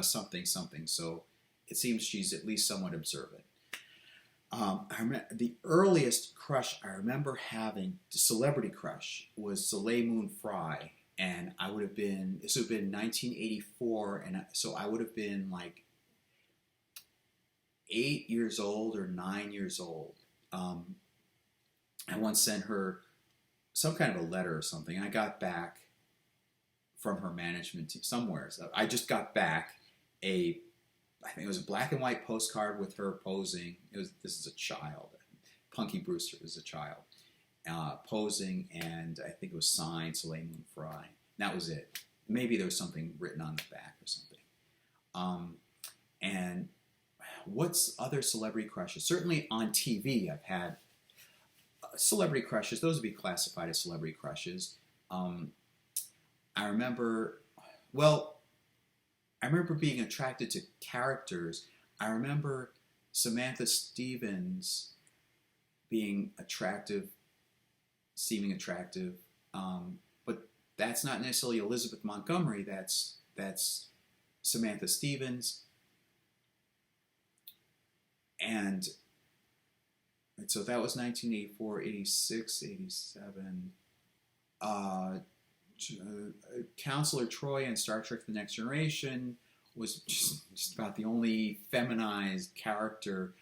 something, so it seems she's at least somewhat observant. I remember the earliest crush I remember having, the celebrity crush, was Soleil Moon Frye, and this would have been 1984, and so I would have been like 8 years old or 9 years old. I once sent her some kind of a letter or something, and I got back from her management team somewhere. So I just got back I think it was a black and white postcard with her posing. This is a child. Punky Brewster is a child. Posing, and I think it was signed Soleil Moon Frye. That was it. Maybe there was something written on the back or something. And what's other celebrity crushes? Certainly on TV, I've had celebrity crushes. Those would be classified as celebrity crushes. I remember being attracted to characters. I remember Samantha Stevens being seeming attractive, but that's not necessarily Elizabeth Montgomery. That's Samantha Stevens, and so that was 1984, 86, 87. Counselor Troy in Star Trek The Next Generation was just about the only feminized character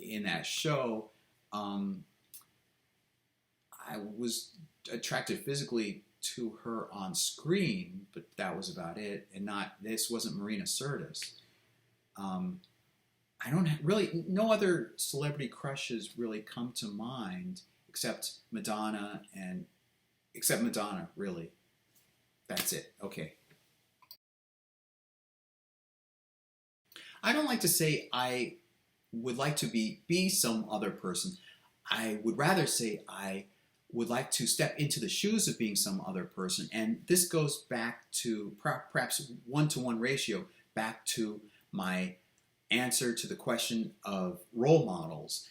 in that show. I was attracted physically to her on screen, but that was about it. And this wasn't Marina Sirtis. I don't really, no other celebrity crushes really come to mind except Madonna, really. That's it. Okay. I don't like to say I would like to be some other person. I would rather say I would like to step into the shoes of being some other person. And this goes back to perhaps 1-to-1 ratio, back to my answer to the question of role models.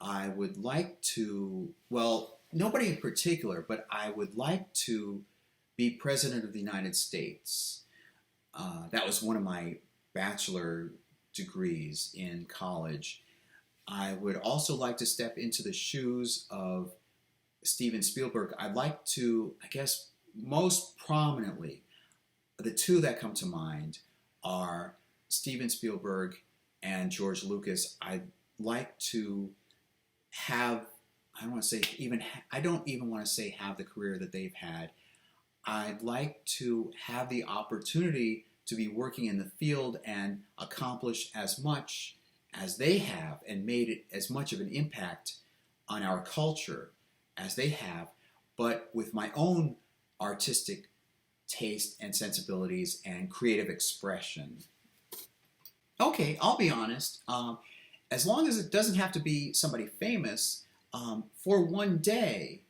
I would like to, well, nobody in particular, but I would like to be President of the United States. That was one of my bachelor degrees in college. I would also like to step into the shoes of Steven Spielberg. I'd like to, I guess, most prominently, the two that come to mind are Steven Spielberg and George Lucas. I'd like to have, I don't even want to say have the career that they've had. I'd like to have the opportunity to be working in the field and accomplish as much as they have and made it as much of an impact on our culture as they have, but with my own artistic taste and sensibilities and creative expression. Okay, I'll be honest. As long as it doesn't have to be somebody famous, for one day,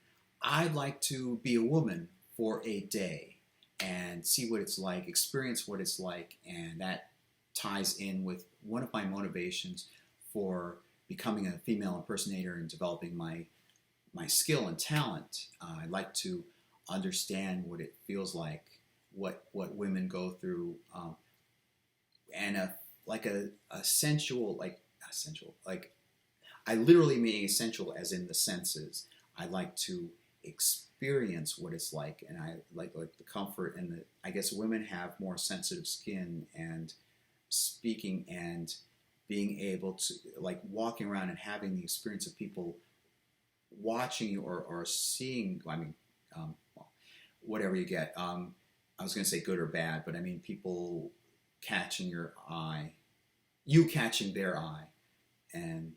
I'd like to be a woman for a day and see what it's like, experience what it's like, and that ties in with one of my motivations for becoming a female impersonator and developing my my skill and talent. I like to understand what it feels like, what women go through, and a sensual, like I literally mean sensual as in the senses. I like to experience what it's like, and I like the comfort and the. I guess women have more sensitive skin, and speaking and being able to like walking around and having the experience of people watching you or seeing. I mean, well, whatever you get. I was going to say good or bad, but I mean people catching your eye, you catching their eye, and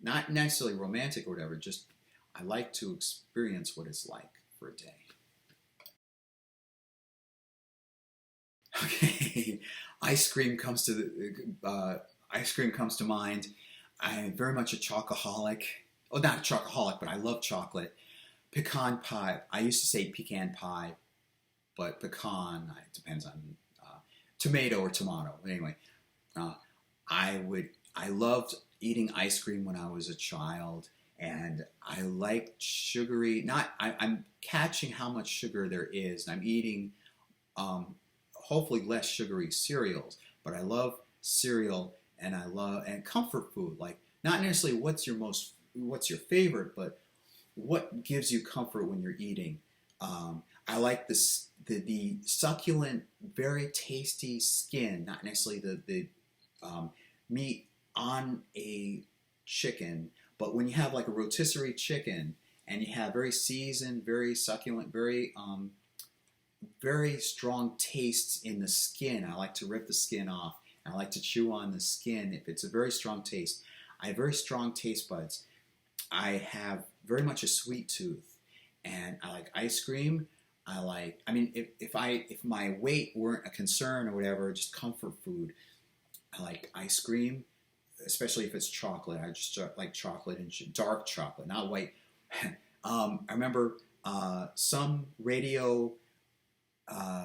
not necessarily romantic or whatever. Just I like to experience what it's like for a day. Okay, ice cream comes to mind. I'm very much a chocoholic. Oh, not a chocoholic, but I love chocolate. Pecan pie. I used to say pecan pie, but pecan. It depends on tomato or tomato. Anyway, uh, I loved eating ice cream when I was a child, and I liked sugary. Not. I'm catching how much sugar there is, and I'm eating hopefully less sugary cereals. But I love cereal, and I love and comfort food. Like not necessarily what's your favorite, but what gives you comfort when you're eating. I like the succulent, very tasty skin, not necessarily the meat on a chicken, but when you have like a rotisserie chicken and you have very seasoned, very succulent, very strong tastes in the skin. I like to rip the skin off. And I like to chew on the skin if it's a very strong taste. I have very strong taste buds. I have very much a sweet tooth, and I like ice cream. I mean, if my weight weren't a concern or whatever, just comfort food. I like ice cream, especially if it's chocolate. I just like chocolate and dark chocolate, not white. I remember some radio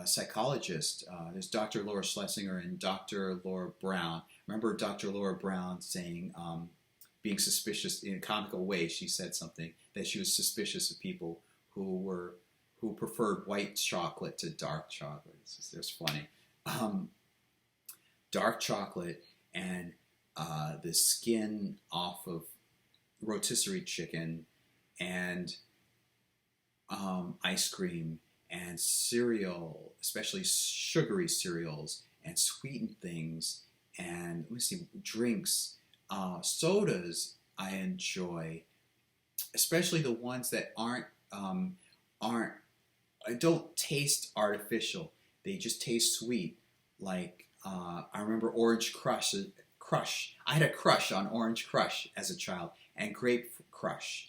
psychologist. There's Dr. Laura Schlesinger and Dr. Laura Brown. Remember Dr. Laura Brown saying, being suspicious in a comical way. She said something that she was suspicious of people who preferred white chocolate to dark chocolate. It's just funny. Dark chocolate and the skin off of rotisserie chicken and ice cream and cereal, especially sugary cereals and sweetened things, and let me see, drinks, sodas. I enjoy, especially the ones that aren't don't taste artificial. They just taste sweet. Like I remember Orange Crush. I had a crush on Orange Crush as a child, and Grape Crush.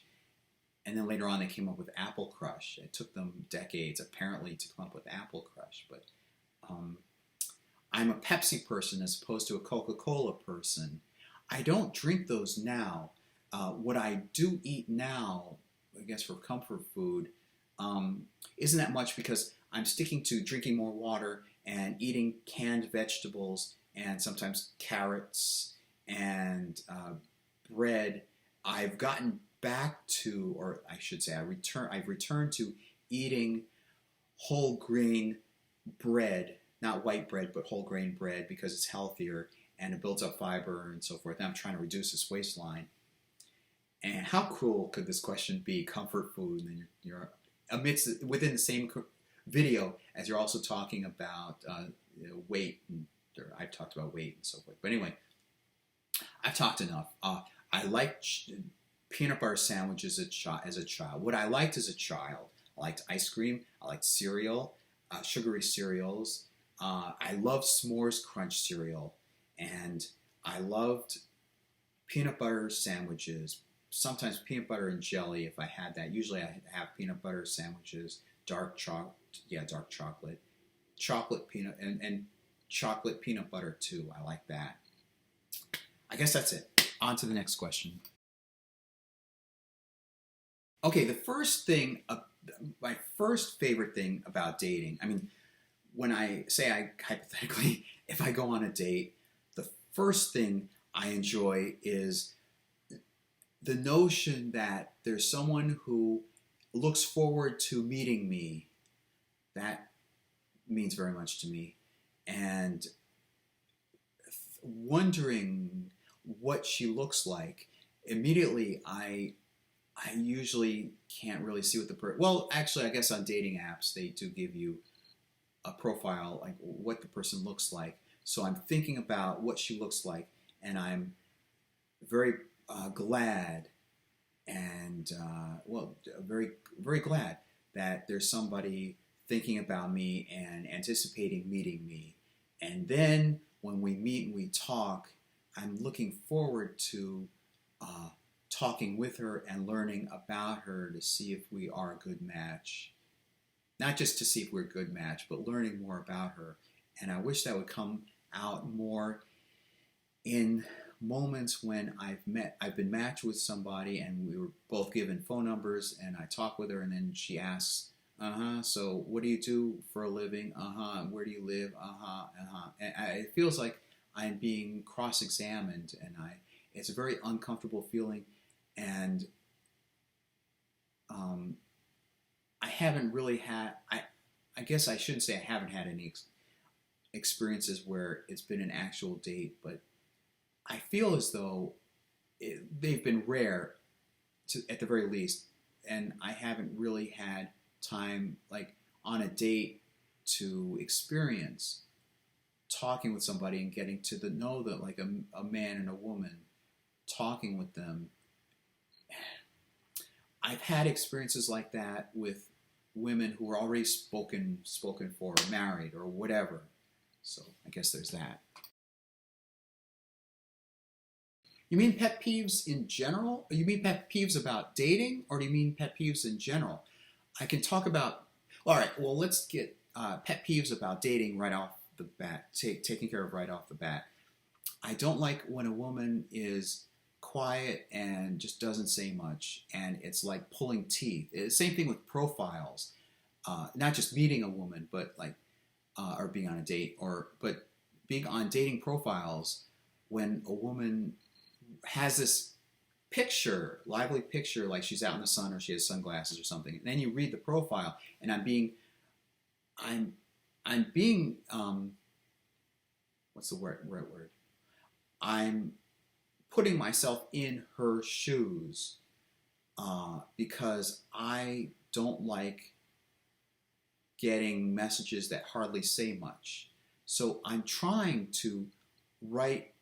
And then later on, they came up with Apple Crush. It took them decades, apparently, to come up with Apple Crush. But I'm a Pepsi person as opposed to a Coca-Cola person. I don't drink those now. What I do eat now, I guess for comfort food, isn't that much because I'm sticking to drinking more water and eating canned vegetables and sometimes carrots and bread. I've gotten back to, or I should say, I've returned to eating whole grain bread, not white bread, but whole grain bread because it's healthier and it builds up fiber and so forth. And I'm trying to reduce this waistline. And how cruel could this question be? Comfort food, and you're within the same video as you're also talking about weight. I've talked about weight and so forth. But anyway, I've talked enough. I liked peanut butter sandwiches as a child. What I liked as a child, I liked ice cream. I liked cereal, sugary cereals. I loved S'mores Crunch cereal, and I loved peanut butter sandwiches. Sometimes peanut butter and jelly if I had that. Usually I have peanut butter sandwiches, dark chocolate, chocolate peanut, and chocolate peanut butter too. I like that. I guess that's it. On to the next question. Okay, my first favorite thing about dating, I mean, when I say hypothetically, if I go on a date, the first thing I enjoy is the notion that there's someone who looks forward to meeting me, that means very much to me. And wondering what she looks like, immediately I usually can't really see what the well, actually, I guess on dating apps they do give you a profile, like what the person looks like. So I'm thinking about what she looks like, and I'm very glad and very very glad that there's somebody thinking about me and anticipating meeting me. And then when we meet and we talk, I'm looking forward to talking with her and learning about her to see if we are a good match. Not just to see if we're a good match, but learning more about her. And I wish that would come out more in moments when I've been matched with somebody and we were both given phone numbers and I talk with her and then she asks, so what do you do for a living? Where do you live? And it feels like I'm being cross-examined, and it's a very uncomfortable feeling, and I haven't really had, I guess I shouldn't say I haven't had any experiences where it's been an actual date, but I feel as though they've been rare, at the very least, and I haven't really had time, like on a date, to experience talking with somebody and getting to know them, like a man and a woman, talking with them. I've had experiences like that with women who are already spoken for, or married, or whatever. So I guess there's that. You mean pet peeves in general? Or you mean pet peeves about dating, or do you mean pet peeves in general? I can talk about. All right. Well, let's get pet peeves about dating right off the bat. Taking care of right off the bat. I don't like when a woman is quiet and just doesn't say much, and it's like pulling teeth. Same thing with profiles. Not just meeting a woman, but like or being on a date, but being on dating profiles when a woman has this lively picture, like she's out in the sun or she has sunglasses or something. And then you read the profile, and I'm being, what's the right word? I'm putting myself in her shoes because I don't like getting messages that hardly say much. So I'm trying to write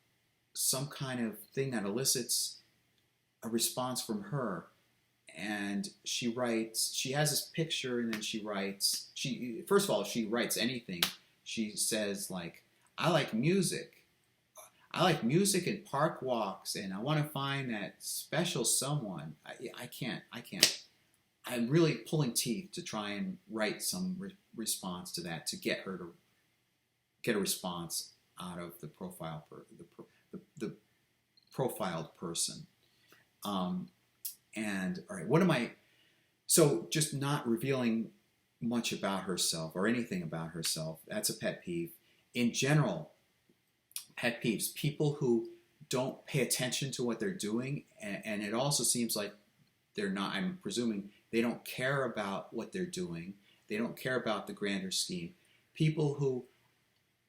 some kind of thing that elicits a response from her. And she has this picture, and then she writes, first of all, she writes anything. She says, like, I like music and park walks, and I want to find that special someone. I can't. I'm really pulling teeth to try and write some response to that, to get her to get a response out of the profile, the profiled person. And all right, so just not revealing much about herself or anything about herself. That's a pet peeve. In general, pet peeves, people who don't pay attention to what they're doing, and it also seems like they're not, I'm presuming they don't care about what they're doing. They don't care about the grander scheme. People who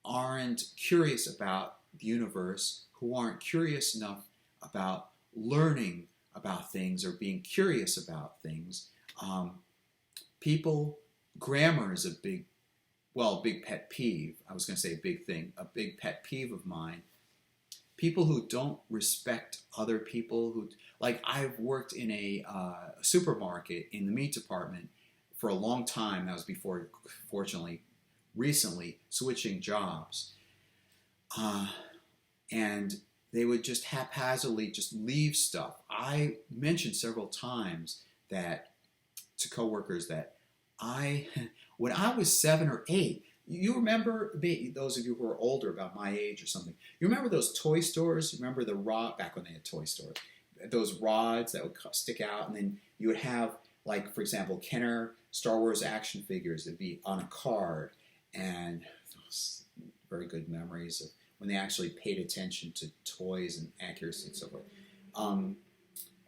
aren't curious about the universe, who aren't curious enough about learning about things or being curious about things. Grammar is a big pet peeve. I was going to say a big thing, a big pet peeve of mine. People who don't respect other people, like I've worked in a supermarket in the meat department for a long time. That was before, fortunately, recently switching jobs. And they would just haphazardly just leave stuff. I mentioned several times that to coworkers that when I was 7 or 8, you remember, those of you who are older, about my age or something, you remember those toy stores? Remember back when they had toy stores, those rods that would stick out, and then you would have, like, for example, Kenner Star Wars action figures that'd be on a card, and those very good memories of when they actually paid attention to toys and accuracy and so forth.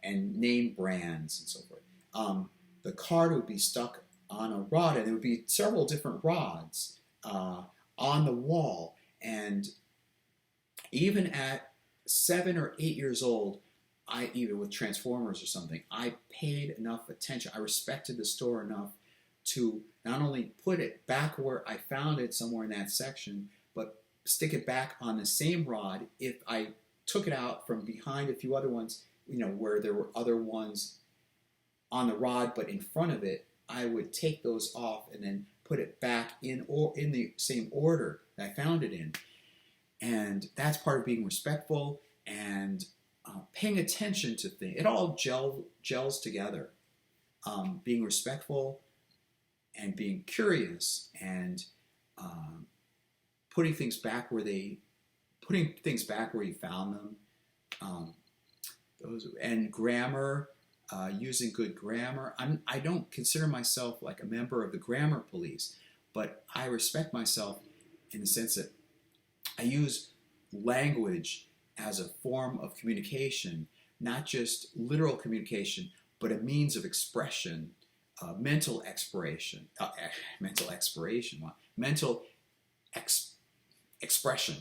and name brands and so forth. The card would be stuck on a rod, and there would be several different rods on the wall. And even at 7 or 8 years old, even with Transformers or something, I paid enough attention. I respected the store enough to not only put it back where I found it somewhere in that section, but stick it back on the same rod. If I took it out from behind a few other ones, where there were other ones on the rod but in front of it, I would take those off and then put it back in the same order that I found it in. And that's part of being respectful and paying attention to things. It all gels together. Being respectful and being curious and putting things back where you found them. And grammar, using good grammar. I don't consider myself like a member of the grammar police, but I respect myself in the sense that I use language as a form of communication, not just literal communication, but a means of expression, mental expression.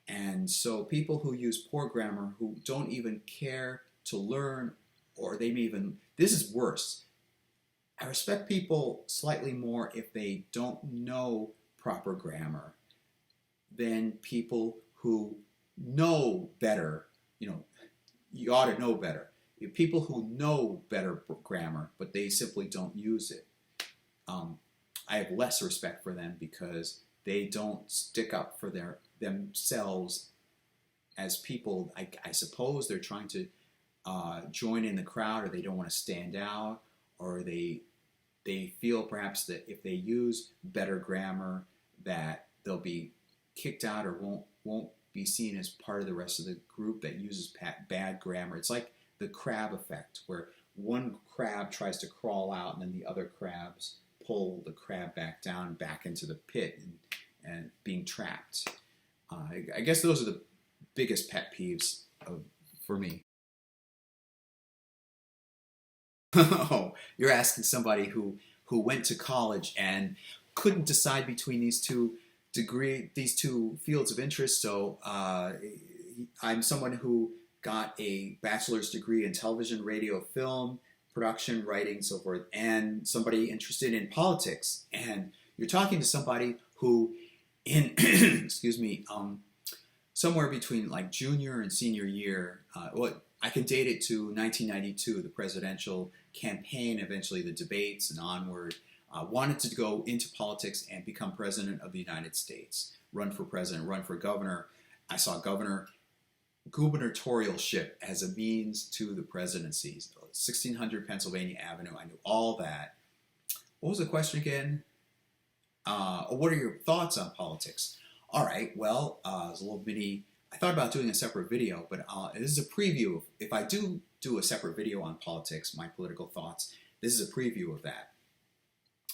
And so people who use poor grammar, who don't even care to learn, or they may even, this is worse. I respect people slightly more if they don't know proper grammar than people who know better. You ought to know better. People who know better grammar, but they simply don't use it. I have less respect for them because they don't stick up for themselves as people. I suppose they're trying to join in the crowd, or they don't want to stand out, or they feel perhaps that if they use better grammar that they'll be kicked out or won't be seen as part of the rest of the group that uses bad grammar. It's like the crab effect, where one crab tries to crawl out and then the other crabs pull the crab back into the pit and being trapped. I guess those are the biggest pet peeves for me. Oh, you're asking somebody who went to college and couldn't decide between these two fields of interest. So I'm someone who got a bachelor's degree in television, radio, film, production, writing, so forth, and somebody interested in politics. And you're talking to somebody who, in somewhere between like junior and senior year, I can date it to 1992, the presidential campaign, eventually the debates and onward. Wanted to go into politics and become president of the United States. Run for president, run for governor. I saw gubernatorialship as a means to the presidency. 1600 Pennsylvania Avenue. I knew all that. What was the question again? What are your thoughts on politics? All right, well, it's a little mini. I thought about doing a separate video, but this is a preview. If I do a separate video on politics, my political thoughts, this is a preview of that.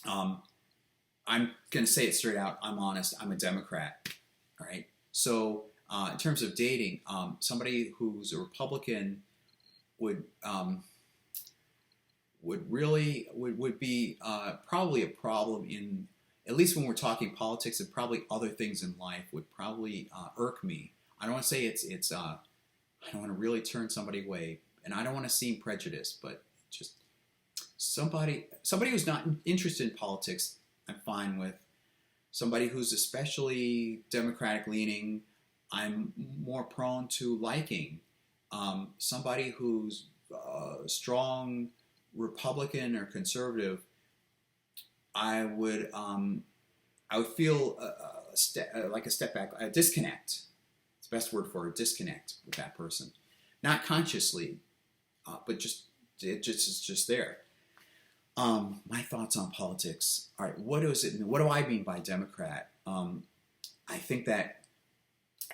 I'm going to say it straight out. I'm honest. I'm a Democrat. All right. So in terms of dating, somebody who's a Republican would be probably a problem in, at least when we're talking politics, and probably other things in life would probably irk me. I don't want to say it's I don't want to really turn somebody away, and I don't want to seem prejudiced, but just somebody who's not interested in politics, I'm fine with. Somebody who's especially Democratic leaning, I'm more prone to liking. Somebody who's strong Republican or conservative, I would feel like a step back, a disconnect. It's the best word for it, disconnect with that person, not consciously, but it's just there. My thoughts on politics. All right, what do I mean by Democrat? I think that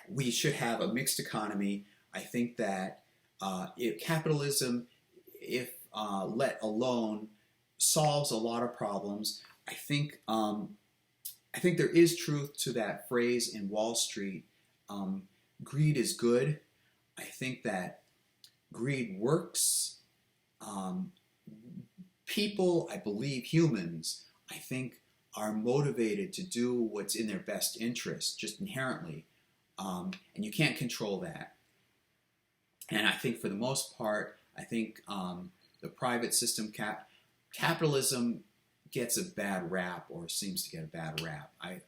we should have a mixed economy. I think that if capitalism, if let alone, solves a lot of problems. I think there is truth to that phrase in Wall Street. Greed is good. I think that greed works. Um, People, I believe, humans, I think, are motivated to do what's in their best interest, just inherently, and you can't control that. And I think, for the most part, I think the private system, capitalism, gets a bad rap, or seems to get a bad rap. I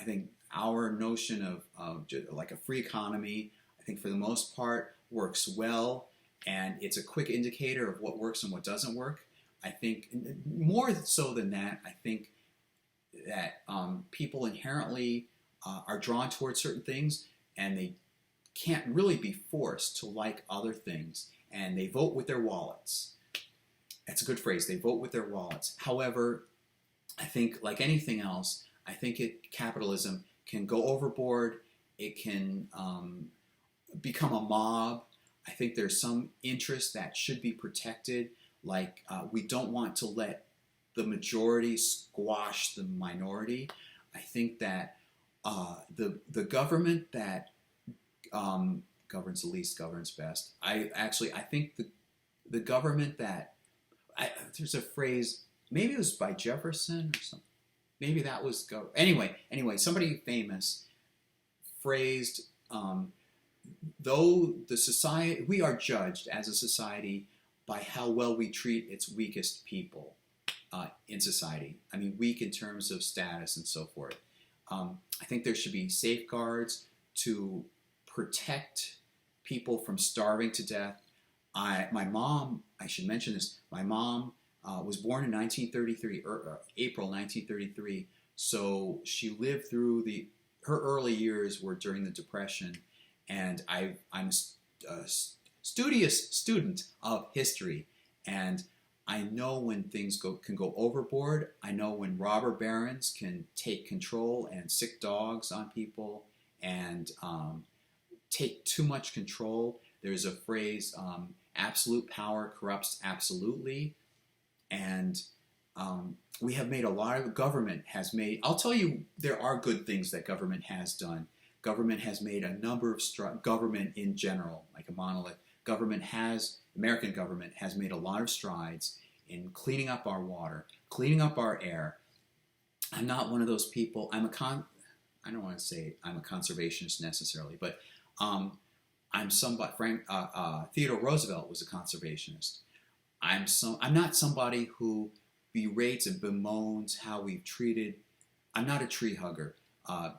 think our notion of just like a free economy, I think for the most part works well, and it's a quick indicator of what works and what doesn't work. I think more so than that, I think that people inherently are drawn towards certain things, and they can't really be forced to like other things, and they vote with their wallets. That's a good phrase. They vote with their wallets. However, I think, like anything else, I think capitalism can go overboard. It can become a mob. I think there's some interest that should be protected. Like we don't want to let the majority squash the minority. I think that the government that governs the least governs best. I think the government that there's a phrase, maybe it was by Jefferson or something. Maybe that was anyway. Somebody famous phrased, though the society, we are judged as a society by how well we treat its weakest people in society. I mean, weak in terms of status and so forth. I think there should be safeguards to protect people from starving to death. My mom, I should mention this, my mom was born in 1933, April 1933, so she lived through her early years were during the Depression, and I'm a studious student of history, and I know when things can go overboard. I know when robber barons can take control and sick dogs on people and take too much control. There's a phrase, absolute power corrupts absolutely. And we have made a lot of, government has made, I'll tell you, there are good things that government has done. Government has made a number of, government in general, like a monolith, American government has made a lot of strides in cleaning up our water, cleaning up our air. I'm not one of those people, I don't want to say I'm a conservationist necessarily, but I'm somebody, Theodore Roosevelt was a conservationist. I'm not somebody who berates and bemoans how we've treated, I'm not a tree hugger,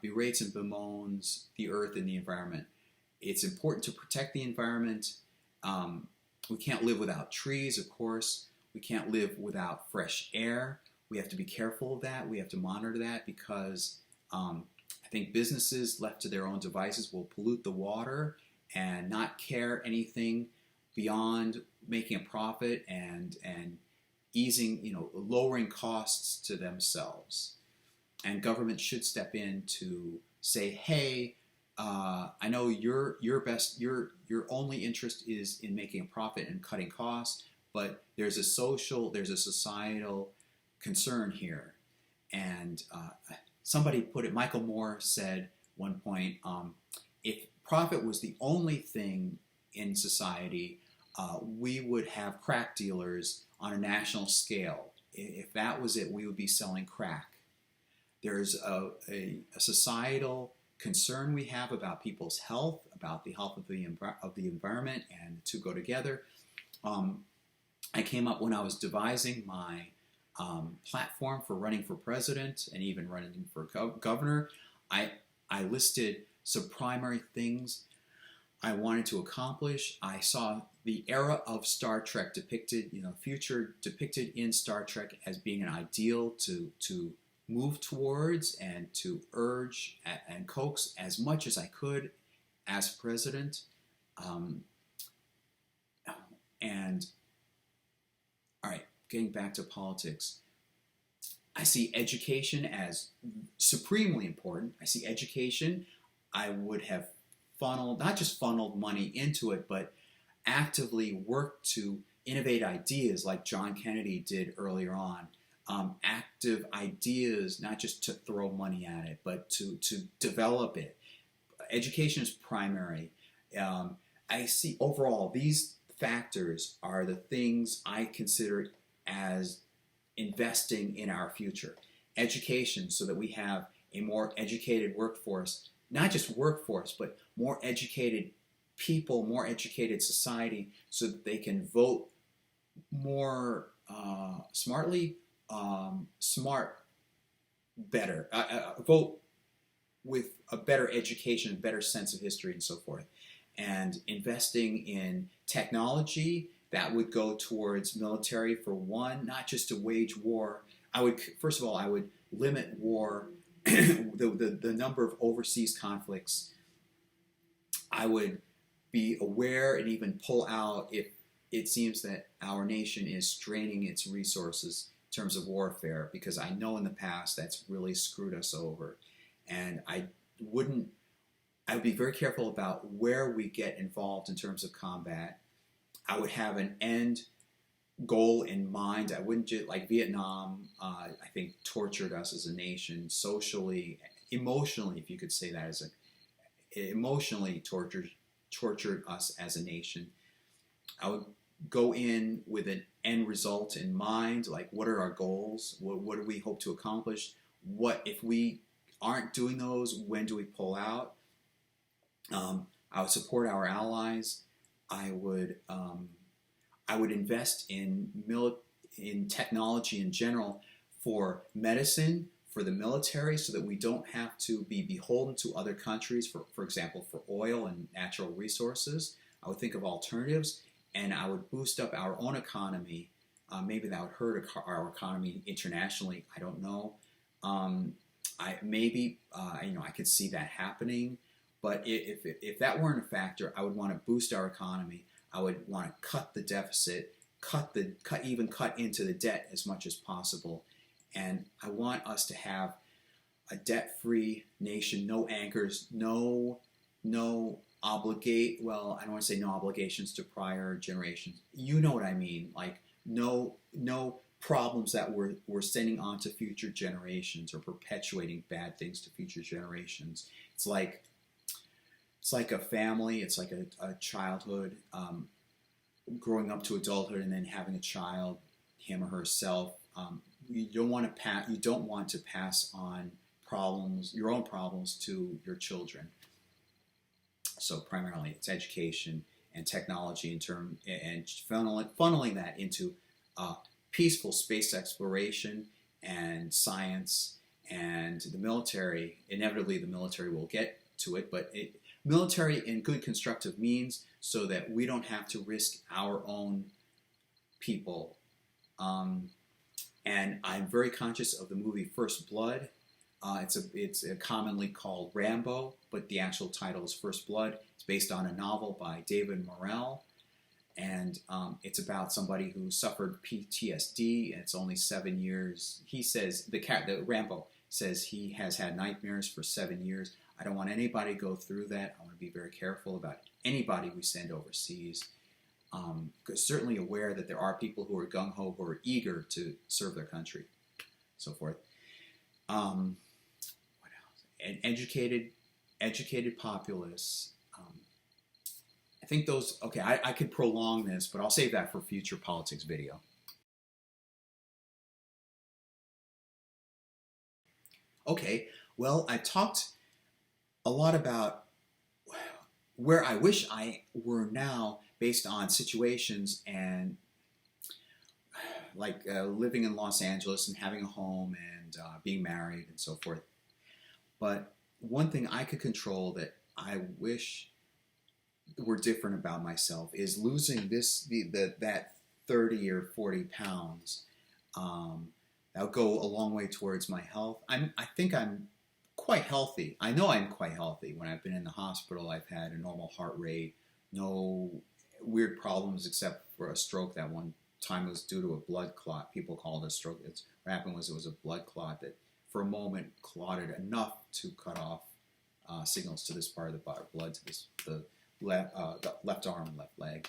berates and bemoans the earth and the environment. It's important to protect the environment. We can't live without trees, of course. We can't live without fresh air. We have to be careful of that. We have to monitor that because I think businesses left to their own devices will pollute the water and not care anything beyond making a profit and easing, lowering costs to themselves. And government should step in to say, hey, I know your only interest is in making a profit and cutting costs, but there's a societal concern here. And somebody put it, Michael Moore said one point, if profit was the only thing in society, we would have crack dealers on a national scale. If that was it, we would be selling crack. There's a societal concern we have about people's health, about the health of the environment, and the two go together. I came up when I was devising my platform for running for president and even running for governor. I listed some primary things I wanted to accomplish. I saw the era of Star Trek depicted, future depicted in Star Trek as being an ideal to move towards and to urge and coax as much as I could as president. And all right, getting back to politics, I see education as supremely important. I see education, I would have not just funneled money into it, but actively worked to innovate ideas like John Kennedy did earlier on. Active ideas, not just to throw money at it, but to develop it. Education is primary. I see overall these factors are the things I consider as investing in our future. Education, so that we have a more educated workforce, not just workforce, but more educated people, more educated society, so that they can vote more smartly, better, vote with a better education, a better sense of history, and so forth. And investing in technology that would go towards military, for one, not just to wage war. I would, first of all, I would limit war, the number of overseas conflicts. I would be aware and even pull out if it seems that our nation is straining its resources in terms of warfare, because I know in the past that's really screwed us over. And I would be very careful about where we get involved in terms of combat. I would have an end goal in mind. I wouldn't just, like Vietnam, I think tortured us as a nation, socially, emotionally, if you could say that, emotionally tortured us as a nation. I would go in with an end result in mind, like what are our goals? What do we hope to accomplish? What if we aren't doing those? When do we pull out? I would support our allies. I would invest in technology in general, for medicine, for the military, so that we don't have to be beholden to other countries, for example, for oil and natural resources. I would think of alternatives, and I would boost up our own economy. Maybe that would hurt our economy internationally. I don't know. I could see that happening. But if that weren't a factor, I would want to boost our economy. I would want to cut the deficit, cut into the debt as much as possible. And I want us to have a debt-free nation, no anchors, no well, I don't want to say no obligations to prior generations. You know what I mean, like no problems that we're sending on to future generations, or perpetuating bad things to future generations. It's like a family, it's like a childhood, growing up to adulthood, and then having a child, him or herself. You don't want to pass on your own problems to your children. So primarily, it's education and technology and funneling that into peaceful space exploration and science, and the military. Inevitably, the military will get to it, but military in good constructive means, so that we don't have to risk our own people. And I'm very conscious of the movie First Blood. It's commonly called Rambo, but the actual title is First Blood. It's based on a novel by David Morrell, and it's about somebody who suffered PTSD, and it's only 7 years. He says, the Rambo says he has had nightmares for 7 years. I don't want anybody to go through that. I want to be very careful about anybody we send overseas. Certainly aware that there are people who are gung-ho, who are eager to serve their country, so forth. What else? An educated populace. I think those, okay, I could prolong this, but I'll save that for future politics video. Okay, well, I talked a lot about where I wish I were now, based on situations and like living in Los Angeles and having a home and being married and so forth. But one thing I could control that I wish were different about myself is losing that 30 or 40 pounds. That would go a long way towards my health. I think I'm quite healthy. I know I'm quite healthy. When I've been in the hospital, I've had a normal heart rate, no weird problems except for a stroke that one time was due to a blood clot. People call it a stroke. What happened was it was a blood clot that for a moment clotted enough to cut off signals to this part of the body, blood to the left arm and left leg.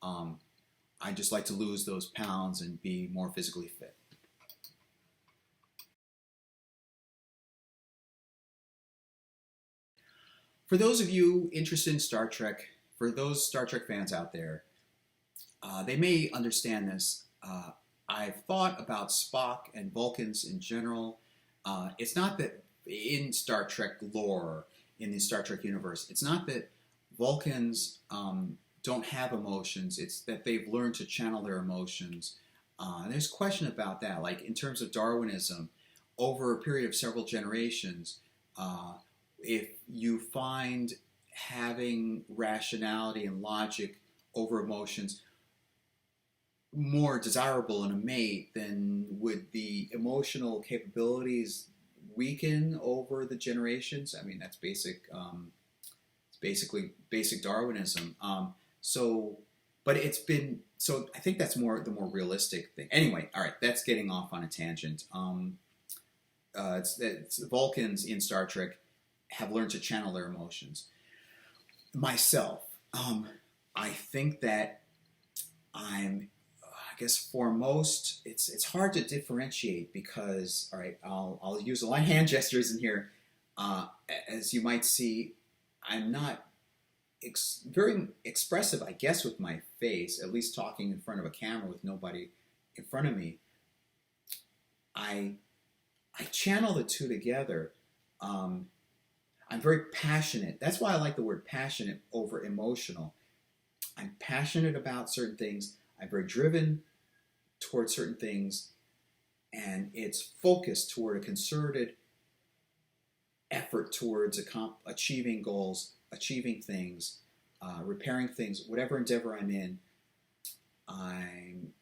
I just like to lose those pounds and be more physically fit. For those of you interested in Star Trek, for those Star Trek fans out there, they may understand this. I've thought about Spock and Vulcans in general. It's not that in Star Trek lore, in the Star Trek universe, it's not that Vulcans don't have emotions. It's that they've learned to channel their emotions. There's a question about that, like in terms of Darwinism, over a period of several generations, if you find having rationality and logic over emotions more desirable in a mate, then would the emotional capabilities weaken over the generations? I mean, that's it's basically basic Darwinism. But it's been so. I think that's the more realistic thing. Anyway, all right, that's getting off on a tangent. It's Vulcans in Star Trek have learned to channel their emotions. Myself, I think that I guess for most, it's hard to differentiate because, all right, I'll use a lot of hand gestures in here. As you might see, I'm not very expressive, I guess, with my face, at least talking in front of a camera with nobody in front of me. I channel the two together. I'm very passionate. That's why I like the word passionate over emotional. I'm passionate about certain things. I'm very driven towards certain things, and it's focused toward a concerted effort towards achieving goals, achieving things, repairing things, whatever endeavor I'm in.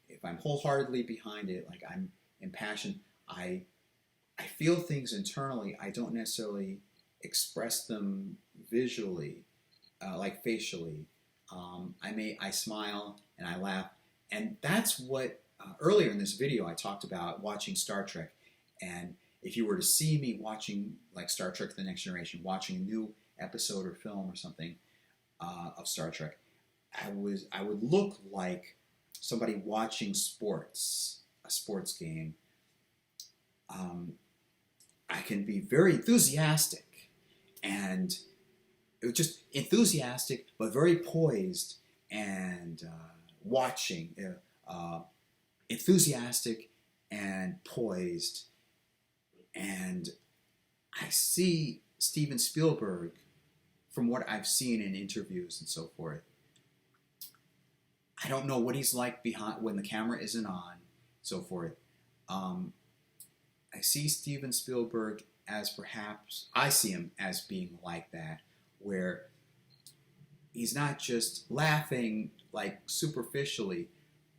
If I'm wholeheartedly behind it, like I'm impassioned, I feel things internally. I don't necessarily express them visually, like facially. I smile and I laugh, and that's what earlier in this video I talked about watching Star Trek. And if you were to see me watching like Star Trek: The Next Generation, watching a new episode or film or something of Star Trek, I would look like somebody watching a sports game. I can be very enthusiastic and just enthusiastic, but very poised and watching, enthusiastic and poised. And I see Steven Spielberg, from what I've seen in interviews and so forth. I don't know what he's like behind when the camera isn't on, so forth. I see Steven Spielberg as perhaps, I see him as being like that, where he's not just laughing like superficially,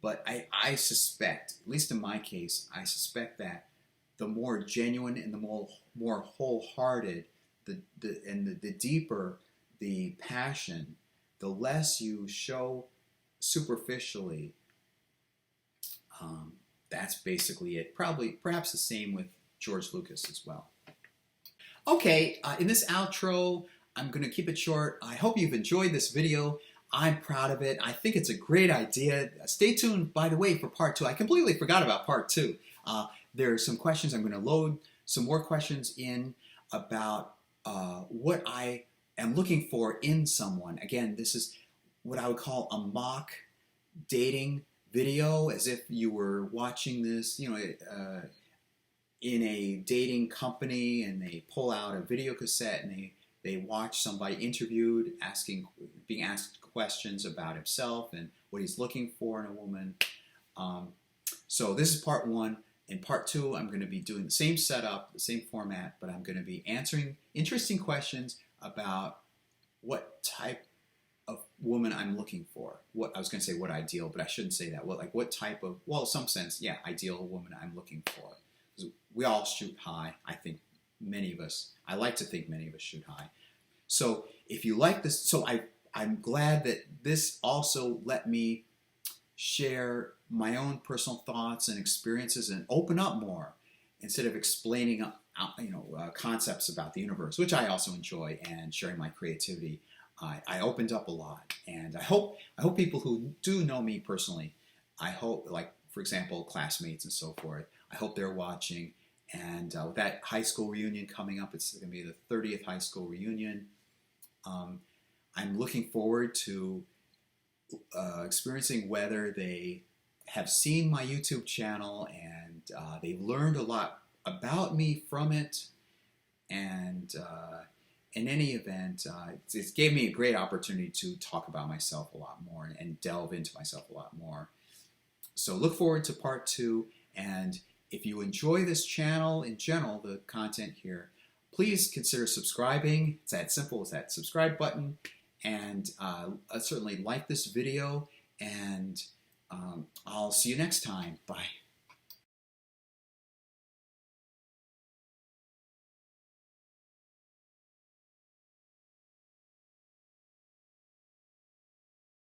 but I suspect, at least in my case, I suspect that the more genuine and the more wholehearted, the deeper the passion, the less you show superficially. That's basically it. Perhaps the same with George Lucas as well. Okay, in this outro, I'm going to keep it short. I hope you've enjoyed this video. I'm proud of it. I think it's a great idea. Stay tuned, by the way, for part 2. I completely forgot about part 2. There are some questions. I'm going to load some more questions in about what I am looking for in someone. Again, this is what I would call a mock dating video, as if you were watching this, in a dating company, and they pull out a video cassette and they watch somebody interviewed being asked questions about himself and what he's looking for in a woman. So this is part 1. In part 2, I'm going to be doing the same setup, the same format, but I'm going to be answering interesting questions about what type of woman I'm looking for. I was going to say what ideal, but I shouldn't say that. What type of, in some sense, yeah, ideal woman I'm looking for. We all shoot high. I think I like to think many of us shoot high. So if you like this, I'm glad that this also let me share my own personal thoughts and experiences and open up more instead of explaining concepts about the universe, which I also enjoy, and sharing my creativity. I opened up a lot, and I hope people who do know me personally, I hope, like for example, classmates and so forth, I hope they're watching. And with that high school reunion coming up, it's going to be the 30th high school reunion. I'm looking forward to experiencing weather. They have seen my YouTube channel, and they've learned a lot about me from it. And in any event, it gave me a great opportunity to talk about myself a lot more and delve into myself a lot more. So look forward to part 2. And if you enjoy this channel in general, the content here, please consider subscribing. It's that simple as that subscribe button. And certainly like this video. And I'll see you next time. Bye.